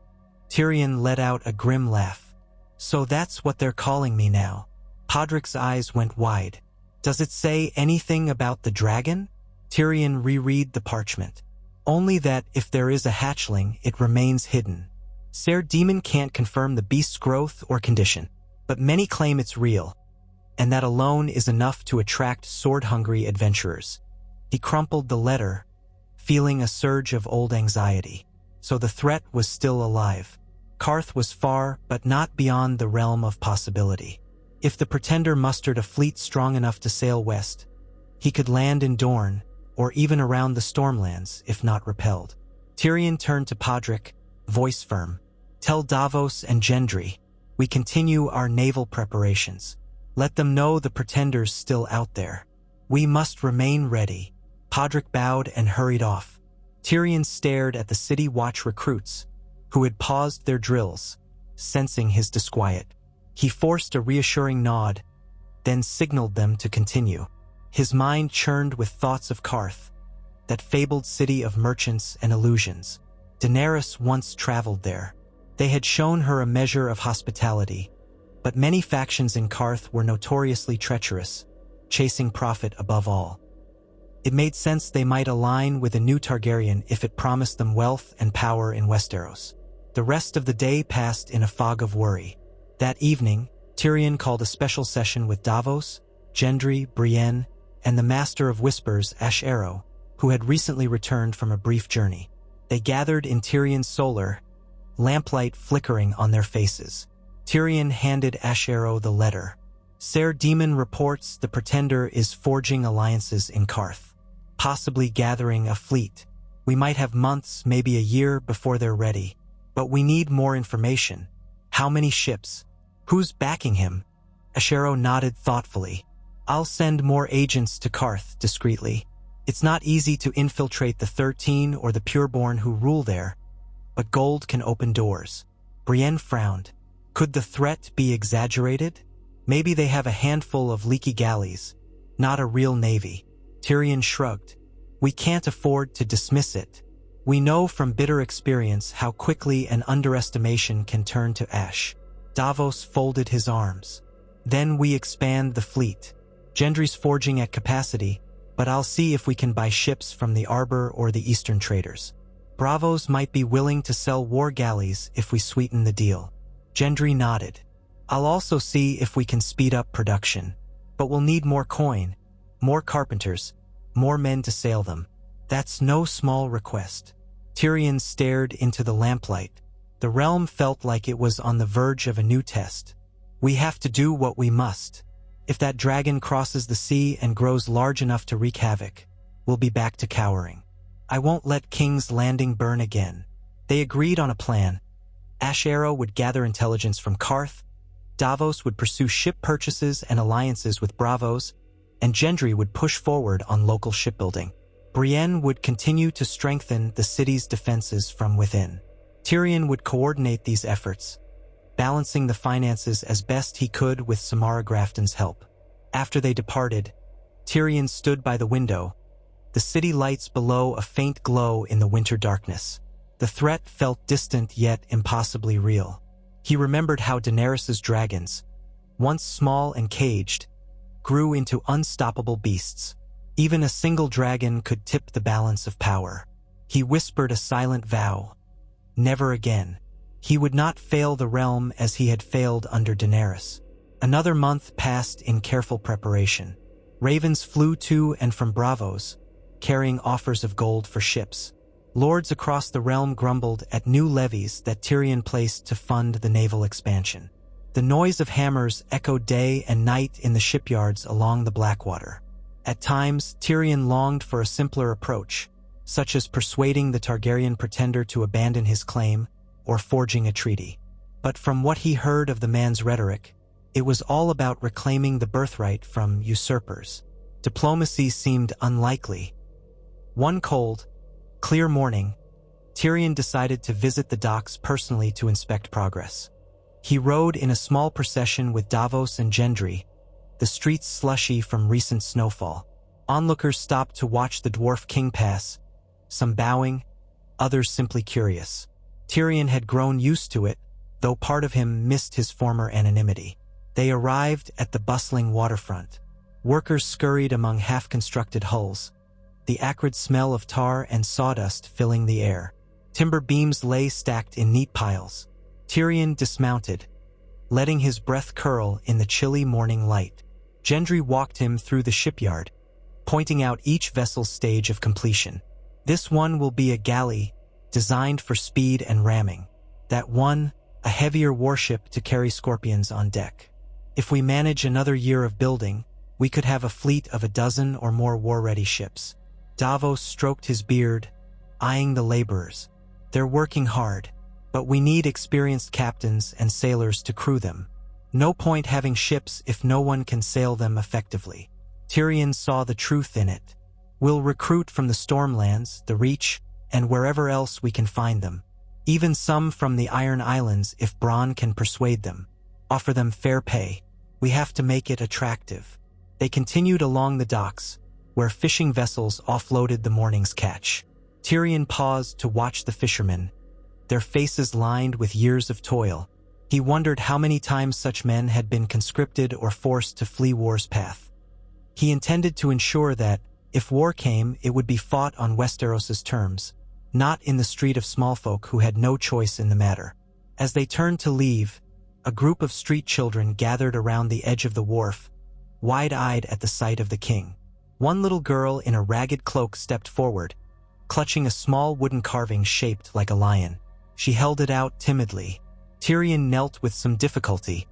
Tyrion let out a grim laugh. "So that's what they're calling me now." Podrick's eyes went wide. "Does it say anything about the dragon?" Tyrion reread the parchment. "Only that if there is a hatchling, it remains hidden. Ser Demon can't confirm the beast's growth or condition, but many claim it's real, and that alone is enough to attract sword-hungry adventurers." He crumpled the letter, feeling a surge of old anxiety. So the threat was still alive. Karth was far, but not beyond the realm of possibility. If the pretender mustered a fleet strong enough to sail west, he could land in Dorne, or even around the Stormlands, if not repelled. Tyrion turned to Podrick, voice firm. "Tell Davos and Gendry, we continue our naval preparations. Let them know the pretender's still out there. We must remain ready." Podrick bowed and hurried off. Tyrion stared at the City Watch recruits, who had paused their drills, sensing his disquiet. He forced a reassuring nod, then signaled them to continue. His mind churned with thoughts of Karth, that fabled city of merchants and illusions. Daenerys once traveled there. They had shown her a measure of hospitality, but many factions in Karth were notoriously treacherous, chasing profit above all. It made sense they might align with a new Targaryen if it promised them wealth and power in Westeros. The rest of the day passed in a fog of worry. That evening, Tyrion called a special session with Davos, Gendry, Brienne, and the Master of Whispers, Ash Arrow, who had recently returned from a brief journey. They gathered in Tyrion's solar, lamplight flickering on their faces. Tyrion handed Ash Arrow the letter. "Ser Demon reports the pretender is forging alliances in Karth, possibly gathering a fleet. We might have months, maybe a year, before they're ready. But we need more information. How many ships? Who's backing him?" Ash Arrow nodded thoughtfully. "I'll send more agents to Karth discreetly. It's not easy to infiltrate the 13 or the pureborn who rule there, but gold can open doors." Brienne frowned. Could the threat be exaggerated? Maybe they have a handful of leaky galleys, not a real navy. Tyrion shrugged. "We can't afford to dismiss it. We know from bitter experience how quickly an underestimation can turn to ash." Davos folded his arms. "Then we expand the fleet. Gendry's forging at capacity, but I'll see if we can buy ships from the Arbor or the Eastern traders. Bravos might be willing to sell war galleys if we sweeten the deal." Gendry nodded. "I'll also see if we can speed up production, but we'll need more coin, more carpenters, more men to sail them. That's no small request." Tyrion stared into the lamplight. The realm felt like it was on the verge of a new test. "We have to do what we must. If that dragon crosses the sea and grows large enough to wreak havoc, we'll be back to cowering. I won't let King's Landing burn again." They agreed on a plan. Ash Arrow would gather intelligence from Karth, Davos would pursue ship purchases and alliances with Bravos, and Gendry would push forward on local shipbuilding. Brienne would continue to strengthen the city's defenses from within. Tyrion would coordinate these efforts, balancing the finances as best he could with Samara Grafton's help. After they departed, Tyrion stood by the window, the city lights below a faint glow in the winter darkness. The threat felt distant yet impossibly real. He remembered how Daenerys's dragons, once small and caged, grew into unstoppable beasts. Even a single dragon could tip the balance of power. He whispered a silent vow. Never again. He would not fail the realm as he had failed under Daenerys. Another month passed in careful preparation. Ravens flew to and from Bravos, carrying offers of gold for ships. Lords across the realm grumbled at new levies that Tyrion placed to fund the naval expansion. The noise of hammers echoed day and night in the shipyards along the Blackwater. At times, Tyrion longed for a simpler approach, such as persuading the Targaryen pretender to abandon his claim or forging a treaty. But from what he heard of the man's rhetoric, it was all about reclaiming the birthright from usurpers. Diplomacy seemed unlikely. One cold, clear morning, Tyrion decided to visit the docks personally to inspect progress. He rode in a small procession with Davos and Gendry, the streets slushy from recent snowfall. Onlookers stopped to watch the dwarf king pass, some bowing, others simply curious. Tyrion had grown used to it, though part of him missed his former anonymity. They arrived at the bustling waterfront. Workers scurried among half-constructed hulls, the acrid smell of tar and sawdust filling the air. Timber beams lay stacked in neat piles. Tyrion dismounted, letting his breath curl in the chilly morning light. Gendry walked him through the shipyard, pointing out each vessel's stage of completion. This one will be a galley, designed for speed and ramming. That one, a heavier warship to carry scorpions on deck. If we manage another year of building, we could have a fleet of 12 or more war-ready ships. Davos stroked his beard, eyeing the laborers. They're working hard, but we need experienced captains and sailors to crew them. No point having ships if no one can sail them effectively. Tyrion saw the truth in it. We'll recruit from the Stormlands, the Reach, and wherever else we can find them. Even some from the Iron Islands if Bronn can persuade them. Offer them fair pay. We have to make it attractive. They continued along the docks, where fishing vessels offloaded the morning's catch. Tyrion paused to watch the fishermen, their faces lined with years of toil. He wondered how many times such men had been conscripted or forced to flee war's path. He intended to ensure that, if war came, it would be fought on Westeros's terms, not in the street of smallfolk who had no choice in the matter. As they turned to leave, a group of street children gathered around the edge of the wharf, wide-eyed at the sight of the king. One little girl in a ragged cloak stepped forward, clutching a small wooden carving shaped like a lion. She held it out timidly. Tyrion knelt with some difficulty,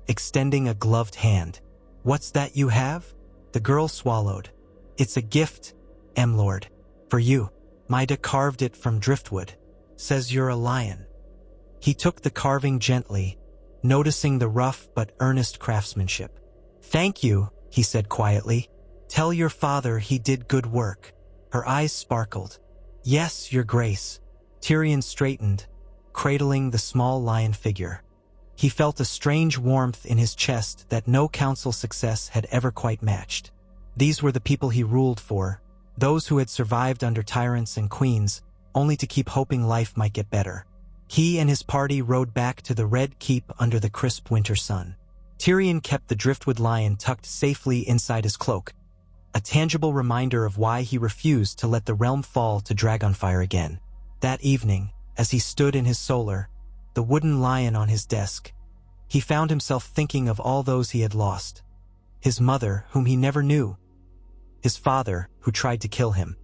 extending a gloved hand. "What's that you have?" The girl swallowed. "It's a gift, M-Lord. For you. Maida carved it from driftwood. Says you're a lion." He took the carving gently, noticing the rough but earnest craftsmanship. "Thank you," he said quietly. "Tell your father he did good work." Her eyes sparkled. "Yes, your grace." Tyrion straightened, cradling the small lion figure. He felt a strange warmth in his chest that no council success had ever quite matched. These were the people he ruled for, those who had survived under tyrants and queens, only to keep hoping life might get better. He and his party rode back to the Red Keep under the crisp winter sun. Tyrion kept the driftwood lion tucked safely inside his cloak, a tangible reminder of why he refused to let the realm fall to Dragonfire again. That evening, as he stood in his solar, the wooden lion on his desk, he found himself thinking of all those he had lost. His mother, whom he never knew. His father, who tried to kill him.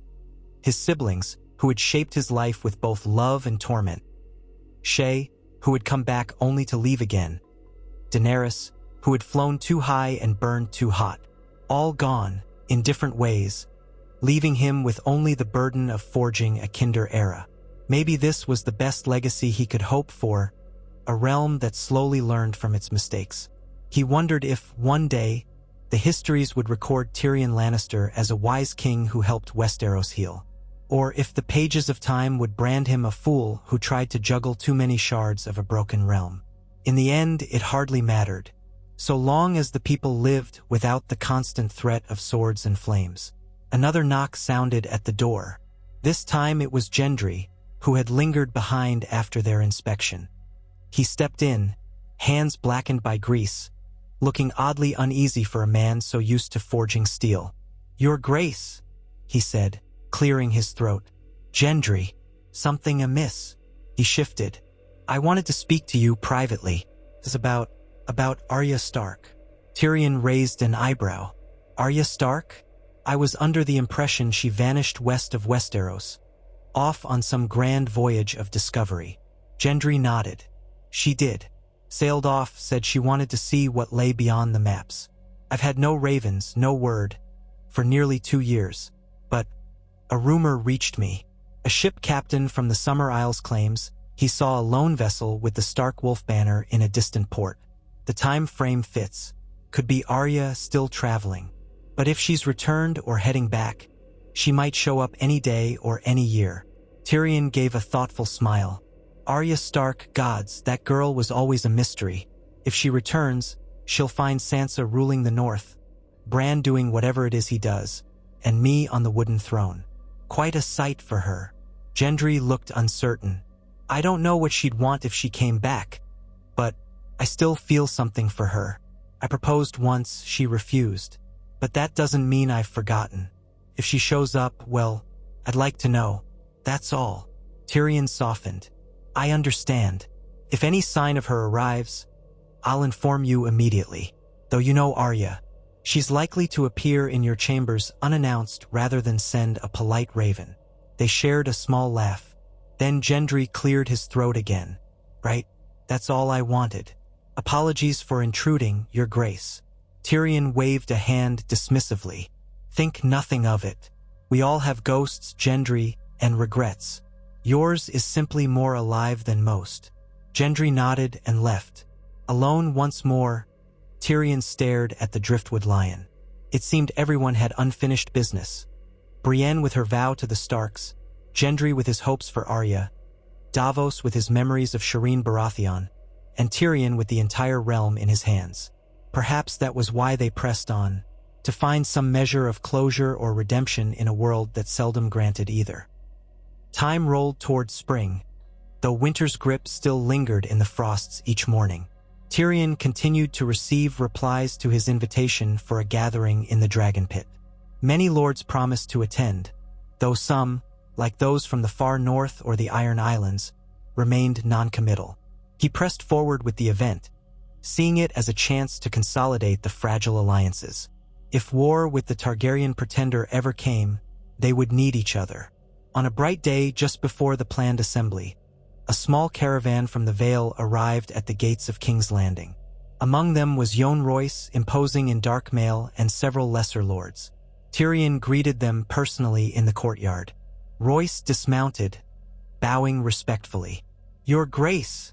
His siblings, who had shaped his life with both love and torment. Shay, who had come back only to leave again. Daenerys, who had flown too high and burned too hot. All gone, in different ways, leaving him with only the burden of forging a kinder era. Maybe this was the best legacy he could hope for, a realm that slowly learned from its mistakes. He wondered if, one day, the histories would record Tyrion Lannister as a wise king who helped Westeros heal. Or if the pages of time would brand him a fool who tried to juggle too many shards of a broken realm. In the end, it hardly mattered, so long as the people lived without the constant threat of swords and flames. Another knock sounded at the door. This time it was Gendry, who had lingered behind after their inspection. He stepped in, hands blackened by grease, looking oddly uneasy for a man so used to forging steel. "Your Grace," he said, clearing his throat. "Gendry, something amiss." He shifted. "I wanted to speak to you privately. It's about Arya Stark." Tyrion raised an eyebrow. "Arya Stark? I was under the impression she vanished west of Westeros, off on some grand voyage of discovery." Gendry nodded. "She did. Sailed off, said she wanted to see what lay beyond the maps. I've had no ravens, no word, for nearly 2 years. But a rumor reached me. A ship captain from the Summer Isles claims he saw a lone vessel with the Stark Wolf banner in a distant port. The time frame fits. Could be Arya still traveling. But if she's returned or heading back, she might show up any day or any year." Tyrion gave a thoughtful smile. "Arya Stark, gods, that girl was always a mystery. If she returns, she'll find Sansa ruling the North, Bran doing whatever it is he does, and me on the wooden throne. Quite a sight for her." Gendry looked uncertain. "I don't know what she'd want if she came back, but I still feel something for her. I proposed once, she refused. But that doesn't mean I've forgotten. If she shows up, well, I'd like to know. That's all." Tyrion softened. "I understand. If any sign of her arrives, I'll inform you immediately. Though you know Arya. She's likely to appear in your chambers unannounced rather than send a polite raven." They shared a small laugh. Then Gendry cleared his throat again. "Right, that's all I wanted. Apologies for intruding, Your Grace." Tyrion waved a hand dismissively. "Think nothing of it. We all have ghosts, Gendry, and regrets. Yours is simply more alive than most." Gendry nodded and left. Alone once more, Tyrion stared at the driftwood lion. It seemed everyone had unfinished business. Brienne with her vow to the Starks, Gendry with his hopes for Arya, Davos with his memories of Shireen Baratheon, and Tyrion with the entire realm in his hands. Perhaps that was why they pressed on, to find some measure of closure or redemption in a world that seldom granted either. Time rolled toward spring, though winter's grip still lingered in the frosts each morning. Tyrion continued to receive replies to his invitation for a gathering in the Dragon Pit. Many lords promised to attend, though some, like those from the far north or the Iron Islands, remained non-committal. He pressed forward with the event, seeing it as a chance to consolidate the fragile alliances. If war with the Targaryen pretender ever came, they would need each other. On a bright day just before the planned assembly, a small caravan from the Vale arrived at the gates of King's Landing. Among them was Yohn Royce, imposing in dark mail, and several lesser lords. Tyrion greeted them personally in the courtyard. Royce dismounted, bowing respectfully. "Your Grace,"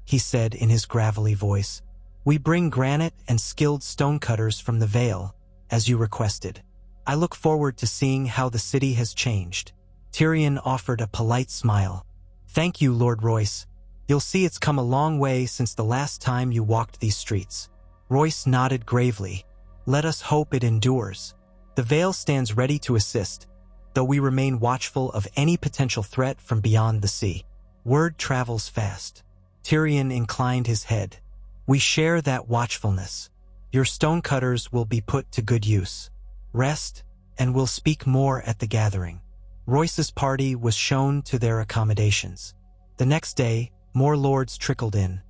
he said in his gravelly voice, "we bring granite and skilled stonecutters from the Vale, as you requested. I look forward to seeing how the city has changed." Tyrion offered a polite smile. "Thank you, Lord Royce. You'll see it's come a long way since the last time you walked these streets." Royce nodded gravely. "Let us hope it endures. The Vale stands ready to assist, though we remain watchful of any potential threat from beyond the sea. Word travels fast." Tyrion inclined his head. "We share that watchfulness. Your stonecutters will be put to good use. Rest, and we'll speak more at the gathering." Royce's party was shown to their accommodations. The next day, more lords trickled in.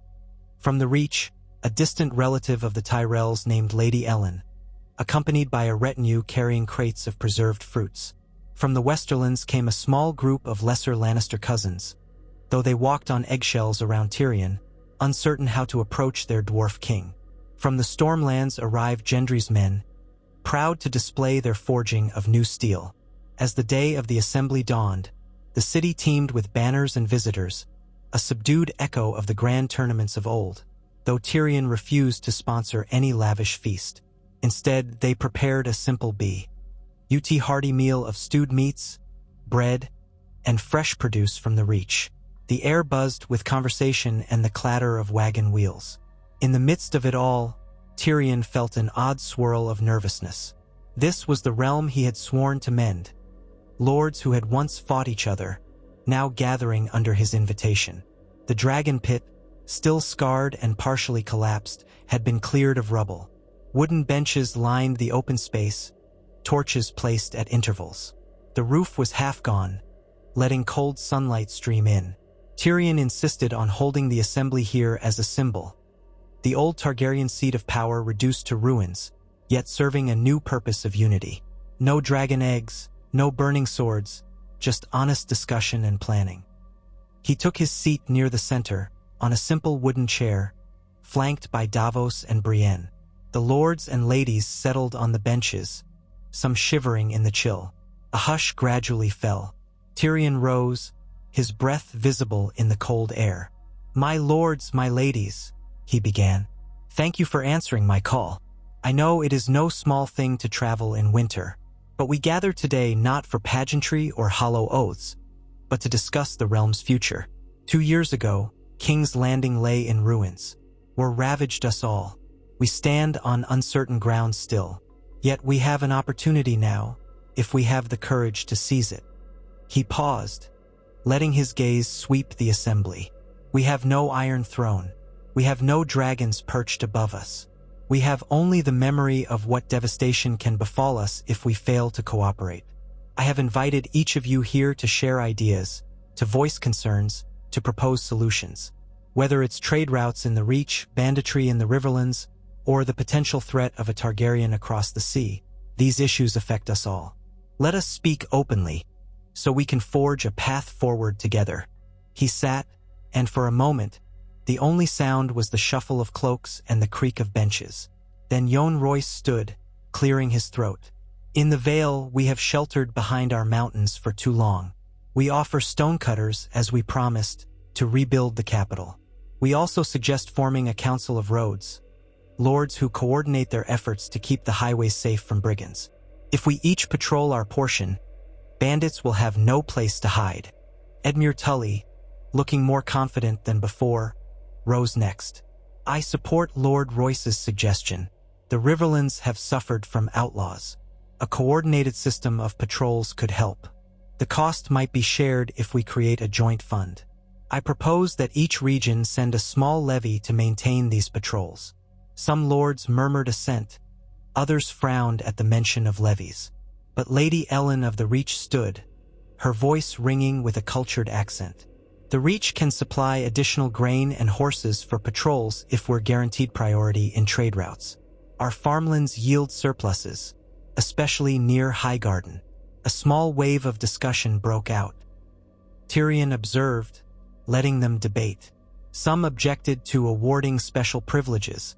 From the Reach, a distant relative of the Tyrells named Lady Ellen, accompanied by a retinue carrying crates of preserved fruits. From the Westerlands came a small group of lesser Lannister cousins, though they walked on eggshells around Tyrion, uncertain how to approach their dwarf king. From the Stormlands arrived Gendry's men, proud to display their forging of new steel. As the day of the assembly dawned, the city teemed with banners and visitors, a subdued echo of the grand tournaments of old, though Tyrion refused to sponsor any lavish feast. Instead, they prepared a simple hearty meal of stewed meats, bread, and fresh produce from the Reach. The air buzzed with conversation and the clatter of wagon wheels. In the midst of it all, Tyrion felt an odd swirl of nervousness. This was the realm he had sworn to mend. Lords who had once fought each other, now gathering under his invitation. The dragon pit, still scarred and partially collapsed, had been cleared of rubble. Wooden benches lined the open space, torches placed at intervals. The roof was half gone, letting cold sunlight stream in. Tyrion insisted on holding the assembly here as a symbol. The old Targaryen seat of power reduced to ruins, yet serving a new purpose of unity. No dragon eggs, no burning swords, just honest discussion and planning. He took his seat near the center, on a simple wooden chair, flanked by Davos and Brienne. The lords and ladies settled on the benches, some shivering in the chill. A hush gradually fell. Tyrion rose, his breath visible in the cold air. "My lords, my ladies," he began. "Thank you for answering my call. I know it is no small thing to travel in winter, but we gather today not for pageantry or hollow oaths, but to discuss the realm's future. 2 years ago, King's Landing lay in ruins. War ravaged us all. We stand on uncertain ground still. Yet we have an opportunity now, if we have the courage to seize it." He paused, letting his gaze sweep the assembly. "We have no iron throne. We have no dragons perched above us. We have only the memory of what devastation can befall us if we fail to cooperate. I have invited each of you here to share ideas, to voice concerns, to propose solutions. Whether it's trade routes in the Reach, banditry in the Riverlands, or the potential threat of a Targaryen across the sea, these issues affect us all. Let us speak openly, so we can forge a path forward together." He sat, and for a moment, the only sound was the shuffle of cloaks and the creak of benches. Then Jon Royce stood, clearing his throat. "In the Vale, we have sheltered behind our mountains for too long. We offer stonecutters, as we promised, to rebuild the capital. We also suggest forming a council of roads, lords who coordinate their efforts to keep the highways safe from brigands. If we each patrol our portion, bandits will have no place to hide." Edmure Tully, looking more confident than before, rose next. "I support Lord Royce's suggestion. The Riverlands have suffered from outlaws. A coordinated system of patrols could help. The cost might be shared if we create a joint fund. I propose that each region send a small levy to maintain these patrols." Some lords murmured assent, others frowned at the mention of levies. But Lady Ellen of the Reach stood, her voice ringing with a cultured accent. "The Reach can supply additional grain and horses for patrols if we're guaranteed priority in trade routes. Our farmlands yield surpluses, especially near Highgarden." A small wave of discussion broke out. Tyrion observed, letting them debate. Some objected to awarding special privileges.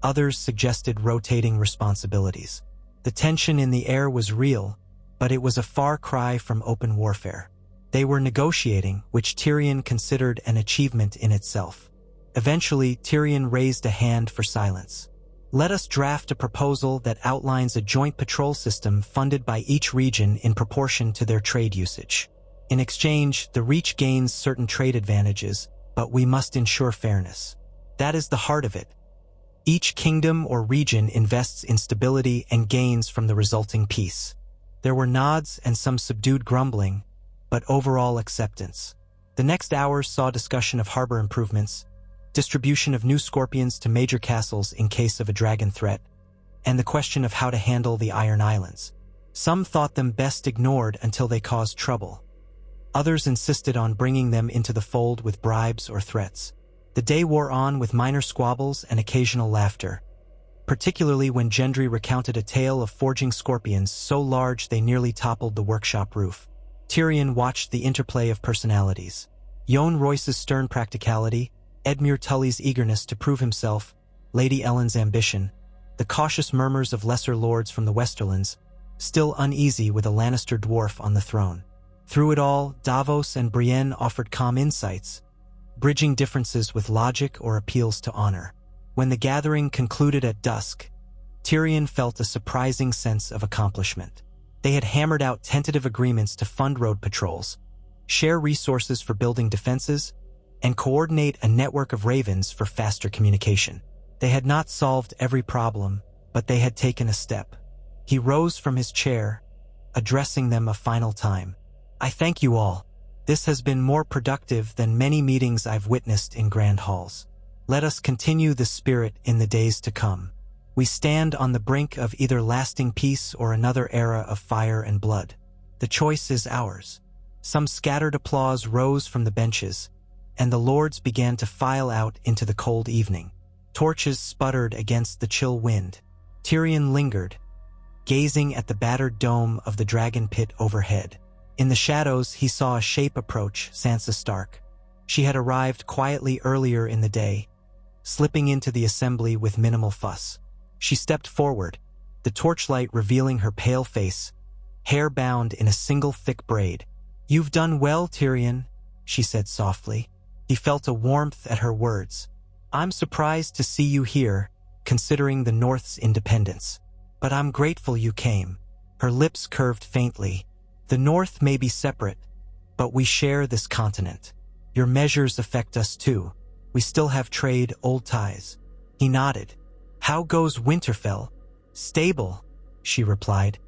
Others suggested rotating responsibilities. The tension in the air was real, but it was a far cry from open warfare. They were negotiating, which Tyrion considered an achievement in itself. Eventually, Tyrion raised a hand for silence. "Let us draft a proposal that outlines a joint patrol system funded by each region in proportion to their trade usage. In exchange, the Reach gains certain trade advantages, but we must ensure fairness. That is the heart of it. Each kingdom or region invests in stability and gains from the resulting peace." There were nods and some subdued grumbling, but overall acceptance. The next hours saw discussion of harbor improvements, distribution of new scorpions to major castles in case of a dragon threat, and the question of how to handle the Iron Islands. Some thought them best ignored until they caused trouble. Others insisted on bringing them into the fold with bribes or threats. The day wore on with minor squabbles and occasional laughter, particularly when Gendry recounted a tale of forging scorpions so large they nearly toppled the workshop roof. Tyrion watched the interplay of personalities. Jon Royce's stern practicality, Edmure Tully's eagerness to prove himself, Lady Ellen's ambition, the cautious murmurs of lesser lords from the Westerlands, still uneasy with a Lannister dwarf on the throne. Through it all, Davos and Brienne offered calm insights, bridging differences with logic or appeals to honor. When the gathering concluded at dusk, Tyrion felt a surprising sense of accomplishment. They had hammered out tentative agreements to fund road patrols, share resources for building defenses, and coordinate a network of ravens for faster communication. They had not solved every problem, but they had taken a step. He rose from his chair, addressing them a final time. "I thank you all. This has been more productive than many meetings I've witnessed in grand halls. Let us continue the spirit in the days to come. We stand on the brink of either lasting peace or another era of fire and blood. The choice is ours. Some scattered applause rose from the benches, and the lords began to file out into the cold evening. Torches sputtered against the chill wind. Tyrion lingered, gazing at the battered dome of the dragon pit overhead. In the shadows, he saw a shape approach Sansa Stark. She had arrived quietly earlier in the day, slipping into the assembly with minimal fuss. She stepped forward, the torchlight revealing her pale face, hair bound in a single thick braid. "You've done well, Tyrion," she said softly. He felt a warmth at her words. "I'm surprised to see you here, considering the North's independence. But I'm grateful you came." Her lips curved faintly. "The North may be separate, but we share this continent. Your measures affect us too. We still have trade, old ties." He nodded. "How goes Winterfell?" "Stable," she replied.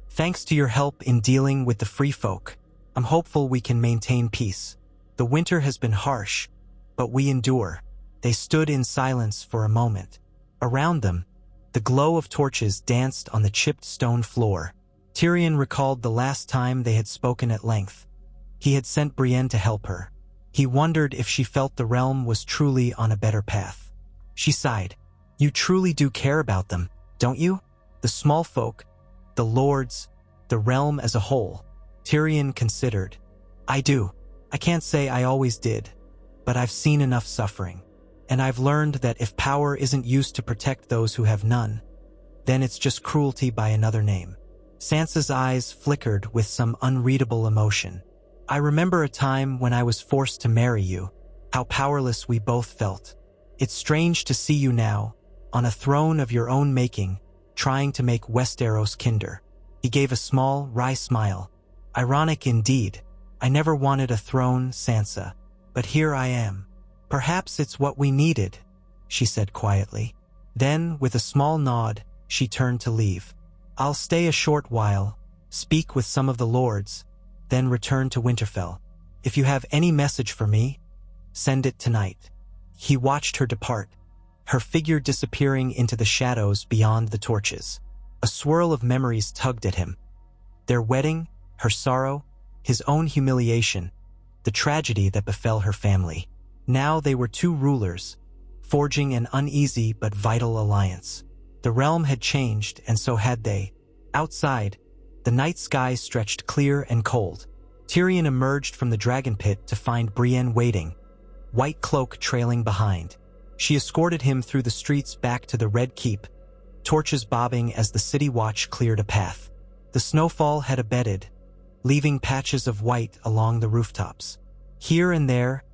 "Thanks to your help in dealing with the free folk, I'm hopeful we can maintain peace. The winter has been harsh, but we endure." They stood in silence for a moment. Around them, the glow of torches danced on the chipped stone floor. Tyrion recalled the last time they had spoken at length. He had sent Brienne to help her. He wondered if she felt the realm was truly on a better path. She sighed. "You truly do care about them, don't you? The small folk, the lords, the realm as a whole." Tyrion considered. "I do. I can't say I always did, but I've seen enough suffering. And I've learned that if power isn't used to protect those who have none, then it's just cruelty by another name." Sansa's eyes flickered with some unreadable emotion. "I remember a time when I was forced to marry you, how powerless we both felt. It's strange to see you now, on a throne of your own making, trying to make Westeros kinder." He gave a small, wry smile. "Ironic indeed. I never wanted a throne, Sansa, but here I am. Perhaps it's what we needed," she said quietly. Then, with a small nod, she turned to leave. "I'll stay a short while, speak with some of the lords, then return to Winterfell. If you have any message for me, send it tonight." He watched her depart, her figure disappearing into the shadows beyond the torches. A swirl of memories tugged at him. Their wedding, her sorrow, his own humiliation, the tragedy that befell her family. Now they were two rulers, forging an uneasy but vital alliance. The realm had changed, and so had they. Outside, the night sky stretched clear and cold. Tyrion emerged from the dragon pit to find Brienne waiting, white cloak trailing behind. She escorted him through the streets back to the Red Keep, torches bobbing as the city watch cleared a path. The snowfall had abated, leaving patches of white along the rooftops. Here and there,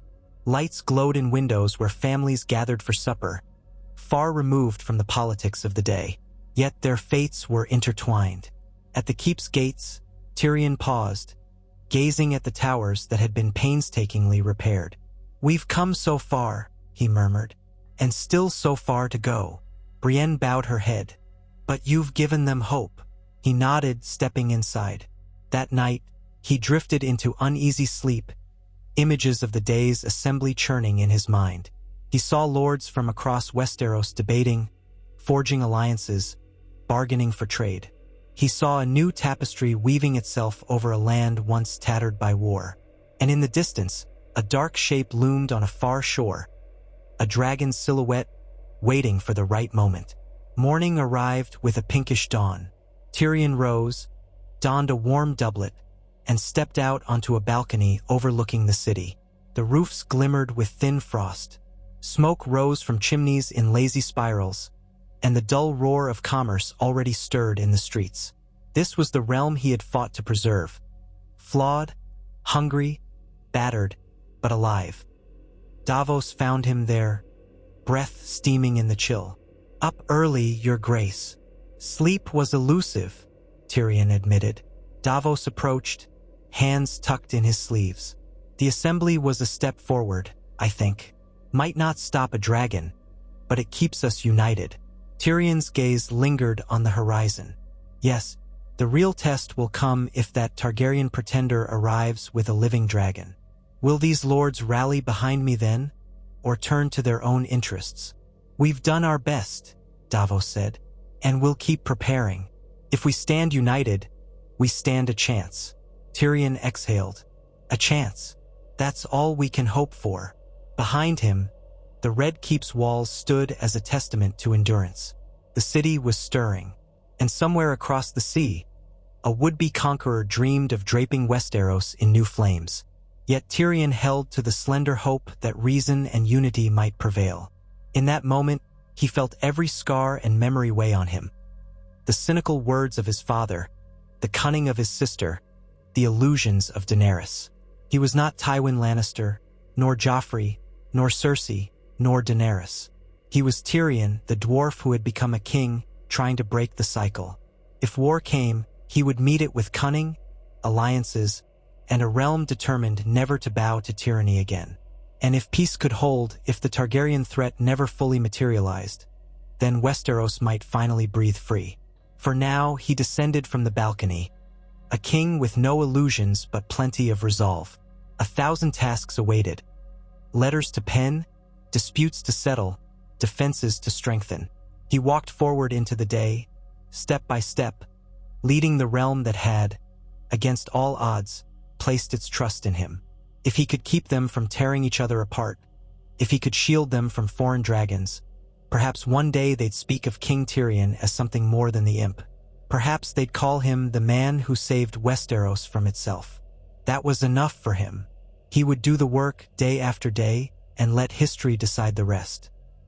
lights glowed in windows where families gathered for supper, far removed from the politics of the day. Yet their fates were intertwined. At the keep's gates, Tyrion paused, gazing at the towers that had been painstakingly repaired. "We've come so far," he murmured, "and still so far to go." Brienne bowed her head. "But you've given them hope." He nodded, stepping inside. That night, he drifted into uneasy sleep, images of the day's assembly churning in his mind. He saw lords from across Westeros debating, forging alliances, bargaining for trade. He saw a new tapestry weaving itself over a land once tattered by war. And in the distance, a dark shape loomed on a far shore, a dragon's silhouette waiting for the right moment. Morning arrived with a pinkish dawn. Tyrion rose, donned a warm doublet, and stepped out onto a balcony overlooking the city. The roofs glimmered with thin frost. Smoke rose from chimneys in lazy spirals, and the dull roar of commerce already stirred in the streets. This was the realm he had fought to preserve. Flawed, hungry, battered, but alive. Davos found him there, breath steaming in the chill. "Up early, Your Grace." "Sleep was elusive," Tyrion admitted. Davos approached, hands tucked in his sleeves. "The assembly was a step forward, I think. Might not stop a dragon, but it keeps us united." Tyrion's gaze lingered on the horizon. Yes, The real test will come if that Targaryen pretender arrives with a living dragon. Will these lords rally behind me then, or turn to their own interests? We've done our best, Davos said, and we'll keep preparing. If we stand united, we stand a chance. Tyrion exhaled. A chance. That's all we can hope for. Behind him, the Red Keep's walls stood as a testament to endurance. The city was stirring, and somewhere across the sea, a would-be conqueror dreamed of draping Westeros in new flames. Yet Tyrion held to the slender hope that reason and unity might prevail. In that moment, he felt every scar and memory weigh on him. The cynical words of his father, the cunning of his sister, the illusions of Daenerys. He was not Tywin Lannister, nor Joffrey, nor Cersei, nor Daenerys. He was Tyrion, the dwarf who had become a king, trying to break the cycle. If war came, he would meet it with cunning, alliances, and a realm determined never to bow to tyranny again. And if peace could hold, if the Targaryen threat never fully materialized, then Westeros might finally breathe free. For now, he descended from the balcony, a king with no illusions but plenty of resolve. 1,000 tasks awaited. Letters to pen, disputes to settle, defenses to strengthen. He walked forward into the day, step by step, leading the realm that had, against all odds, placed its trust in him. If he could keep them from tearing each other apart, if he could shield them from foreign dragons, perhaps one day they'd speak of King Tyrion as something more than the imp. Perhaps they'd call him the man who saved Westeros from itself. That was enough for him. He would do the work day after day and let history decide the rest.